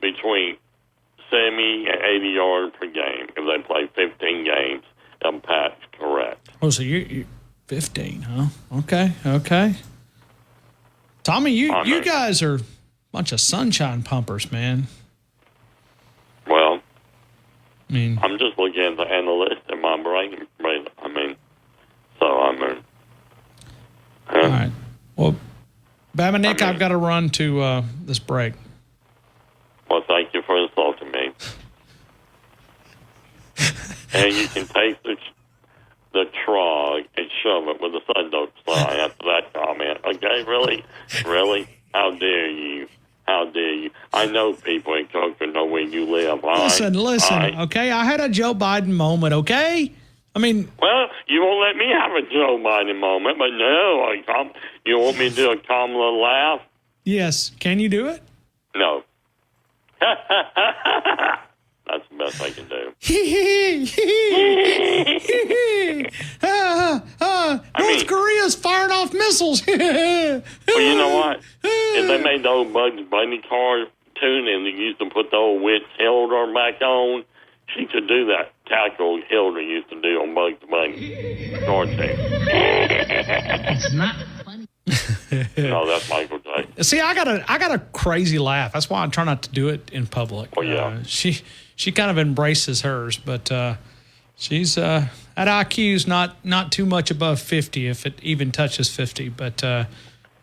Between 70 and 80 yards per game if they play 15 games. And Pat's correct. Oh, so you 15, huh? Okay. Tommy, you guys are a bunch of sunshine pumpers, man. Well, I mean, I'm just looking at the analyst in my brain. All right. Well, Bama Nick, I've got to run to this break. Well, thank you for insulting me. And you can take the trog and shove it with the sun don't fly after that comment. Okay, really? How dare you? I know people in Cochran know where you live. Listen, okay? I had a Joe Biden moment, okay? I mean... Well, you won't let me have a Joe Biden moment, but no, you want me to do a Kamala laugh? Yes. Can you do it? No. That's the best I can do. North Korea's firing off missiles. Well, you know what? If they made the old Bugs Bunny cartoon and they used to put the old witch Hilda back on, she could do that tackle Hilda used to do on Bugs Bunny cartoon. It's not funny. No, that's Michael J. See, I got a crazy laugh. That's why I try not to do it in public. Oh yeah. She kind of embraces hers, but she's at IQ's not too much above 50, if it even touches 50. But yeah.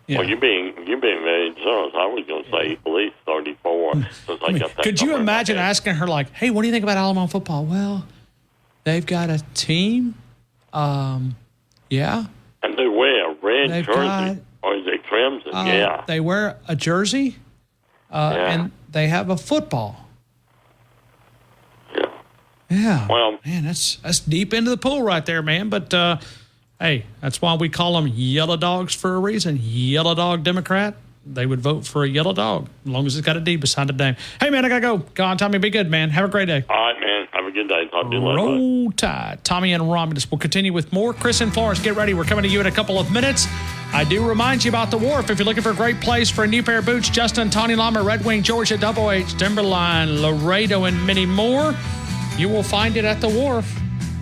Well, you're being very generous. I was going to say at least 34. Since I got that. Could you imagine asking her like, "Hey, what do you think about Alabama football?" Well, they've got a team. Yeah. And they wear a red jersey, or is it crimson? Yeah. They wear a jersey, and they have a football. Yeah. Well, man, that's deep into the pool right there, man. But hey, that's why we call them yellow dogs for a reason. Yellow dog Democrat. They would vote for a yellow dog as long as it's got a D beside the name. Hey, man, I gotta go. Go on, Tommy. Be good, man. Have a great day. All right, man. Have a good day. Talk to you later. Roll Tide. Tommy and Romulus will continue with more. Chris and Florence, get ready. We're coming to you in a couple of minutes. I do remind you about the Wharf. If you're looking for a great place for a new pair of boots, Justin, Tawny Lama, Red Wing, Georgia, Double H, Timberline, Laredo, and many more, you will find it at the Wharf.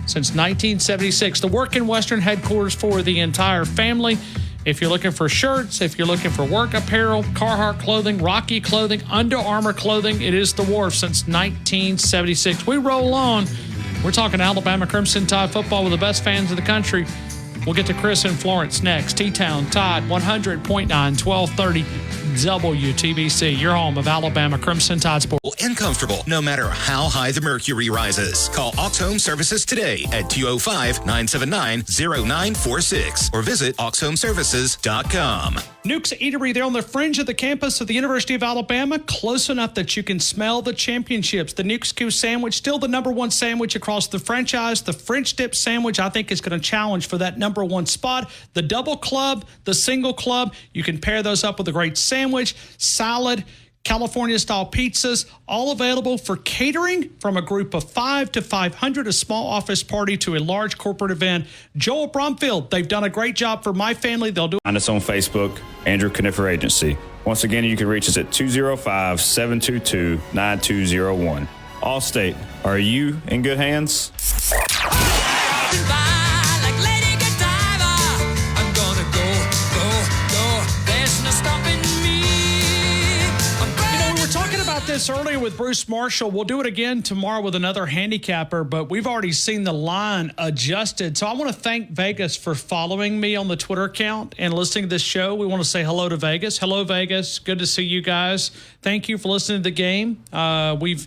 Since 1976, the Working Western headquarters for the entire family. If you're looking for shirts, if you're looking for work apparel, Carhartt clothing, Rocky clothing, Under Armour clothing, it is the Wharf since 1976. We roll on. We're talking Alabama Crimson Tide football with the best fans in the country. We'll get to Chris and Florence next. T-Town, Tide, 100.9, 1230 WTBC. Your home of Alabama Crimson Tide Sports. And comfortable, no matter how high the mercury rises. Call Ox Home Services today at 205-979-0946 or visit oxhomeservices.com. Nuke's Eatery, they're on the fringe of the campus of the University of Alabama, close enough that you can smell the championships. The Nuke's Q sandwich, still the number one sandwich across the franchise. The French dip sandwich, I think, is going to challenge for that number one spot. The double club, the single club, you can pair those up with a great sandwich, salad, California-style pizzas, all available for catering from a group of 5 to 500, a small office party to a large corporate event. Joel Bromfield, they've done a great job for my family. They'll do. Find us on Facebook, Andrew Conifer Agency. Once again, you can reach us at 205-722-9201. Allstate, are you in good hands? This earlier with Bruce Marshall. We'll do it again tomorrow with another handicapper, but we've already seen the line adjusted. So I want to thank Vegas for following me on the Twitter account and listening to this show. We want to say hello to Vegas. Hello, Vegas. Good to see you guys. Thank you for listening to the game. We've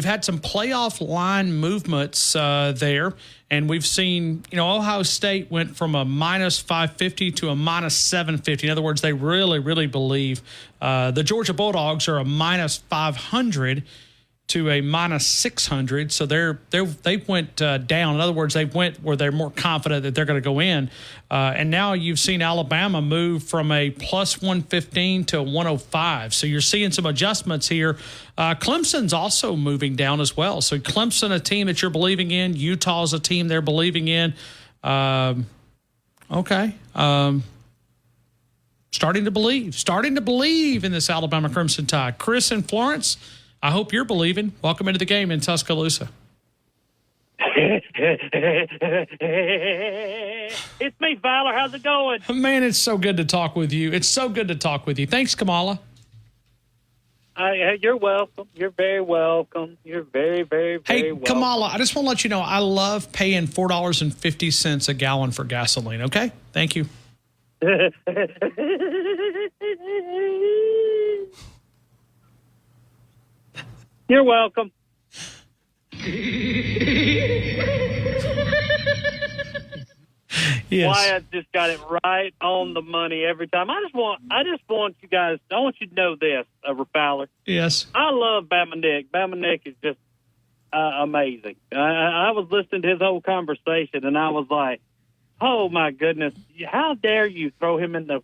had some playoff line movements there, and we've seen, Ohio State went from a minus 550 to a minus 750. In other words, they really, really believe the Georgia Bulldogs are a minus 500 to a minus 600. So they went down. In other words, they went where they're more confident that they're going to go in. And now you've seen Alabama move from a plus 115 to 105. So you're seeing some adjustments here. Clemson's also moving down as well. So Clemson, a team that you're believing in. Utah's a team they're believing in. Okay. Starting to believe in this Alabama Crimson Tide. Chris and Florence, I hope you're believing. Welcome into the game in Tuscaloosa. It's me, Fowler. How's it going? Man, it's so good to talk with you. Thanks, Kamala. You're welcome. You're very welcome. You're very, very, very welcome. Hey, Kamala, I just want to let you know I love paying $4.50 a gallon for gasoline, okay? Thank you. You're welcome. Yes. Wyatt just got it right on the money every time. I just want you guys. I want you to know this, Fowler. Yes. I love Bama Nick. Bama Nick is just amazing. I was listening to his whole conversation, and I was like, "Oh my goodness! How dare you throw him in that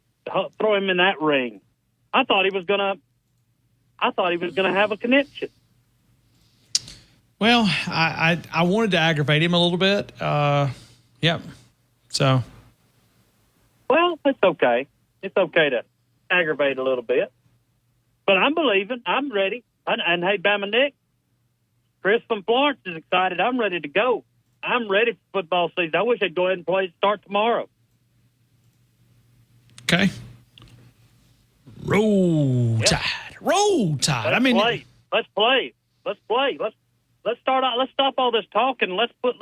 ring?" I thought he was gonna have a connection. Well, I wanted to aggravate him a little bit. Yep. So. Well, it's okay. It's okay to aggravate a little bit. But I'm believing. I'm ready. And hey, Bama Nick, Chris from Florence is excited. I'm ready to go. I'm ready for football season. I wish they'd go ahead and start tomorrow. Okay. Roll Tide. Roll Tide. Let's play. Let's start out. Let's stop all this talking. Let's put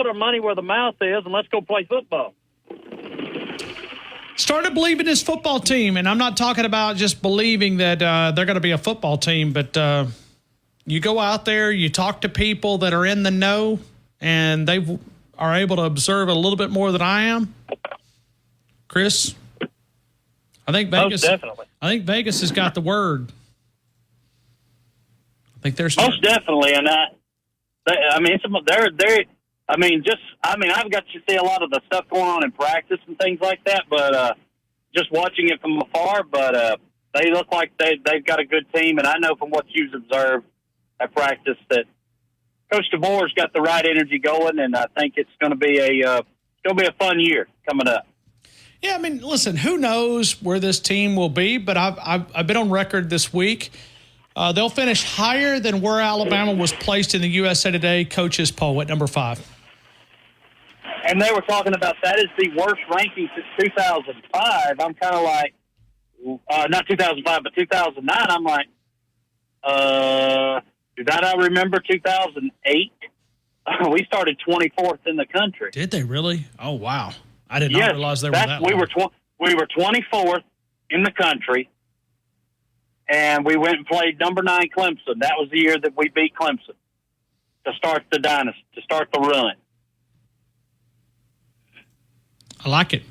our money where the mouth is, and let's go play football. Started believing this football team, and I'm not talking about just believing that they're going to be a football team, but you go out there, you talk to people that are in the know, and they are able to observe a little bit more than I am. Chris, I think Vegas. Most definitely. I think Vegas has got the word. I think there's most definitely, and I've got to see a lot of the stuff going on in practice and things like that, but just watching it from afar. But they look like they've got a good team, and I know from what you've observed at practice that Coach DeVore's got the right energy going, and I think it's going to be a fun year coming up. Yeah, listen, who knows where this team will be, but I've been on record this week. They'll finish higher than where Alabama was placed in the USA Today coaches poll at number 5. And they were talking about that as the worst ranking since 2005. I'm kind of like, not 2005, but 2009. I'm like, do that I remember 2008 We started 24th in the country. Did they really? Oh, wow. I did not realize they were that we low. we were 24th in the country, and we went and played number 9 Clemson. That was the year that we beat Clemson to start the dynasty, to start the run. I like it.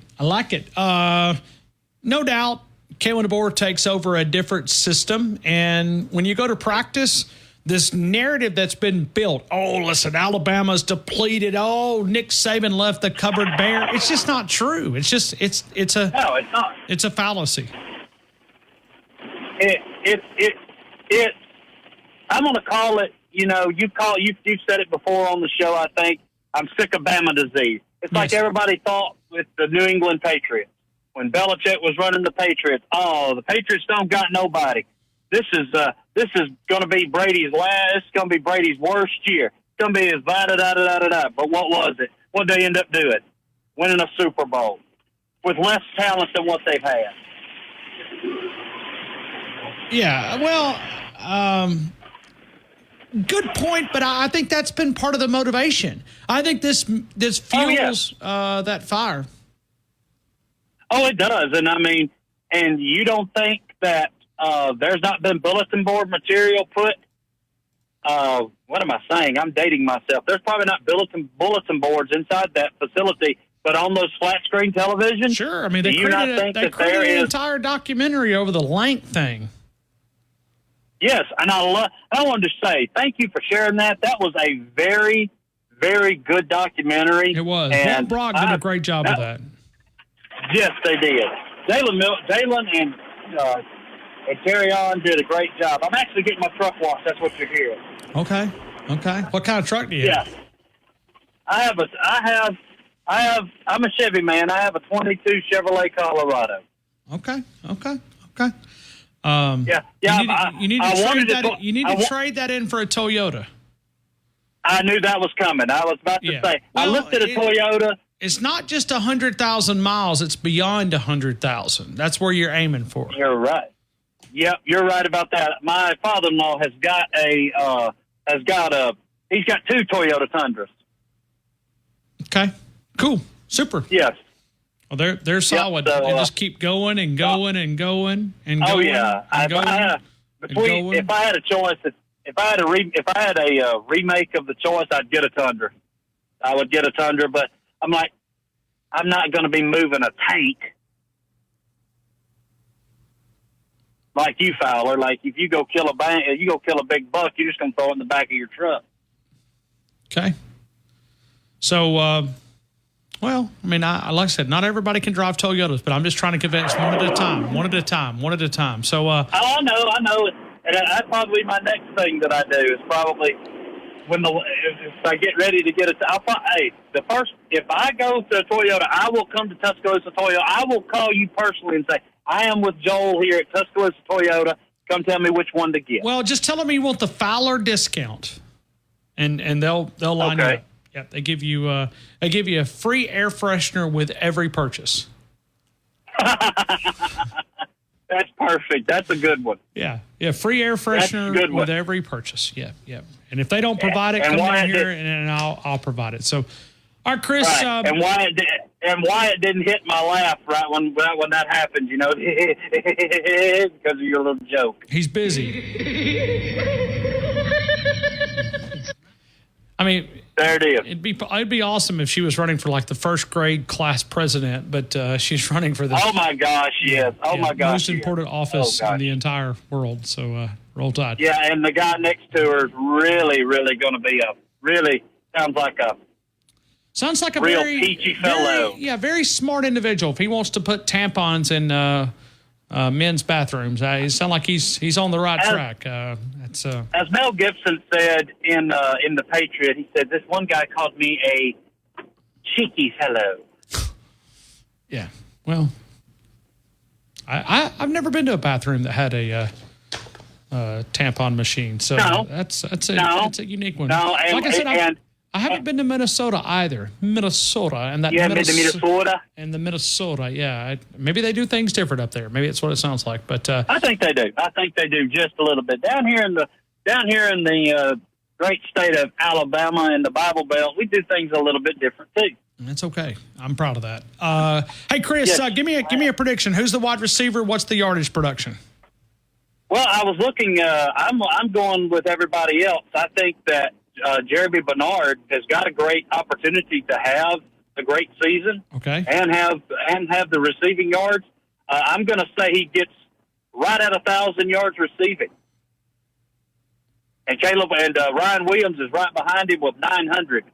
No doubt, Kalen DeBoer takes over a different system, and when you go to practice, this narrative that's been built, oh, listen, Alabama's depleted. Oh, Nick Saban left the cupboard bare. It's just not true. It's just it's a no, it's not. It's a fallacy. I'm going to call it. You know, you've said it before on the show. I think I'm sick of Bama disease. It's like everybody thought with the New England Patriots when Belichick was running the Patriots. Oh, the Patriots don't got nobody. This is going to be Brady's last. It's going to be Brady's worst year. It's going to be his da-da-da-da-da-da. But what was it? What did they end up doing? Winning a Super Bowl with less talent than what they've had. Yeah, well, good point, but I think that's been part of the motivation. I think this fuels that fire. Oh, it does. And I mean, and you don't think that there's not been bulletin board material put? What am I saying? I'm dating myself. There's probably not bulletin boards inside that facility, but on those flat screen television. Sure. I mean, they created an entire documentary over the length thing. Yes, and I wanted to say thank you for sharing that. That was a very, very good documentary. It was. And Brock did a great job of that. Yes, they did. Dalen and Terry On did a great job. I'm actually getting my truck washed. That's what you're hearing. Okay. What kind of truck do you have? I'm a Chevy man. I have a 22 Chevrolet Colorado. Okay. You need to trade that in for a Toyota. I knew that was coming. I was about to say. I looked at a Toyota. It's not just 100,000 miles. It's beyond 100,000. That's where you're aiming for. You're right. Yep, you're right about that. My father-in-law has got he's got 2 Toyota Tundras. Okay, cool, super. Yes. Well, they're solid. Yep, so, they just keep going and going and going and going. Oh yeah. If I had a choice, if I had a remake of the choice, I'd get a Tundra. I would get a Tundra, but I'm like, I'm not going to be moving a tank like you, Fowler. Like if you go kill a big buck, you're just going to throw it in the back of your truck. Okay. So, well, I mean, like I said, not everybody can drive Toyotas, but I'm just trying to convince one at a time. So, I know. And that's probably my next thing that I do is probably if I get ready to get it. If I go to a Toyota, I will come to Tuscaloosa Toyota. I will call you personally and say, I am with Joel here at Tuscaloosa Toyota. Come tell me which one to get. Well, just tell them you want the Fowler discount, and they'll line you up. Yeah, they give you a free air freshener with every purchase. That's perfect. That's a good one. Yeah, free air freshener with every purchase. Yeah. And if they don't provide it, come down here and I'll provide it. So, all right, Chris. And Wyatt didn't hit my laugh right when that happened. You know, because of your little joke. He's busy. I mean, there it is. It'd be awesome if she was running for like the first grade class president, but she's running for the. Oh my gosh! Yes. My gosh! Most important office in the entire world. So roll tide. Yeah, and the guy next to her is really, really going to be sounds like a real very peachy fellow. Very smart individual. If he wants to put tampons in men's bathrooms, he sounds like he's on the right track. As Mel Gibson said in The Patriot, he said, this one guy called me a cheeky fellow. Yeah, well, I've never been to a bathroom that had a tampon machine, so that's a unique one. No, like I said, I haven't been to Minnesota either. And that you haven't been to Minnesota? And the Minnesota, yeah. Maybe they do things different up there. Maybe it's what it sounds like. But I think they do. I think they do just a little bit down here in the great state of Alabama and the Bible Belt, we do things a little bit different too. That's okay. I'm proud of that. Hey, Chris, Yes. give me a prediction. Who's the wide receiver? What's the yardage production? Well, I was looking. I'm going with everybody else. I think that Jeremy Bernard has got a great opportunity to have a great season. Okay. And have the receiving yards. I'm going to say he gets right at 1,000 yards receiving. And Ryan Williams is right behind him with 900.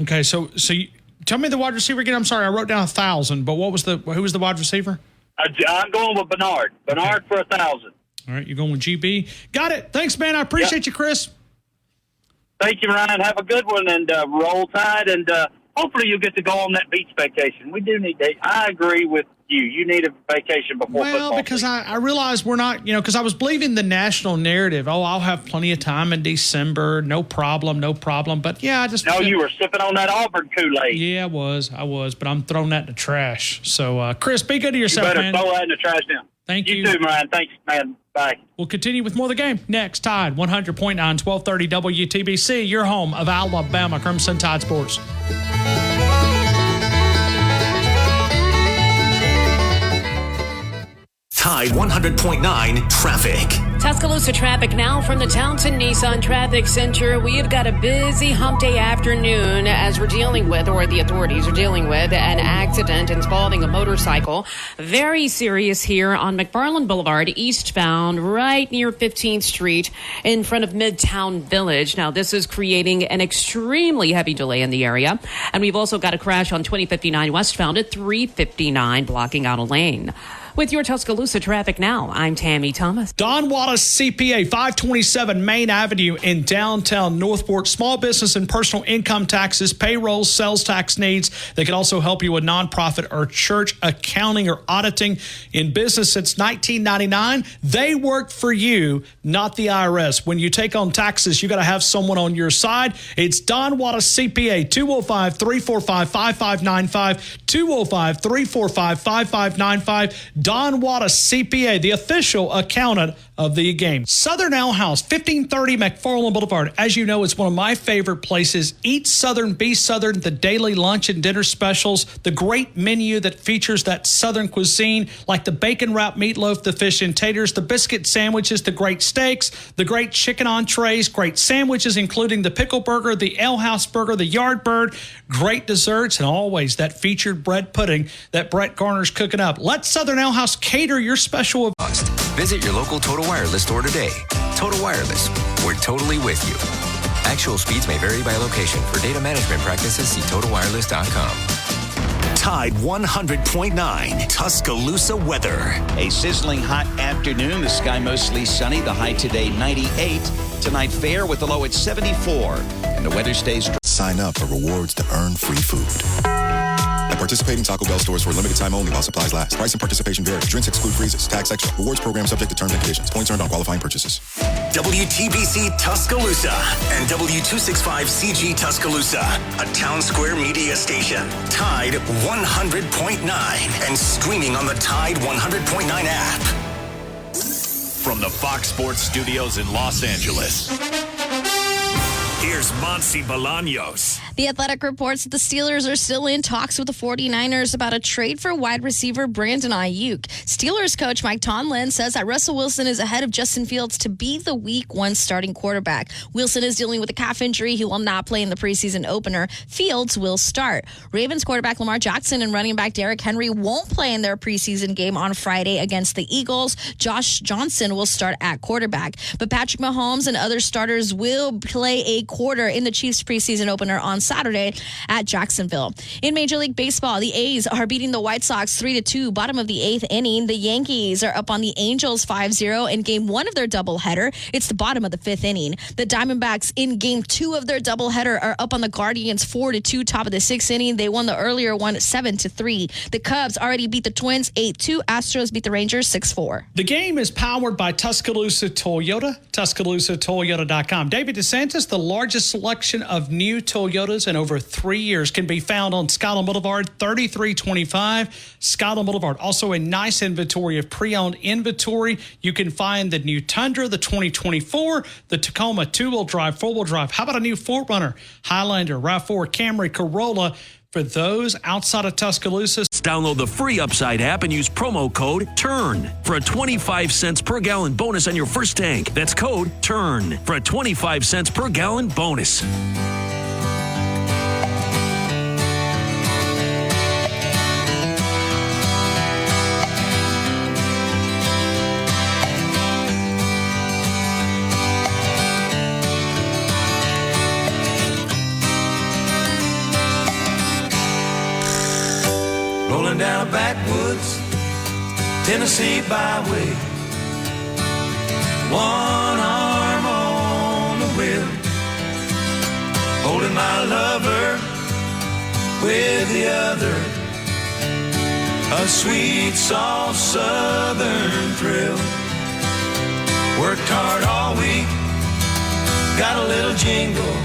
Okay, so you, tell me the wide receiver again. I'm sorry, I wrote down 1,000, but who was the wide receiver? I'm going with Bernard. Bernard for 1,000. All right, you're going with GB. Got it. Thanks, man. I appreciate you, Chris. Thank you, Ryan. Have a good one, and roll tide, and hopefully you'll get to go on that beach vacation. We do need that. I agree with you. You need a vacation before football. Well, because I realized we're not, because I was believing the national narrative. Oh, I'll have plenty of time in December. No problem. But yeah, I just. No, you were sipping on that Auburn Kool-Aid. Yeah, I was, but I'm throwing that in the trash. So, Chris, be good to yourself, you better man. throw that in the trash now. Thank you. You too, Ryan. Thanks, man. Bye. We'll continue with more of the game next. Tide 100.9, 1230 WTBC, your home of Alabama Crimson Tide Sports. Tide 100.9 traffic. Tuscaloosa traffic now from the Townsend Nissan Traffic Center. We have got a busy hump day afternoon as we're dealing with, or the authorities are dealing with, an accident involving a motorcycle. Very serious here on McFarland Boulevard, eastbound, right near 15th Street in front of Midtown Village. Now, this is creating an extremely heavy delay in the area. And we've also got a crash on 2059 westbound at 359, blocking out a lane. With your Tuscaloosa traffic now, I'm Tammy Thomas. Don Wallace CPA, 527 Main Avenue in downtown Northport. Small business and personal income taxes, payroll, sales tax needs. They can also help you with nonprofit or church accounting or auditing. In business since 1999, they work for you, not the IRS. When you take on taxes, you got to have someone on your side. It's Don Wallace CPA, 205-345-5595, 205-345-5595. Don Wallace, CPA, the official accountant of the game. Southern Ale House, 1530 McFarland Boulevard. As you know, it's one of my favorite places. Eat Southern, be Southern, the daily lunch and dinner specials, the great menu that features that Southern cuisine, like the bacon wrap meatloaf, the fish and taters, the biscuit sandwiches, the great steaks, the great chicken entrees, great sandwiches, including the pickle burger, the Ale House burger, the yard bird, great desserts, and always that featured bread pudding that Brett Garner's cooking up. Let Southern Ale House cater your special event. Visit your local Total Wireless store today. Total Wireless, we're totally with you. Actual speeds may vary by location. For data management practices, see TotalWireless.com. Tide 100.9 Tuscaloosa weather. A sizzling hot afternoon. The sky mostly sunny. The high today 98. Tonight fair with the low at 74. And the weather stays dry. Sign up for rewards to earn free food. At participating Taco Bell stores for a limited time only while supplies last. Price and participation vary. Drinks exclude freezes. Tax extra. Rewards program subject to terms and conditions. Points earned on qualifying purchases. WTBC Tuscaloosa and W265CG Tuscaloosa, a Town Square media station. Tide 100.9 and streaming on the Tide 100.9 app. From the Fox Sports Studios in Los Angeles, here's Monsi Bolaños. The Athletic reports that the Steelers are still in talks with the 49ers about a trade for wide receiver Brandon Ayuk. Steelers coach Mike Tomlin says that Russell Wilson is ahead of Justin Fields to be the Week 1 starting quarterback. Wilson is dealing with a calf injury. He will not play in the preseason opener. Fields will start. Ravens quarterback Lamar Jackson and running back Derrick Henry won't play in their preseason game on Friday against the Eagles. Josh Johnson will start at quarterback. But Patrick Mahomes and other starters will play a quarter in the Chiefs preseason opener on Saturday at Jacksonville. In Major League Baseball, the A's are beating the White Sox 3-2, bottom of the 8th inning. The Yankees are up on the Angels 5-0 in game 1 of their doubleheader. It's the bottom of the 5th inning. The Diamondbacks in game 2 of their doubleheader are up on the Guardians 4-2, top of the 6th inning. They won the earlier one 7-3. The Cubs already beat the Twins 8-2. Astros beat the Rangers 6-4. The game is powered by Tuscaloosa Toyota, TuscaloosaToyota.com. David DeSantis, the largest selection of new Toyota Toyotas in over 3 years can be found on Skyline Boulevard, 3325 Skyline Boulevard. Also a nice inventory of pre-owned inventory. You can find the new Tundra, the 2024, the Tacoma 2-wheel drive, 4-wheel drive. How about a new 4Runner, Highlander, RAV4, Camry, Corolla? For those outside of Tuscaloosa, download the free Upside app and use promo code TURN for a 25 cents per gallon bonus on your first tank. That's code TURN for a 25 cents per gallon bonus. Rolling down a backwoods Tennessee byway, one arm on the wheel, holding my lover with the other, a sweet, soft southern thrill. Worked hard all week, got a little jingle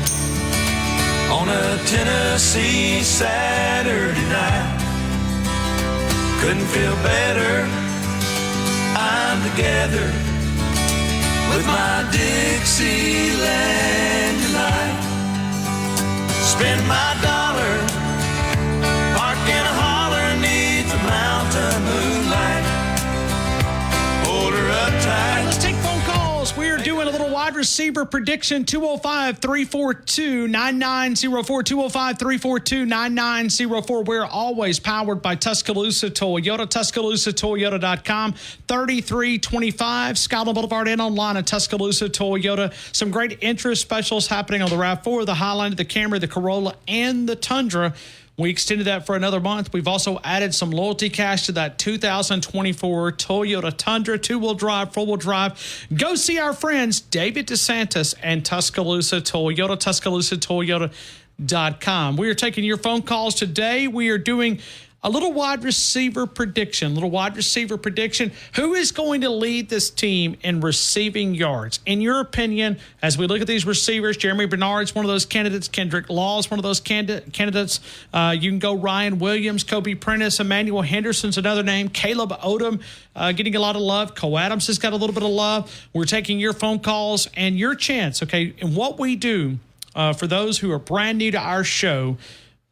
on a Tennessee Saturday night. Couldn't feel better, I'm together with my Dixieland delight. Spend my dollar, park in a holler, neath the mountain moonlight. Hold her up tight. Let's take phone calls. We are doing a little wide receiver prediction. 205-342-9904. 205-342-9904. We're always powered by Tuscaloosa Toyota. TuscaloosaToyota.com. 3325 Skyline Boulevard and online at Tuscaloosa Toyota. Some great interest specials happening on the RAV4, the Highlander, the Camry, the Corolla, and the Tundra. We extended that for another month. We've also added some loyalty cash to that 2024 Toyota Tundra, 2-wheel drive, 4-wheel drive. Go see our friends David DeSantis and Tuscaloosa Toyota, TuscaloosaToyota.com. We are taking your phone calls today. We are doing a little wide receiver prediction. Who is going to lead this team in receiving yards? In your opinion, as we look at these receivers, Jeremy Bernard's one of those candidates. Kendrick Law's one of those candidates. You can go Ryan Williams, Kobe Prentice, Emmanuel Henderson's another name. Caleb Odom getting a lot of love. Cole Adams has got a little bit of love. We're taking your phone calls and your chance, okay? And what we do for those who are brand new to our show,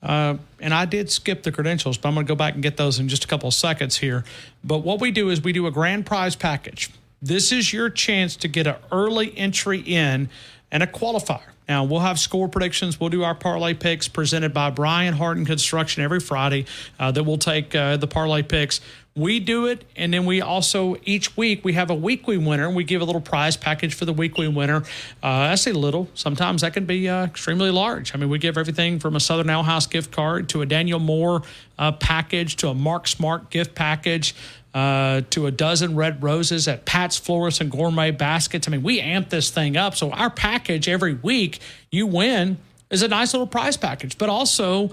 and I did skip the credentials, but I'm going to go back and get those in just a couple of seconds here. But what we do is we do a grand prize package. This is your chance to get an early entry in and a qualifier. Now, we'll have score predictions. We'll do our parlay picks presented by Brian Harden Construction every Friday. That we'll take the parlay picks. We do it, and then we also, each week, we have a weekly winner, and we give a little prize package for the weekly winner. I say little. Sometimes that can be extremely large. I mean, we give everything from a Southern Ale House gift card to a Daniel Moore package to a Mark Smart gift package to a dozen red roses at Pat's Florist and Gourmet Baskets. I mean, we amp this thing up. So our package every week you win is a nice little prize package. But also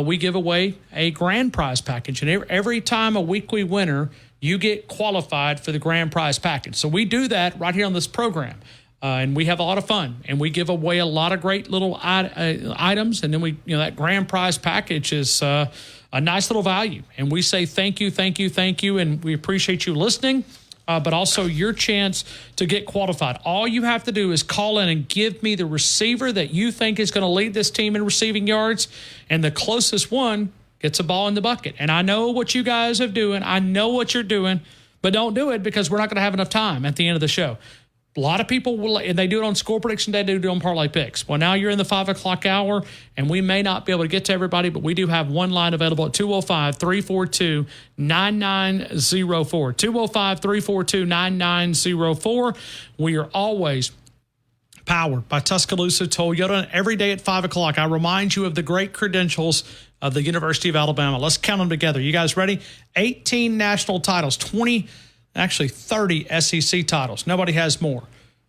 we give away a grand prize package. And every time a weekly winner, you get qualified for the grand prize package. So we do that right here on this program. And we have a lot of fun. And we give away a lot of great little items. And then that grand prize package is a nice little value. And we say thank you. And we appreciate you listening. But also your chance to get qualified. All you have to do is call in and give me the receiver that you think is going to lead this team in receiving yards, and the closest one gets a ball in the bucket. And I know what you guys are doing. I know what you're doing, but don't do it because we're not going to have enough time at the end of the show. A lot of people will, and they do it on score prediction day, they do it on parlay picks. Well, now you're in the 5 o'clock hour, and we may not be able to get to everybody, but we do have one line available at 205-342-9904. 205-342-9904. We are always powered by Tuscaloosa Toyota. Every day at 5 o'clock, I remind you of the great credentials of the University of Alabama. Let's count them together. You guys ready? 18 national titles, 30 SEC titles. Nobody has more.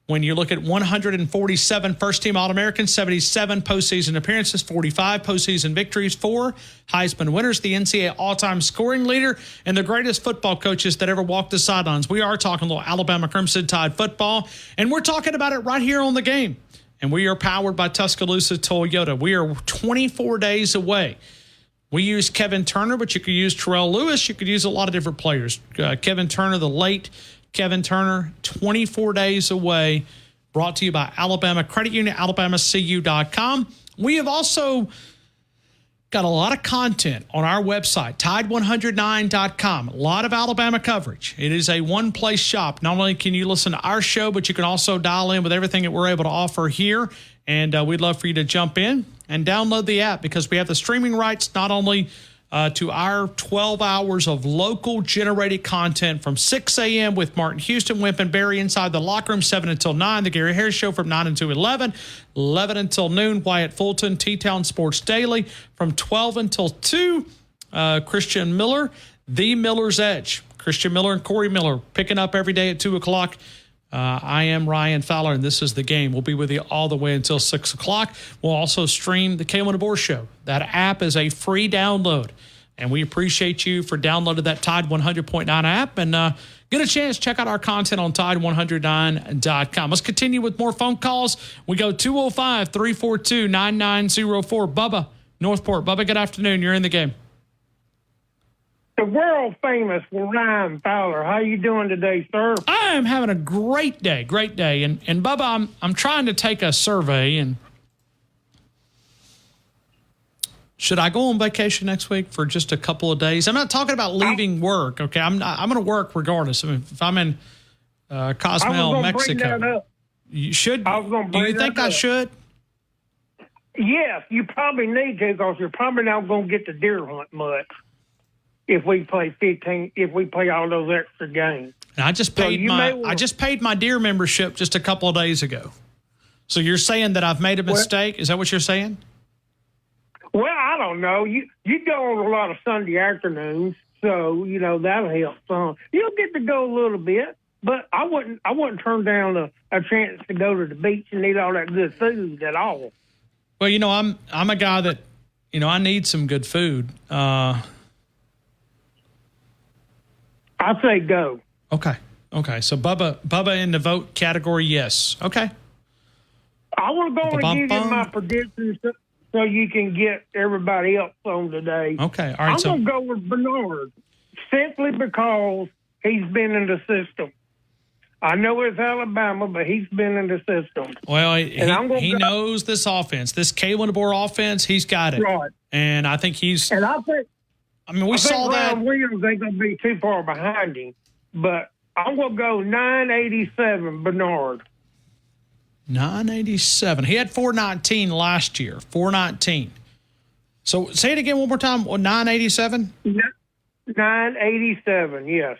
When you look at 147 first-team All-Americans, 77 postseason appearances, 45 postseason victories, 4 Heisman winners, the NCAA all-time scoring leader, and the greatest football coaches that ever walked the sidelines. We are talking a little Alabama Crimson Tide football, and we're talking about it right here on The Game. and we are powered by Tuscaloosa Toyota. We are 24 days away. We use Kevin Turner, but you could use Terrell Lewis. You could use a lot of different players. Kevin Turner, the late Kevin Turner, 24 days away. Brought to you by Alabama Credit Union, alabamacu.com. We have also got a lot of content on our website, tide109.com. A lot of Alabama coverage. It is a one-place shop. Not only can you listen to our show, but you can also dial in with everything that we're able to offer here. And we'd love for you to jump in and download the app, because we have the streaming rights not only to our 12 hours of local generated content from 6 a.m. with Martin Houston, Wimp and Barry Inside the Locker Room, 7 until 9. The Gary Harris Show from 9 until 11. 11 until noon, Wyatt Fulton, T-Town Sports Daily. From 12 until 2, Christian Miller, The Miller's Edge. Christian Miller and Corey Miller picking up every day at 2 o'clock. I am Ryan Fowler, and this is The Game. We'll be with you all the way until 6 o'clock. We'll also stream the Kayla DeBoer Show. That app is a free download, and we appreciate you for downloading that Tide 100.9 app. And get a chance, check out our content on Tide109.com. Let's continue with more phone calls. We go 205-342-9904. Bubba, Northport. Bubba, good afternoon. You're in the game. The world famous Ryan Fowler. How you doing today, sir? I am having a great day. And Bubba, I'm trying to take a survey, and should I go on vacation next week for just a couple of days? I'm not talking about leaving work. Okay, I'm going to work regardless. I mean, if I'm in Cozumel, Mexico, you should. Do you think I should? Yes, you probably need to, because you're probably not going to get the deer hunt much. If we play all those extra games. And I just paid my deer membership just a couple of days ago. So you're saying that I've made a mistake? Is that what you're saying? Well, I don't know. You go on a lot of Sunday afternoons, so that'll help some. You'll get to go a little bit, but I wouldn't turn down a chance to go to the beach and eat all that good food at all. Well, I'm a guy that I need some good food. I say go. Okay. So Bubba in the vote category, yes. Okay. I want to go and give you my predictions so you can get everybody else on today. Okay. All right. I'm going to go with Bernard simply because he's been in the system. I know it's Alabama, but he's been in the system. Well, he knows this offense, this Kayla DeBoer offense. He's got it. Right. And I think he's. And I think saw that. Ryan Williams ain't going to be too far behind him, but I'm going to go 987 Bernard. 987. He had 419 last year. 419. So say it again one more time. 987? 987, yes.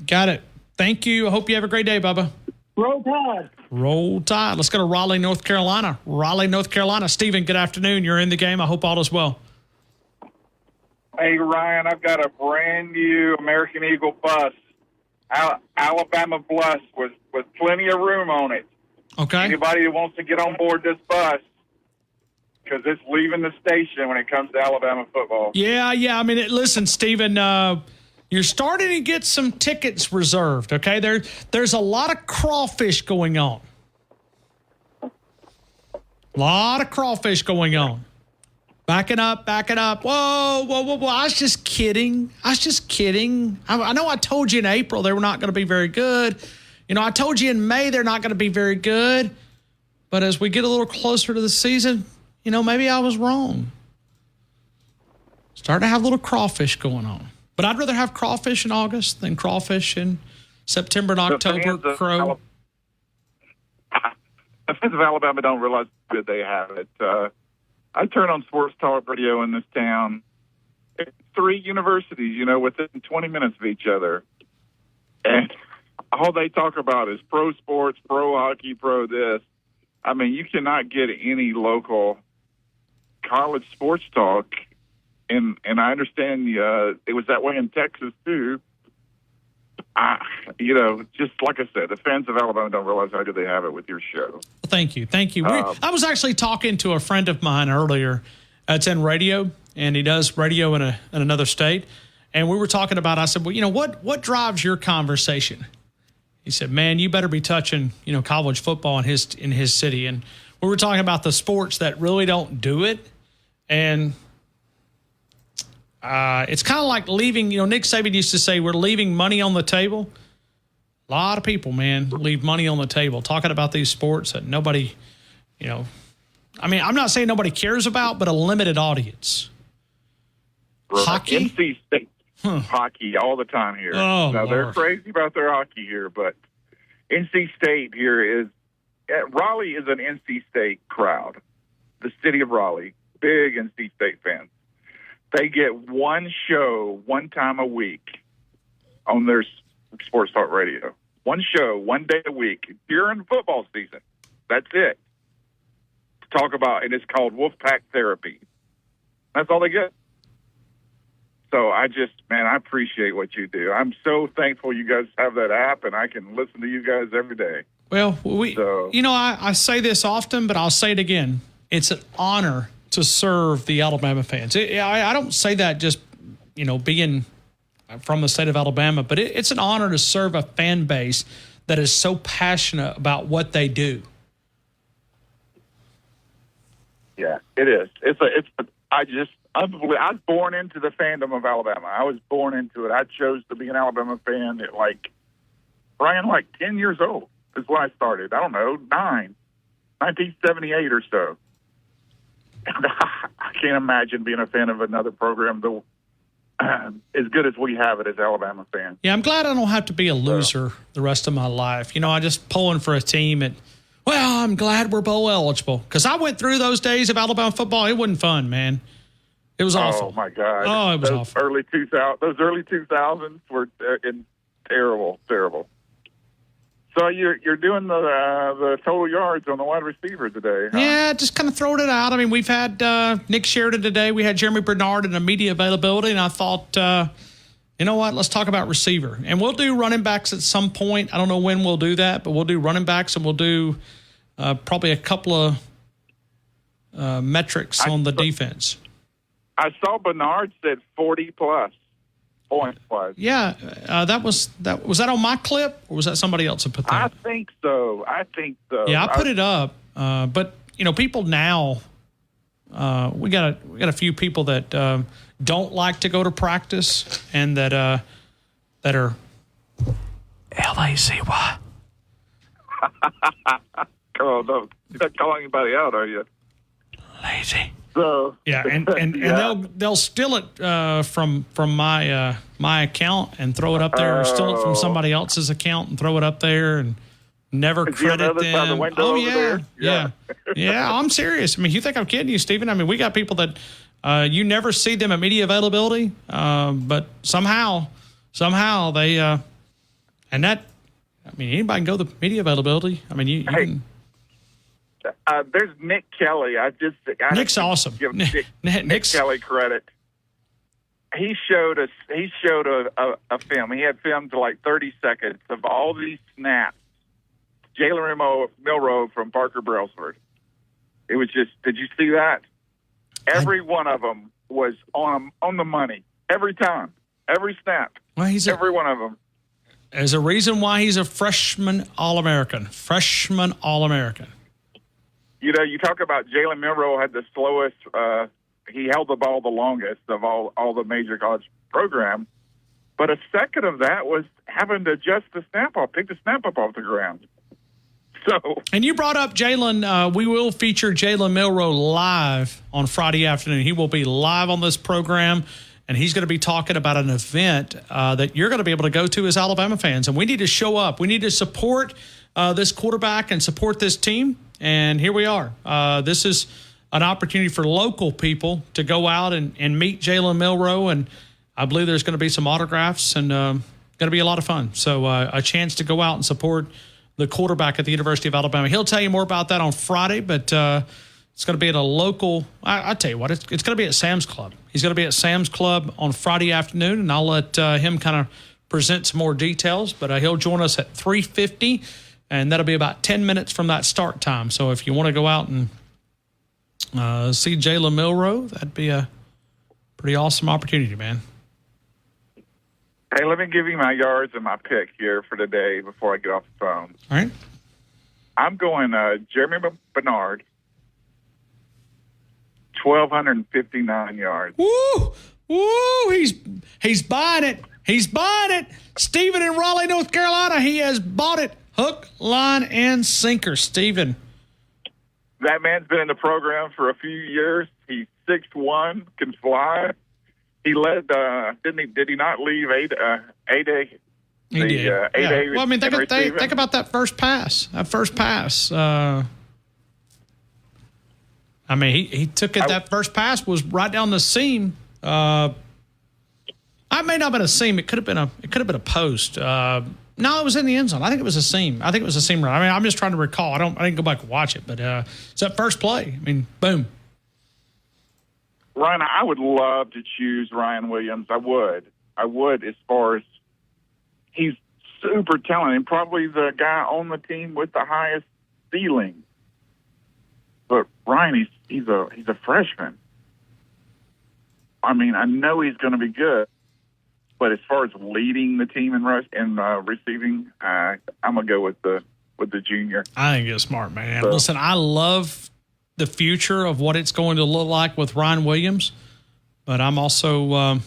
Got it. Thank you. I hope you have a great day, Bubba. Roll Tide. Roll Tide. Let's go to Raleigh, North Carolina. Stephen, good afternoon. You're in the game. I hope all is well. Hey, Ryan, I've got a brand new American Eagle bus, Alabama bus with plenty of room on it. Okay. Anybody who wants to get on board this bus, because it's leaving the station when it comes to Alabama football. Yeah. I mean, listen, Stephen, you're starting to get some tickets reserved, okay? There's a lot of crawfish going on. Backing up. Whoa. I was just kidding. I know I told you in April they were not going to be very good. I told you in May they're not going to be very good. But as we get a little closer to the season, maybe I was wrong. Starting to have a little crawfish going on. But I'd rather have crawfish in August than crawfish in September and October. The fans of Alabama don't realize how good they have it. I turn on sports talk radio in this town. It's 3 universities, within 20 minutes of each other. And all they talk about is pro sports, pro hockey, pro this. I mean, you cannot get any local college sports talk. And I understand it was that way in Texas, too. Just like I said, the fans of Alabama don't realize how good they have it with your show. Well, thank you. I was actually talking to a friend of mine earlier. It's in radio, and he does radio in another state. And we were talking about, I said, well, what drives your conversation? He said, "Man, you better be touching, college football in his city." And we were talking about the sports that really don't do it, and it's kind of like leaving. Nick Saban used to say, "We're leaving money on the table." A lot of people, man, leave money on the table talking about these sports that nobody, I'm not saying nobody cares about, but a limited audience. Right. Hockey? NC State hockey all the time here. Oh, now, they're Lord. crazy about their hockey here, but NC State here is Raleigh is an NC State crowd. The city of Raleigh, big NC State fans. They get one show one time a week on their sports talk radio. One show, one day a week during football season. That's it. To talk about, and it's called Wolfpack Therapy. That's all they get. So I appreciate what you do. I'm so thankful you guys have that app, and I can listen to you guys every day. Well, I say this often, but I'll say it again. It's an honor to serve the Alabama fans. I don't say that just, being from the state of Alabama, but it's an honor to serve a fan base that is so passionate about what they do. Yeah, it is. I was born into the fandom of Alabama. I was born into it. I chose to be an Alabama fan at like 10 years old is when I started. I don't know, 1978 or so. And I can't imagine being a fan of another program as good as we have it as Alabama fans. Yeah, I'm glad I don't have to be a loser the rest of my life. I just pulling for a team and, I'm glad we're bowl eligible. Because I went through those days of Alabama football. It wasn't fun, man. It was awful. Oh, my God. Oh, it was those awful. Those early 2000s were terrible, terrible. So you're doing the total yards on the wide receiver today, huh? Yeah, just kind of throwing it out. I mean, we've had Nick Sheridan today. We had Jeremy Bernard in a media availability, and I thought, you know what, let's talk about receiver. And we'll do running backs at some point. I don't know when we'll do that, but we'll do running backs, and we'll do probably a couple of metrics on the defense. I saw Bernard said 40-plus points. Yeah, was that on my clip, or was that somebody else that put that? I think so. Yeah, I put it up, but people now, we got a few people that don't like to go to practice and that are lazy. Oh no, you're not calling anybody out, are you? Lazy. So yeah, and they'll steal it from my account and throw it up there, or steal it from somebody else's account and throw it up there and never credit them. Oh yeah. I'm serious. I mean, you think I'm kidding you, Stephen? I mean, we got people that you never see them at media availability, but somehow they and that. I mean, anybody can go to the media availability. I mean, you can. There's Nick Kelly. Nick's awesome. Give Nick Kelly credit. He showed a film. He had filmed to like 30 seconds of all these snaps. Jalen Milroe from Parker Brailsford. It was just. Did you see that? Every one of them was on the money. Every time, every snap. Well, every one of them. There's a reason why he's a freshman All-American. Freshman All-American. You talk about Jalen Milroe had the slowest. He held the ball the longest of all the major college programs. But a second of that was having to adjust the snap off, pick the snap up off the ground. So. And you brought up Jalen. We will feature Jalen Milroe live on Friday afternoon. He will be live on this program, and he's going to be talking about an event that you're going to be able to go to as Alabama fans. And we need to show up. We need to support this quarterback and support this team. And here we are. This is an opportunity for local people to go out and meet Jalen Milroe. And I believe there's going to be some autographs and going to be a lot of fun. So a chance to go out and support the quarterback at the University of Alabama. He'll tell you more about that on Friday, but it's going to be at a local. I'll tell you what, it's going to be at Sam's Club. He's going to be at Sam's Club on Friday afternoon, and I'll let him kind of present some more details. But he'll join us at 3:50. And that'll be about 10 minutes from that start time. So if you want to go out and see Jalen Milroe, that'd be a pretty awesome opportunity, man. Hey, let me give you my yards and my pick here for today before I get off the phone. All right. I'm going Jeremy Bernard, 1,259 yards. Woo! Woo! He's buying it. He's buying it. Stephen in Raleigh, North Carolina, he has bought it. Hook, line, and sinker. Stephen. That man's been in the program for a few years. He's 6'1", can fly. He led. Did he not leave A-Day? He did. A-Day. Well, I mean, think receiving? about that first pass. I mean, he took it. That first pass was right down the seam. I may not have been a seam. It could have been a post. No, it was in the end zone. I think it was a seam. I think it was a seam run. I mean, I'm just trying to recall. I didn't go back and watch it, but it's that first play. I mean, boom. Ryan, I would love to choose Ryan Williams. I would, as far as he's super talented and probably the guy on the team with the highest ceiling. But Ryan, he's a freshman. I mean, I know he's going to be good, but as far as leading the team in receiving, I'm gonna go with the junior. I think it's smart, man. So, listen, I love the future of what it's going to look like with Ryan Williams, but I'm also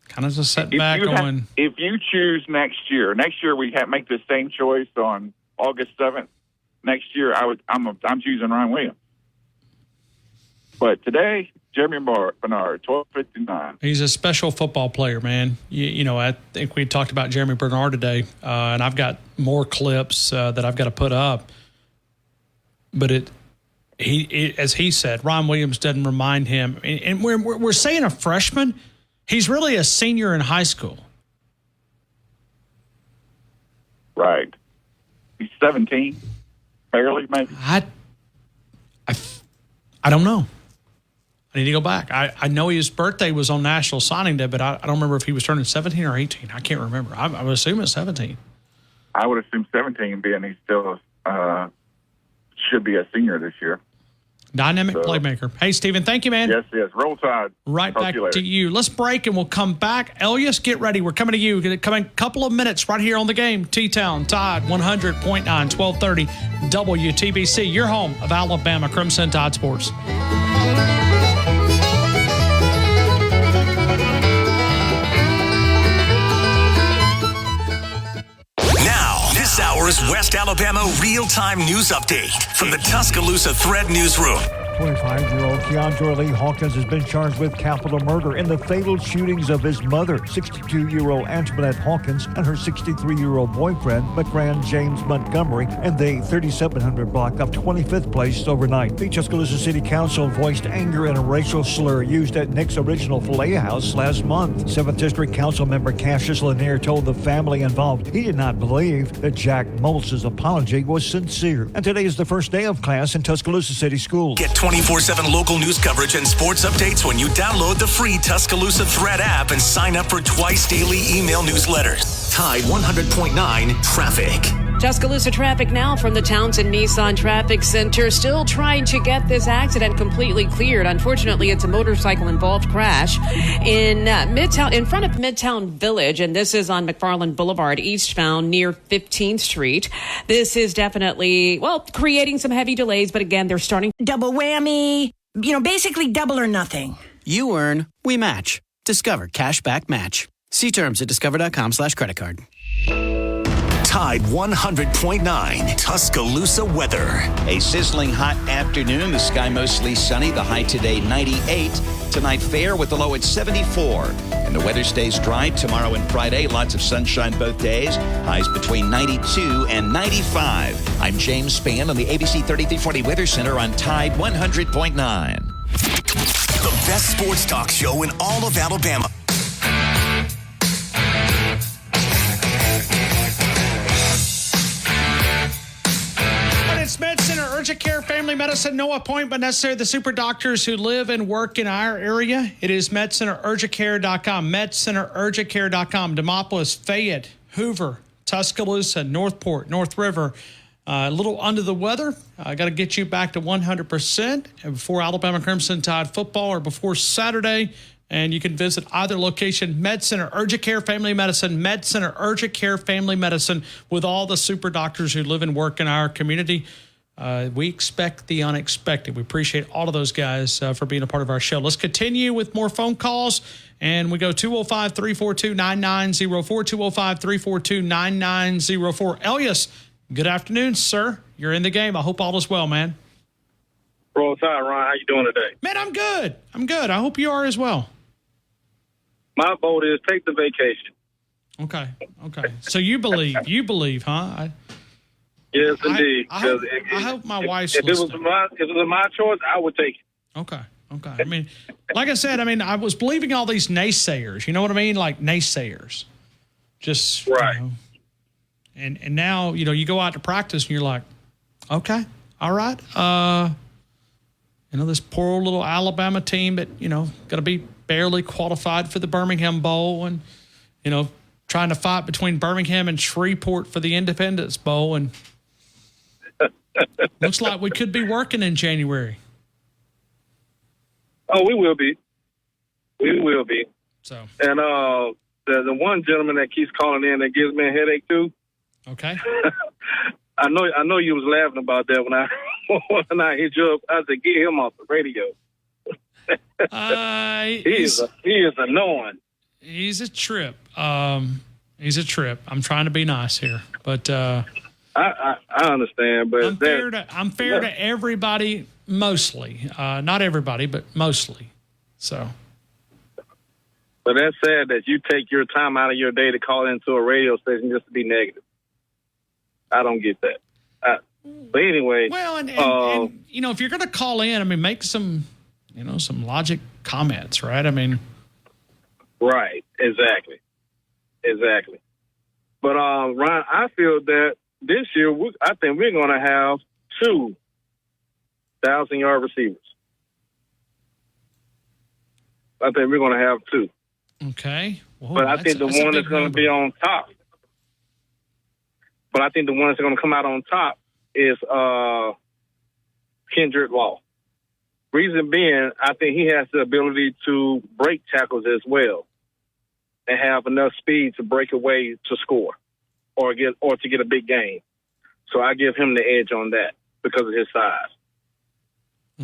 kind of just sitting back going. If you choose next year we make the same choice on August 7th. Next year, I'm choosing Ryan Williams. But today, Jeremy Bernard, 1,259. He's a special football player, man. You know, I think we talked about Jeremy Bernard today, and I've got more clips that I've got to put up. But as he said, Ryan Williams doesn't remind him. And we're saying a freshman. He's really a senior in high school. Right. He's 17, barely maybe. I don't know. I need to go back. I know his birthday was on National Signing Day, but I don't remember if he was turning 17 or 18. I can't remember. I would assume it's 17. I would assume 17, being he still should be a senior this year. Dynamic playmaker. Hey, Stephen, thank you, man. Yes. Roll Tide. Right back to you. Let's break and we'll come back. Elias, get ready. We're coming to you. Coming a couple of minutes right here on the game. T-Town, Tide, 100.9, 1230 WTBC. Your home of Alabama Crimson Tide Sports. This hour's West Alabama real-time news update from the Tuscaloosa Thread Newsroom. 25-year-old Keandre Lee Hawkins has been charged with capital murder in the fatal shootings of his mother, 62-year-old Antoinette Hawkins, and her 63-year-old boyfriend, McCran James Montgomery, in the 3700 block of 25th Place overnight. The Tuscaloosa City Council voiced anger at a racial slur used at Nick's original Filet House last month. 7th District Council member Cassius Lanier told the family involved he did not believe that Jack Moltz's apology was sincere. And today is the first day of class in Tuscaloosa City Schools. Get 24/7 local news coverage and sports updates when you download the free Tuscaloosa Thread app and sign up for twice daily email newsletters. Tide 100.9 Traffic. Tuscaloosa traffic now from the Townsend Nissan Traffic Center. Still trying to get this accident completely cleared. Unfortunately, it's a motorcycle-involved crash in Midtown, in front of Midtown Village, and this is on McFarland Boulevard, eastbound near 15th Street. This is definitely, creating some heavy delays, but again, they're starting. Double whammy. Basically double or nothing. You earn, we match. Discover Cashback Match. See terms at discover.com/creditcard. Tide 100.9 Tuscaloosa weather. A sizzling hot afternoon. The sky mostly sunny. The high today 98. Tonight fair with the low at 74. And the weather stays dry tomorrow and Friday. Lots of sunshine both days. Highs between 92 and 95. I'm James Spann on the ABC 3340 Weather Center on Tide 100.9. The best sports talk show in all of Alabama. It's Med Center Urgent Care Family Medicine. No appointment necessary. The super doctors who live and work in our area. It is MedCenterUrgentCare.com. MedCenterUrgentCare.com. Demopolis, Fayette, Hoover, Tuscaloosa, Northport, North River. A little under the weather. I got to get you back to 100% before Alabama Crimson Tide football or before Saturday. And you can visit either location, Med Center, Urgent Care Family Medicine, Med Center, Urgent Care Family Medicine, with all the super doctors who live and work in our community. We expect the unexpected. We appreciate all of those guys for being a part of our show. Let's continue with more phone calls. And we go 205-342-9904, 205-342-9904. Elias, good afternoon, sir. You're in the game. I hope all is well, man. Roll Tide, Ron. How you doing today? Man, I'm good. I'm good. I hope you are as well. My vote is take the vacation. Okay. So you believe, huh? Yes, indeed. I hope my wife's if it was listening. my choice, I would take it. Okay. I mean, like I said, I was believing all these naysayers. You know what I mean? Like naysayers. Just right. You know, and now, you go out to practice and you're like, okay, all right. This poor old little Alabama team that, going to be barely qualified for the Birmingham Bowl and, trying to fight between Birmingham and Shreveport for the Independence Bowl. And looks like we could be working in January. Oh, we will be. We will be. So. And the one gentleman that keeps calling in that gives me a headache too. Okay. I know you was laughing about that when I hit you up. I said, get him off the radio. He is annoying. He's a trip. He's a trip. I'm trying to be nice here, but I understand. But I'm fair to everybody, mostly. Not everybody, but mostly. So. But that's sad that you take your time out of your day to call into a radio station just to be negative. I don't get that. But anyway. Well, and if you're going to call in, make some, some logic comments, right? Right. Exactly. But, Ron, I feel that this year, I think we're going to have 2 1,000-yard receivers. I think we're going to have 2. Okay. Whoa, but I think the one that's going to be on top. But I think the one that's going to come out on top is Kendrick Law. Reason being, I think he has the ability to break tackles as well and have enough speed to break away to score or to get a big gain. So I give him the edge on that because of his size.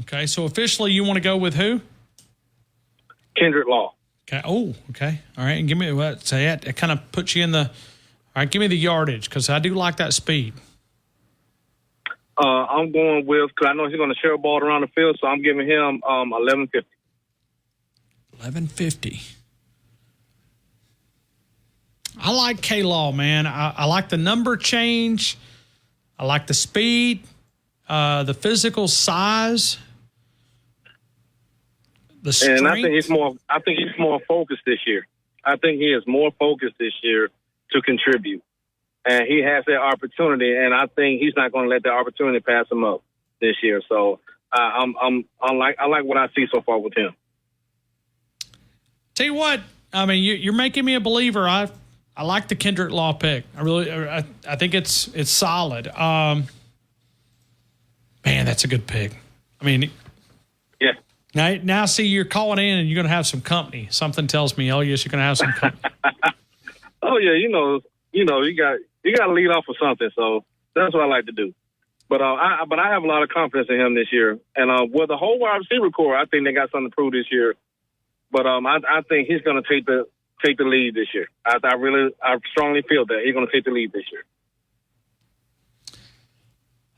Okay, so officially you want to go with who? Kendrick Law. Okay. Oh, okay. All right, and give me what? Say it kind of puts you in the. All right, give me the yardage because I do like that speed. I'm going with because I know he's going to share a ball around the field, so I'm giving him 1150. 1150. I like K-Law, man. I like the number change. I like the speed, the physical size, the strength. And I think he's more focused this year. I think he is more focused this year to contribute, and he has that opportunity. And I think he's not going to let that opportunity pass him up this year. So I like what I see so far with him. Tell you what, you're making me a believer. I like the Kendrick Law pick. I think it's solid. Man, that's a good pick. Yeah. Now see, you're calling in and you're going to have some company. Something tells me, Elias, you're going to have some company. Oh yeah, you got to lead off with something. So that's what I like to do. But I have a lot of confidence in him this year. And with the whole wide receiver core, I think they got something to prove this year. But I think he's going to take the lead this year. I strongly feel that he's going to take the lead this year.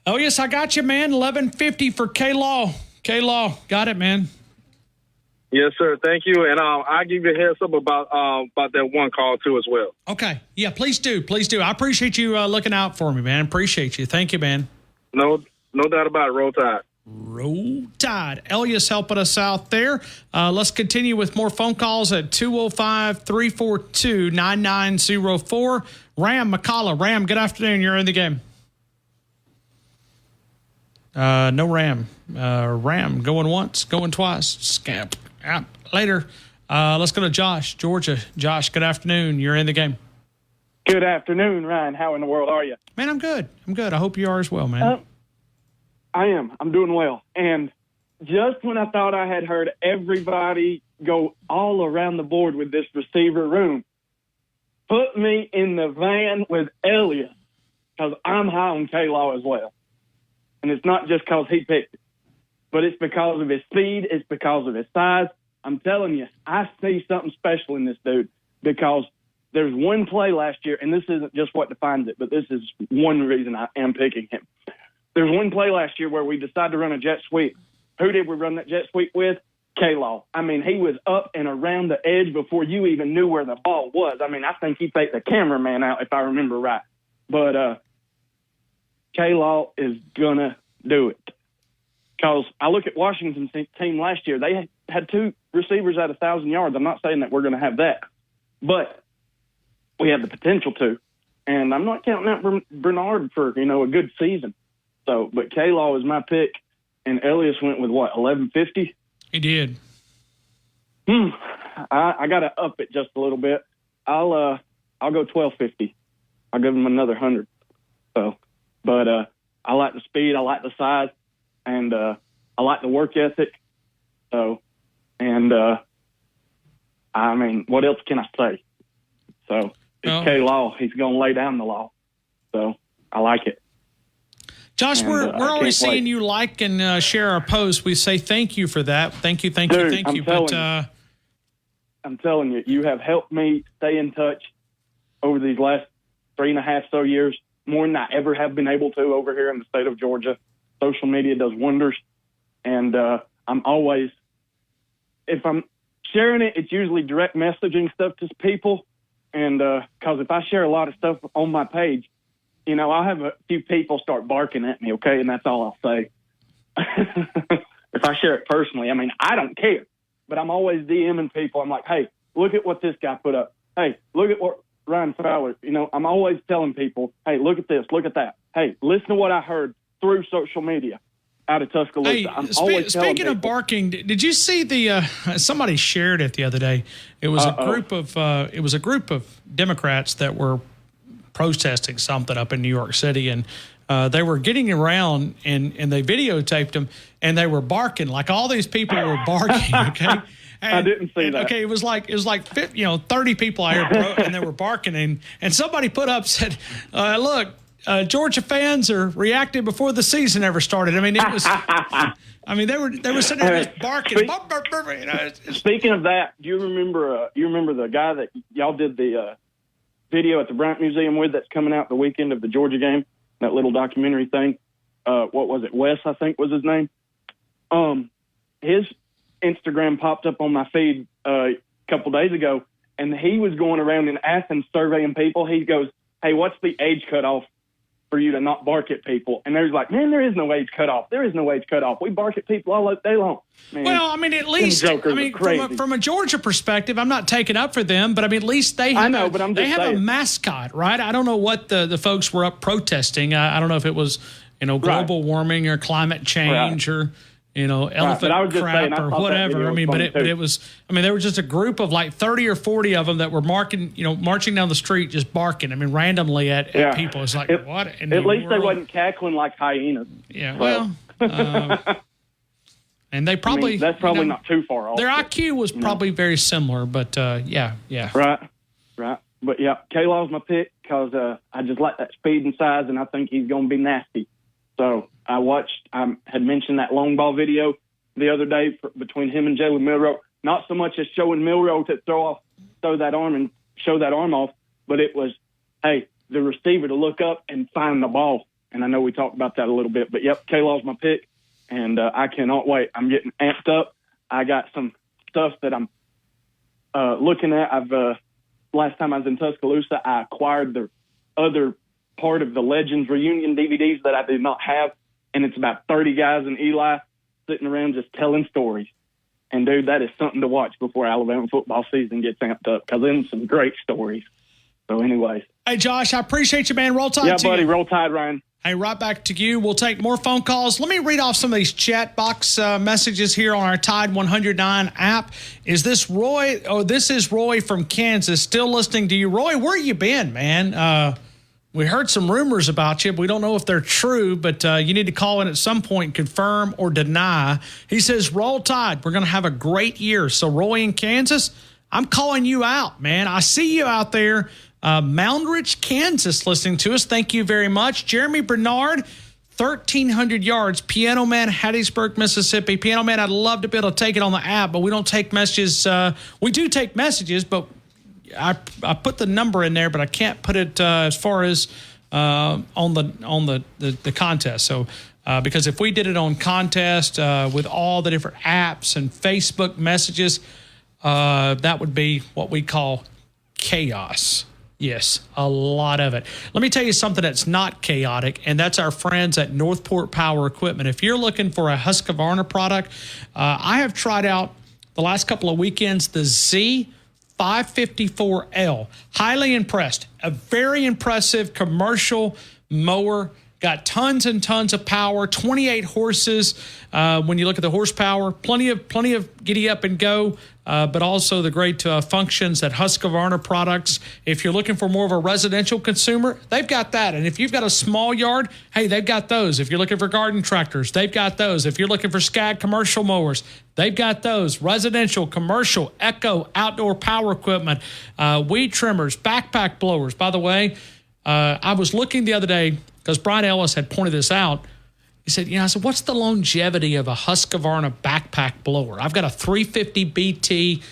Oh yes, I got you, man. 1150 for K-Law. K-Law, got it, man. Yes, sir. Thank you, and I'll give you a heads up about that one call too as well. Okay. Yeah, please do. I appreciate you looking out for me, man. Appreciate you. Thank you, man. No doubt about it. Roll Tide. Roll Tide. Elias helping us out there. Let's continue with more phone calls at 205-342-9904. Ram McCullough. Ram, good afternoon. You're in the game. No Ram. Ram going once, going twice. Scamp. Out later. Let's go to Josh, Georgia. Josh, good afternoon. You're in the game. Good afternoon, Ryan. How in the world are you? Man, I'm good. I hope you are as well, man. I am. I'm doing well. And just when I thought I had heard everybody go all around the board with this receiver room. Put me in the van with Elias because I'm high on K-Law as well. And it's not just because he picked it, but it's because of his speed. It's because of his size. I'm telling you, I see something special in this dude because there's one play last year, and this isn't just what defines it, but this is one reason I am picking him. There's one play last year where we decided to run a jet sweep. Who did we run that jet sweep with? K-Law. I mean, he was up and around the edge before you even knew where the ball was. I mean, I think he faked the cameraman out, if I remember right. But K-Law is going to do it. Because I look at Washington's team last year. They had 2 receivers at 1,000 yards. I'm not saying that we're going to have that. But we have the potential to. And I'm not counting out Bernard for, a good season. So, but K-Law is my pick. And Elias went with what, 1150? He did. I got to up it just a little bit. I'll go 1250. I'll give him another 100. So, but I like the speed. I like the size. And I like the work ethic. So, and I mean, what else can I say? So, it's K-Law. He's going to lay down the law. So, I like it. Josh, we're always seeing you like and share our posts. We say thank you for that. Thank you. But I'm telling you, you have helped me stay in touch over these last 3.5 so years, more than I ever have been able to over here in the state of Georgia. Social media does wonders. And I'm always, if I'm sharing it, it's usually direct messaging stuff to people. And because if I share a lot of stuff on my page, I'll have a few people start barking at me, okay? And that's all I'll say. If I share it personally, I mean, I don't care. But I'm always DMing people. I'm like, hey, look at what this guy put up. Hey, look at what Ryan Fowler, I'm always telling people, hey, look at this, look at that. Hey, listen to what I heard through social media out of Tuscaloosa. Hey, I'm always speaking of barking, did you see the? Somebody shared it the other day. It was a group of Democrats that were protesting something up in New York City, and they were getting around and they videotaped them, and they were barking like all these people were barking. Okay. And, I didn't see that. Okay, it was like 30 people I heard, and they were barking, and somebody put up said, "Look, Georgia fans are reacting before the season ever started." I mean, it was. I mean, they were sitting there just barking. Speaking of that, do you remember? You remember the guy that y'all did the video at the Bryant Museum with? That's coming out the weekend of the Georgia game. That little documentary thing. What was it? Wes, I think, was his name. His Instagram popped up on my feed a couple days ago, and he was going around in Athens surveying people. He goes, "Hey, what's the age cutoff for you to not bark at people?" And they're like, "Man, there is no age cutoff. There is no age cutoff. We bark at people all day long." Man, well, I mean, at least from a Georgia perspective, I'm not taking up for them, but I mean, at least they have a mascot, right? I don't know what the folks were up protesting. I don't know if it was global warming or climate change or elephant crap or whatever. I mean, but it was. I mean, there was just a group of like 30 or 40 of them that were marching down the street, just barking. I mean, randomly at people. It's like what? At least they wasn't cackling like hyenas. Yeah. Well. And they probably that's probably not too far off. Their IQ was probably very similar, but yeah. Right. But yeah, K-Law's my pick because I just like that speed and size, and I think he's going to be nasty. So I had mentioned that long ball video the other day between him and Jalen Milroe. Not so much as showing Milroe to throw that arm and show that arm off, but it was, hey, the receiver to look up and find the ball. And I know we talked about that a little bit, but yep, K-Law's my pick. And I cannot wait. I'm getting amped up. I got some stuff that I'm looking at. Last time I was in Tuscaloosa, I acquired the other part of the Legends reunion DVDs that I did not have, and it's about 30 guys and Eli sitting around just telling stories. And, dude, that is something to watch before Alabama football season gets amped up because there's some great stories. So, anyways. Hey, Josh, I appreciate you, man. Roll Tide to you. Yeah, buddy. Roll Tide, Ryan. Hey, right back to you. We'll take more phone calls. Let me read off some of these chat box messages here on our Tide 109 app. Is this Roy? Oh, this is Roy from Kansas. Still listening to you. Roy, where you been, man? We heard some rumors about you. We don't know if they're true, but you need to call in at some point and confirm or deny. He says, Roll Tide. We're going to have a great year. So, Roy in Kansas, I'm calling you out, man. I see you out there. Moundridge, Kansas, listening to us. Thank you very much. Jeremy Bernard, 1,300 yards. Piano Man, Hattiesburg, Mississippi. Piano Man, I'd love to be able to take it on the app, but we don't take messages. We do take messages, but I put the number in there, but I can't put it as far as on the contest. So because if we did it on contest with all the different apps and Facebook messages, that would be what we call chaos. Yes, a lot of it. Let me tell you something that's not chaotic, and that's our friends at Northport Power Equipment. If you're looking for a Husqvarna product, I have tried out the last couple of weekends the Z554L. Highly impressed. A very impressive commercial mower. Got tons and tons of power, 28 horses. When you look at the horsepower, plenty of giddy up and go, but also the great functions that Husqvarna products. If you're looking for more of a residential consumer, they've got that. And if you've got a small yard, hey, they've got those. If you're looking for garden tractors, they've got those. If you're looking for Scag commercial mowers, they've got those. Residential, commercial, Echo, outdoor power equipment, weed trimmers, backpack blowers. By the way, I was looking the other day, because Brian Ellis had pointed this out. He said, I said, what's the longevity of a Husqvarna backpack blower? I've got a 350 BT.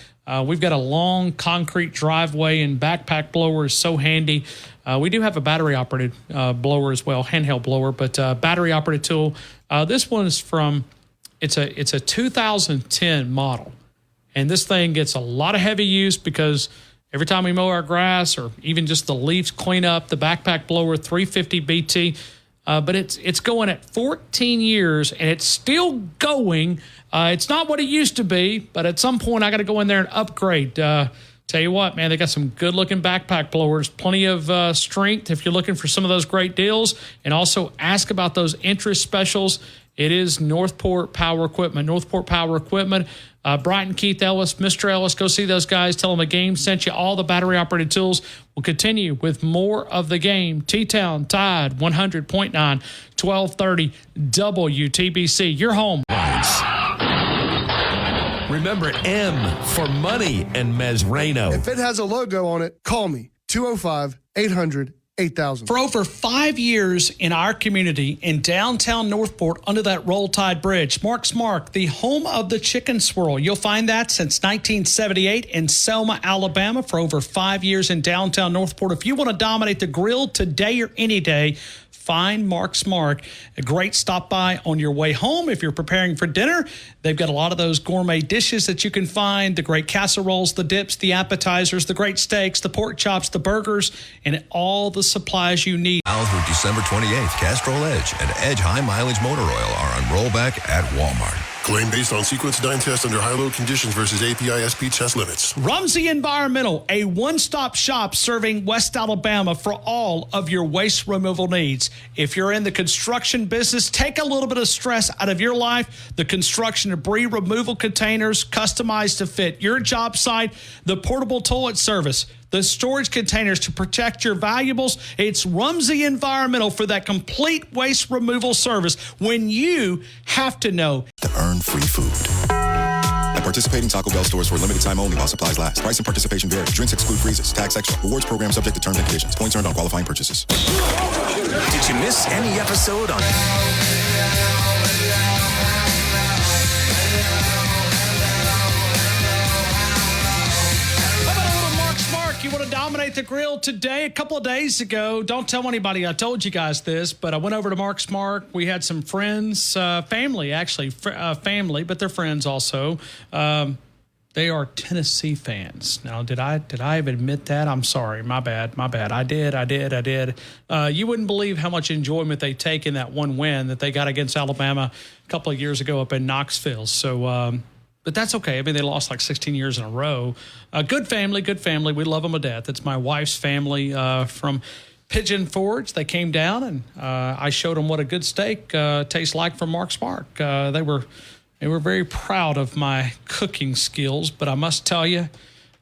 We've got a long concrete driveway, and backpack blower is so handy. We do have a battery-operated blower as well, handheld blower, but battery-operated tool. This one is it's a 2010 model. And this thing gets a lot of heavy use because every time we mow our grass or even just the leaves clean up, the backpack blower, 350 BT, but it's going at 14 years and it's still going. It's not what it used to be, but at some point I got to go in there and upgrade. Tell you what, man, they got some good-looking backpack blowers, plenty of strength if you're looking for some of those great deals, and also ask about those interest specials. It is Northport Power Equipment. Northport Power Equipment. Brighton, Keith Ellis, Mr. Ellis, go see those guys. Tell them the game sent you all the battery-operated tools. We'll continue with more of the game. T-Town, Tide, 100.9, 1230 WTBC. Your home. Remember M for money and Mezrano. If it has a logo on it, call me. 205-800-8000. For over 5 years in our community in downtown Northport under that Roll Tide Bridge, Mark's Mark, the home of the chicken swirl. You'll find that since 1978 in Selma, Alabama, for over 5 years in downtown Northport. If you want to dominate the grill today or any day, find Mark's Mark. A great stop by on your way home. If you're preparing for dinner, they've got a lot of those gourmet dishes that you can find, the great casseroles, the dips, the appetizers, the great steaks, the pork chops, the burgers, and all the supplies you need. Now through December 28th, Castrol Edge and Edge High Mileage Motor Oil are on rollback at Walmart. Claim based on sequence 9 test under high-load conditions versus API SP test limits. Rumsey Environmental, a one-stop shop serving West Alabama for all of your waste removal needs. If you're in the construction business, take a little bit of stress out of your life. The construction debris removal containers customized to fit your job site, the portable toilet service, the storage containers to protect your valuables. It's Rumsey Environmental for that complete waste removal service when you have to know. To earn free food. At participating Taco Bell stores for a limited time only while supplies last. Price and participation vary. Drinks exclude freezes. Tax extra. Rewards program subject to terms and conditions. Points earned on qualifying purchases. Did you miss any episode on... You want to dominate the grill today? A couple of days ago, don't tell anybody I told you guys this, but I went over to Mark's Mark. We had some friends, family, actually, family, but they're friends also. They are Tennessee fans. Now, did I admit that? I'm sorry. My bad. I did. You wouldn't believe how much enjoyment they take in that one win that they got against Alabama a couple of years ago up in Knoxville. So, but that's okay. I mean, they lost like 16 years in a row. Good family. We love them to death. It's my wife's family from Pigeon Forge. They came down, and I showed them what a good steak tastes like from Mark's Mark. They were very proud of my cooking skills, but I must tell you,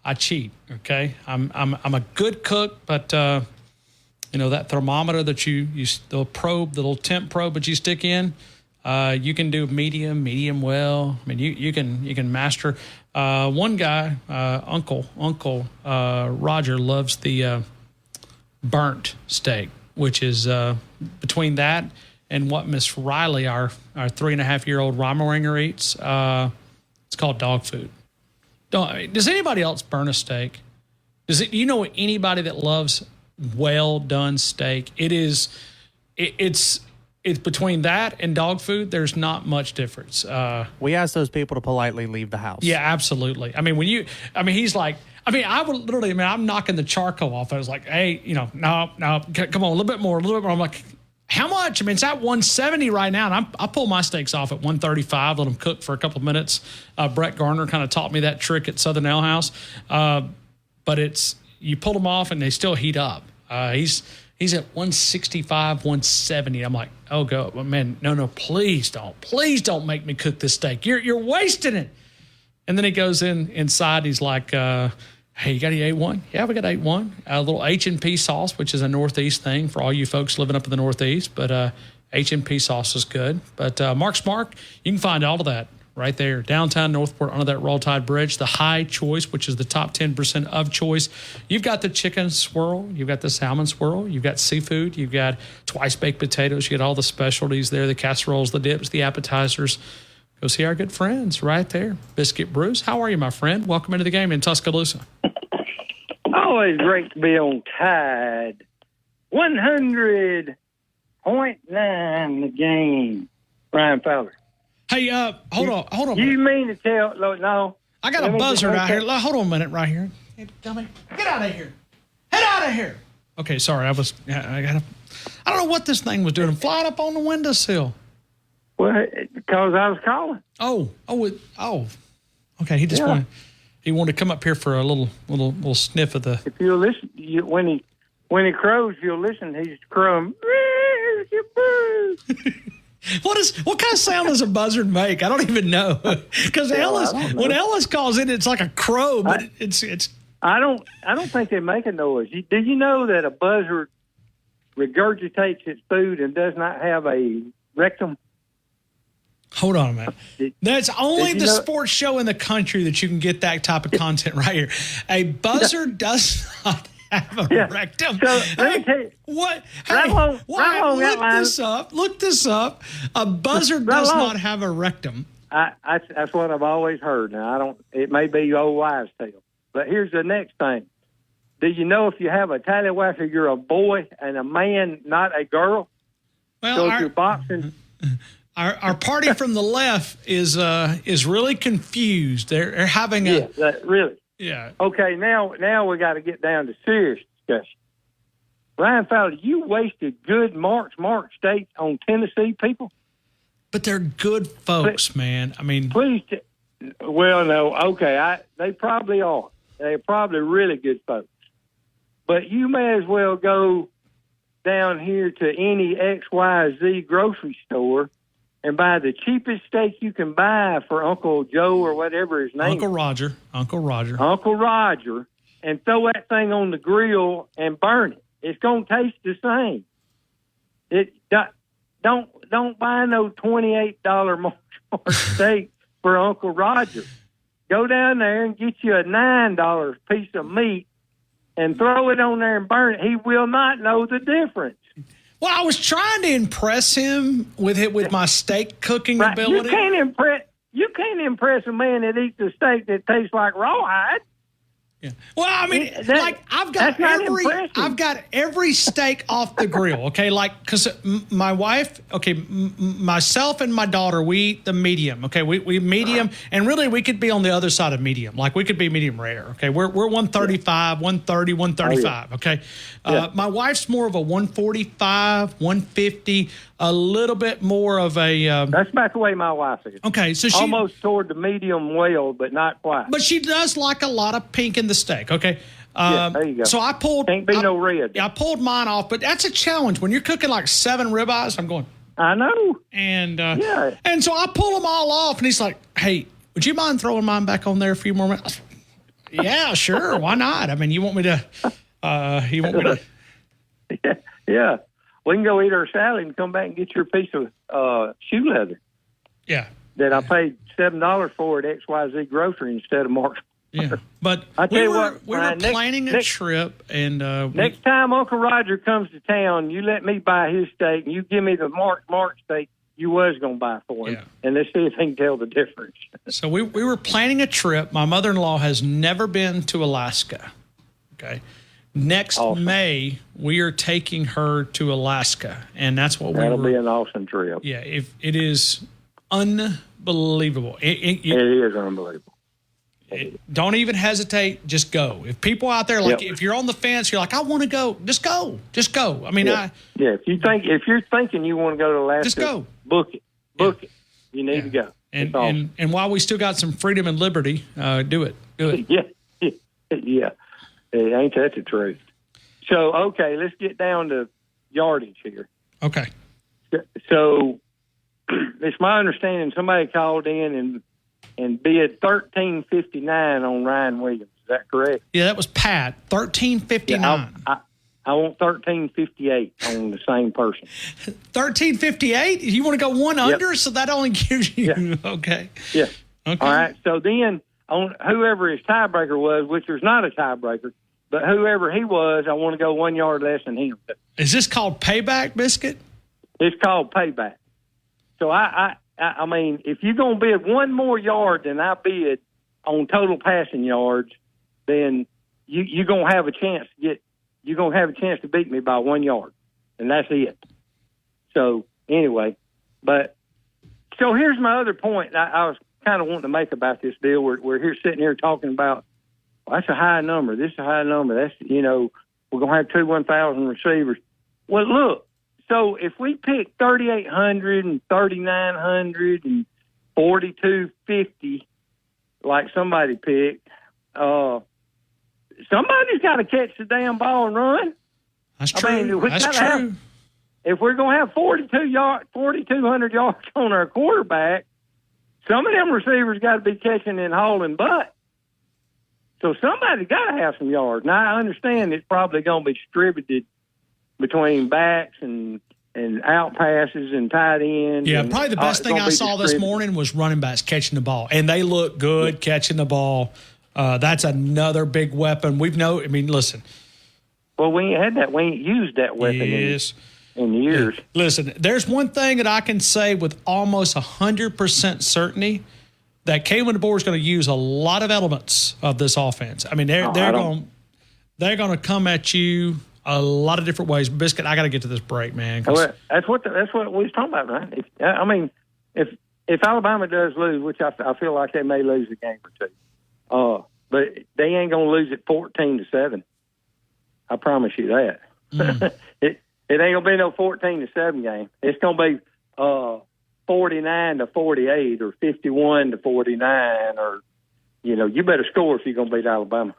I cheat. Okay, I'm a good cook, but that thermometer that the probe, the little temp probe that you stick in. You can do medium well. I mean, you can master. One guy, Uncle Roger, loves the burnt steak, which is between that and what Miss Riley, our 3.5-year-old Weimaraner eats. It's called dog food. Does anybody else burn a steak? You know anybody that loves well done steak? It's between that and dog food. There's not much difference. We ask those people to politely leave the house. Yeah, absolutely. I mean, he's like, I would literally, I'm knocking the charcoal off. I was like, hey, no, come on, a little bit more. I'm like, how much? I mean, it's at 170 right now, and I pull my steaks off at 135, let them cook for a couple of minutes. Brett Garner kind of taught me that trick at Southern Ale House. But you pull them off, and they still heat up. He's at 165, 170. I'm like, oh, go, man, no, please don't make me cook this steak. You're wasting it. And then he goes inside. He's like, hey, you got any A1? Yeah, we got A1. A little H&P sauce, which is a Northeast thing for all you folks living up in the Northeast. But H&P sauce is good. But Mark's Mark, you can find all of that right there, downtown Northport, under that Roll Tide Bridge. The High Choice, which is the top 10% of choice. You've got the chicken swirl. You've got the salmon swirl. You've got seafood. You've got twice-baked potatoes. You get all the specialties there, the casseroles, the dips, the appetizers. Go see our good friends right there. Biscuit Bruce, how are you, my friend? Welcome into the game in Tuscaloosa. Always great to be on Tide. 100.9 the game. Ryan Fowler. Hey, hold on. You mean to tell? No. I got a buzzard out here. Hold on a minute right here. Hey, dummy, get out of here. Head out of here. Okay, sorry. I don't know what this thing was doing. I'm flying up on the windowsill. Well, because I was calling. Oh. Okay, he just wanted to come up here for a little sniff of the. If you'll listen, when he crows, you'll listen. He's crowing. What kind of sound does a buzzard make? I don't even know. Because when Ellis calls in, it's like a crow, but it's. I don't think they make a noise. Do you know that a buzzard regurgitates its food and does not have a rectum? Hold on a minute. That's only the sports show in the country that you can get that type of content right here. A buzzard does not have a rectum. So let me tell you. What? Look this up. A buzzard does not have a rectum. That's what I've always heard. Now, it may be old wives' tale. But here's the next thing. Do you know if you have a tallywhacker, you're a boy and a man, not a girl? Well, so if you're boxing... Our party from the left is really confused. They're having a really. Yeah. Okay, now we got to get down to serious discussion. Ryan Fowler, you wasted good Mark State on Tennessee people. But they're good folks, man. I mean, please. Well, no, okay, they probably are. They're probably really good folks. But you may as well go down here to any XYZ grocery store and buy the cheapest steak you can buy for Uncle Joe or whatever his name Uncle Roger, and throw that thing on the grill and burn it. It's going to taste the same. Don't buy no $28 Mark steak for Uncle Roger. Go down there and get you a $9 piece of meat and throw it on there and burn it. He will not know the difference. Well, I was trying to impress him with my steak cooking ability. You can't impress a man that eats a steak that tastes like rawhide. Yeah. Well, I mean, I've got every steak off the grill. Okay, because my wife, myself and my daughter, we eat the medium. Okay, we medium, and really we could be on the other side of medium. Like we could be medium rare. Okay, we're 135, 130, 135. Okay, my wife's more of a 145, 150. A little bit more of a... That's about the way my wife is. Okay, so she... Almost toward the medium well, but not quite. But she does like a lot of pink in the steak, okay? There you go. So I pulled... Can't be no red. Yeah, I pulled mine off, but that's a challenge. When you're cooking like 7 ribeyes, I'm going... I know. And so I pull them all off, and he's like, hey, would you mind throwing mine back on there a few more minutes? Yeah, sure. Why not? I mean, you want me to... Yeah. We can go eat our salad and come back and get your piece of shoe leather. Yeah. That I paid $7 for at XYZ Grocery instead of Mark's. Yeah. But I tell we you were, what, we were Brian, planning a trip, and next time Uncle Roger comes to town, you let me buy his steak, and you give me the Mark steak you was going to buy for him, and let's see if he can tell the difference. So we were planning a trip. My mother-in-law has never been to Alaska. Okay. Next May, we are taking her to Alaska, and that's what That'll be an awesome trip. Yeah, if it is unbelievable. It is unbelievable. Don't even hesitate. Just go. If people out there, if you're on the fence, you're like, I want to go. Just go. Just go. I mean, if you're thinking you want to go to Alaska, just go. Book it. Book it. You need to go. And while we still got some freedom and liberty, do it. Do it. Yeah. Ain't that the truth? So, okay, let's get down to yardage here. Okay. So, it's my understanding somebody called in and bid $13.59 on Ryan Williams. Is that correct? Yeah, that was Pat. $13.59. Yeah, I want $13.58 on the same person. $13.58? You want to go one under? So that only gives you okay. Yeah. Okay. All right. So then on whoever his tiebreaker was, which was not a tiebreaker, but whoever he was, I want to go 1 yard less than him. Is this called payback, Biscuit? It's called payback. So I mean, if you're going to bid one more yard than I bid on total passing yards, then you're going to have a chance to get. You're going to have a chance to beat me by 1 yard, and that's it. So anyway, so here's my other point. I was kind of wanting to make about this deal. We're here sitting here talking about, well, that's a high number. This is a high number. That's, we're going to have 1,000 receivers. Well, look, so if we pick 3,800 and 3,900 and 4,250, like somebody picked, somebody's got to catch the damn ball and run. That's true. That's true. If we're going to have 4,200 yards on our quarterback, some of them receivers got to be catching and hauling butt. So somebody's got to have some yards. Now, I understand it's probably going to be distributed between backs and out passes and tight ends. Yeah, probably the best thing I saw this morning was running backs catching the ball. And they look good catching the ball. That's another big weapon. Listen. Well, we ain't had that. We ain't used that weapon in years. Yeah. Listen, there's one thing that I can say with almost 100% certainty, that Kalen DeBoer is going to use a lot of elements of this offense. I mean, they're going to come at you a lot of different ways. Biscuit, I got to get to this break, man. Well, that's what we was talking about, right? If Alabama does lose, which I feel like they may lose a game or two, but they ain't going to lose it 14-7. I promise you that. It ain't going to be no 14-7 game. It's going to be 49-48 or 51-49, or you better score if you're going to beat Alabama.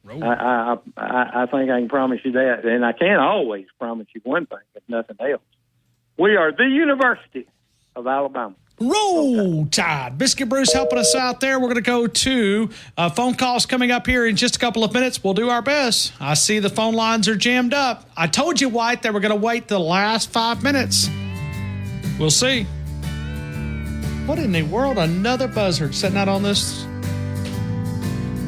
I think I can promise you that, and I can't always promise you one thing, if nothing else. We are the University of Alabama. Roll Tide. Biscuit Bruce helping us out there. We're going to go to phone calls coming up here in just a couple of minutes. We'll do our best. I see the phone lines are jammed up. I told you, White, that we're going to wait the last 5 minutes. We'll see. What in the world? Another buzzard sitting out on this.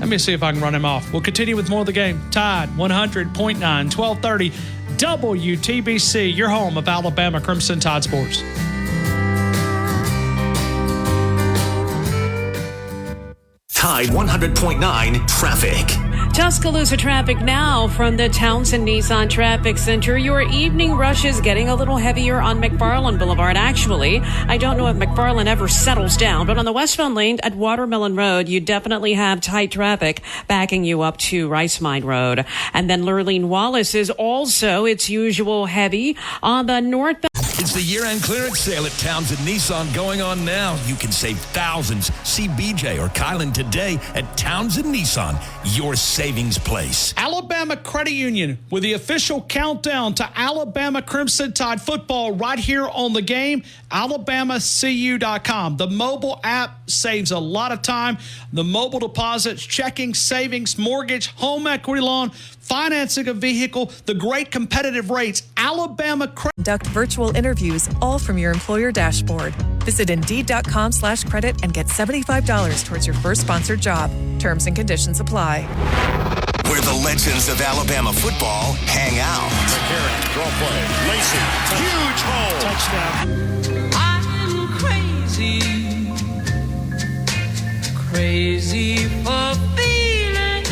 Let me see if I can run him off. We'll continue with more of the game. Tide 100.9, 1230 WTBC, your home of Alabama Crimson Tide Sports. Tide 100.9 traffic. Tuscaloosa traffic now from the Townsend Nissan Traffic Center. Your evening rush is getting a little heavier on McFarland Boulevard, actually. I don't know if McFarland ever settles down, but on the westbound lane at Watermelon Road, you definitely have tight traffic backing you up to Rice Mine Road. And then Lurleen Wallace is also its usual heavy on the northbound. It's the year-end clearance sale at Townsend Nissan going on now. You can save thousands. See BJ or Kylan today at Townsend Nissan, your savings place. Alabama Credit Union with the official countdown to Alabama Crimson Tide football right here on the game, alabamacu.com. The mobile app saves a lot of time. The mobile deposits, checking, savings, mortgage, home equity loan, financing a vehicle, the great competitive rates, Alabama credit. Conduct virtual interviews all from your employer dashboard. Visit Indeed.com/credit and get $75 towards your first sponsored job. Terms and conditions apply. Where the legends of Alabama football hang out. McCarron, draw play. Lacey, huge hole. Touchdown. I'm crazy for feeling.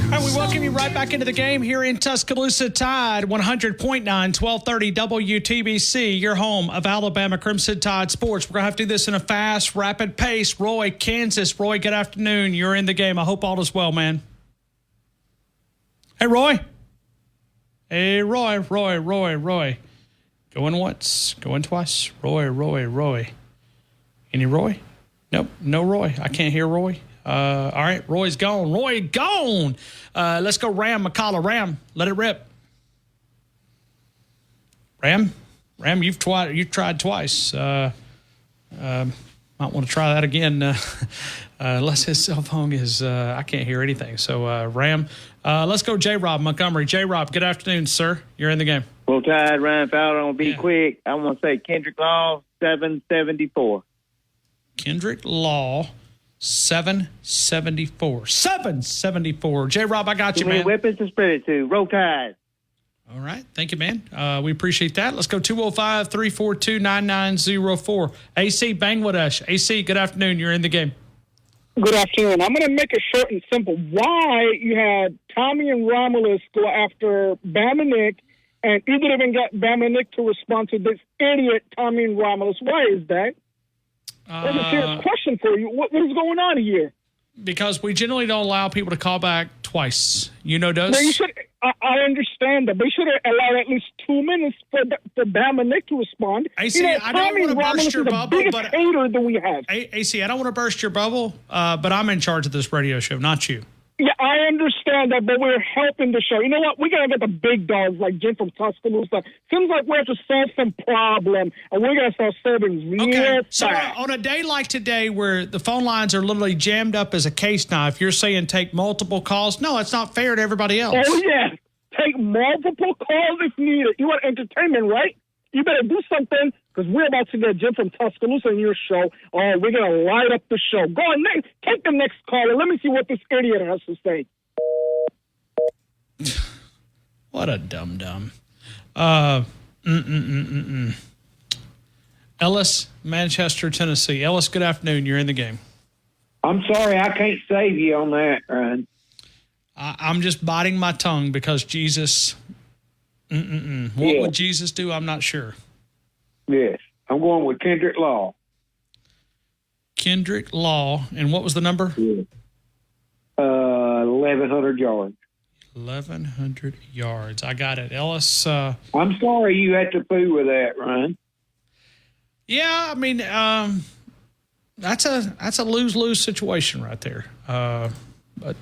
All right, we welcome you right back into the game here in Tuscaloosa. Tide 100.9, 1230 WTBC, your home of Alabama Crimson Tide sports. We're going to have to do this in a fast, rapid pace. Roy, Kansas. Roy, good afternoon. You're in the game. I hope all is well, man. Hey, Roy. Hey, Roy. Going once, going twice. Roy. Any Roy? Nope, no Roy. I can't hear Roy. All right, Roy's gone. Let's go Ram McCalla. Ram, let it rip. Ram, you've tried twice. Might want to try that again. Unless his cell phone is, I can't hear anything. So, Ram, let's go J-Rob Montgomery. J-Rob, good afternoon, sir. You're in the game. Well, Tide, Ryan Fowler, I'm going to be quick. I want to say Kendrick Law, 774. Kendrick Law, 774. 774. J-Rob, I got you, man. Weapons to spread it to. Roll Tide. All right. Thank you, man. We appreciate that. Let's go 205-342-9904. AC Bangladesh. AC, good afternoon. You're in the game. Good afternoon. I'm going to make it short and simple. Why you had Tommy and Romulus go after Bama Nick, and you didn't even get Bama Nick to respond to this idiot Tommy and Romulus? Why is that? That's a serious question for you. What is going on here? Because we generally don't allow people to call back twice. You know, does? No, you should. I understand that. They should have allowed at least 2 minutes for Bama Nick to respond. AC, I don't want to burst your bubble, but hater than we have. AC, I don't want to burst your bubble, but I'm in charge of this radio show, not you. Yeah, I understand that, but we're helping the show. You know what? We got to get the big dogs like Jim from Tuscaloosa. Seems like we have to solve some problem, and we're going to start serving real So fast. on a day like today where the phone lines are literally jammed up as a case knife, you're saying take multiple calls? No, it's not fair to everybody else. Oh, yeah. Take multiple calls if needed. You want entertainment, right? You better do something, because we're about to get Jim from Tuscaloosa in your show. Oh, we're going to light up the show. Go on, take the next caller. Let me see what this idiot has to say. What a dum-dum. Ellis, Manchester, Tennessee. Ellis, good afternoon. You're in the game. I'm sorry, I can't save you on that, Ryan. I'm just biting my tongue because Jesus... What would Jesus do? I'm not sure. Yes. I'm going with Kendrick Law. Kendrick Law. And what was the number? 1,100 yards. 1,100 yards. I got it. Ellis. I'm sorry you had to fool with that, Ryan. Yeah, I mean, that's a lose-lose situation right there. But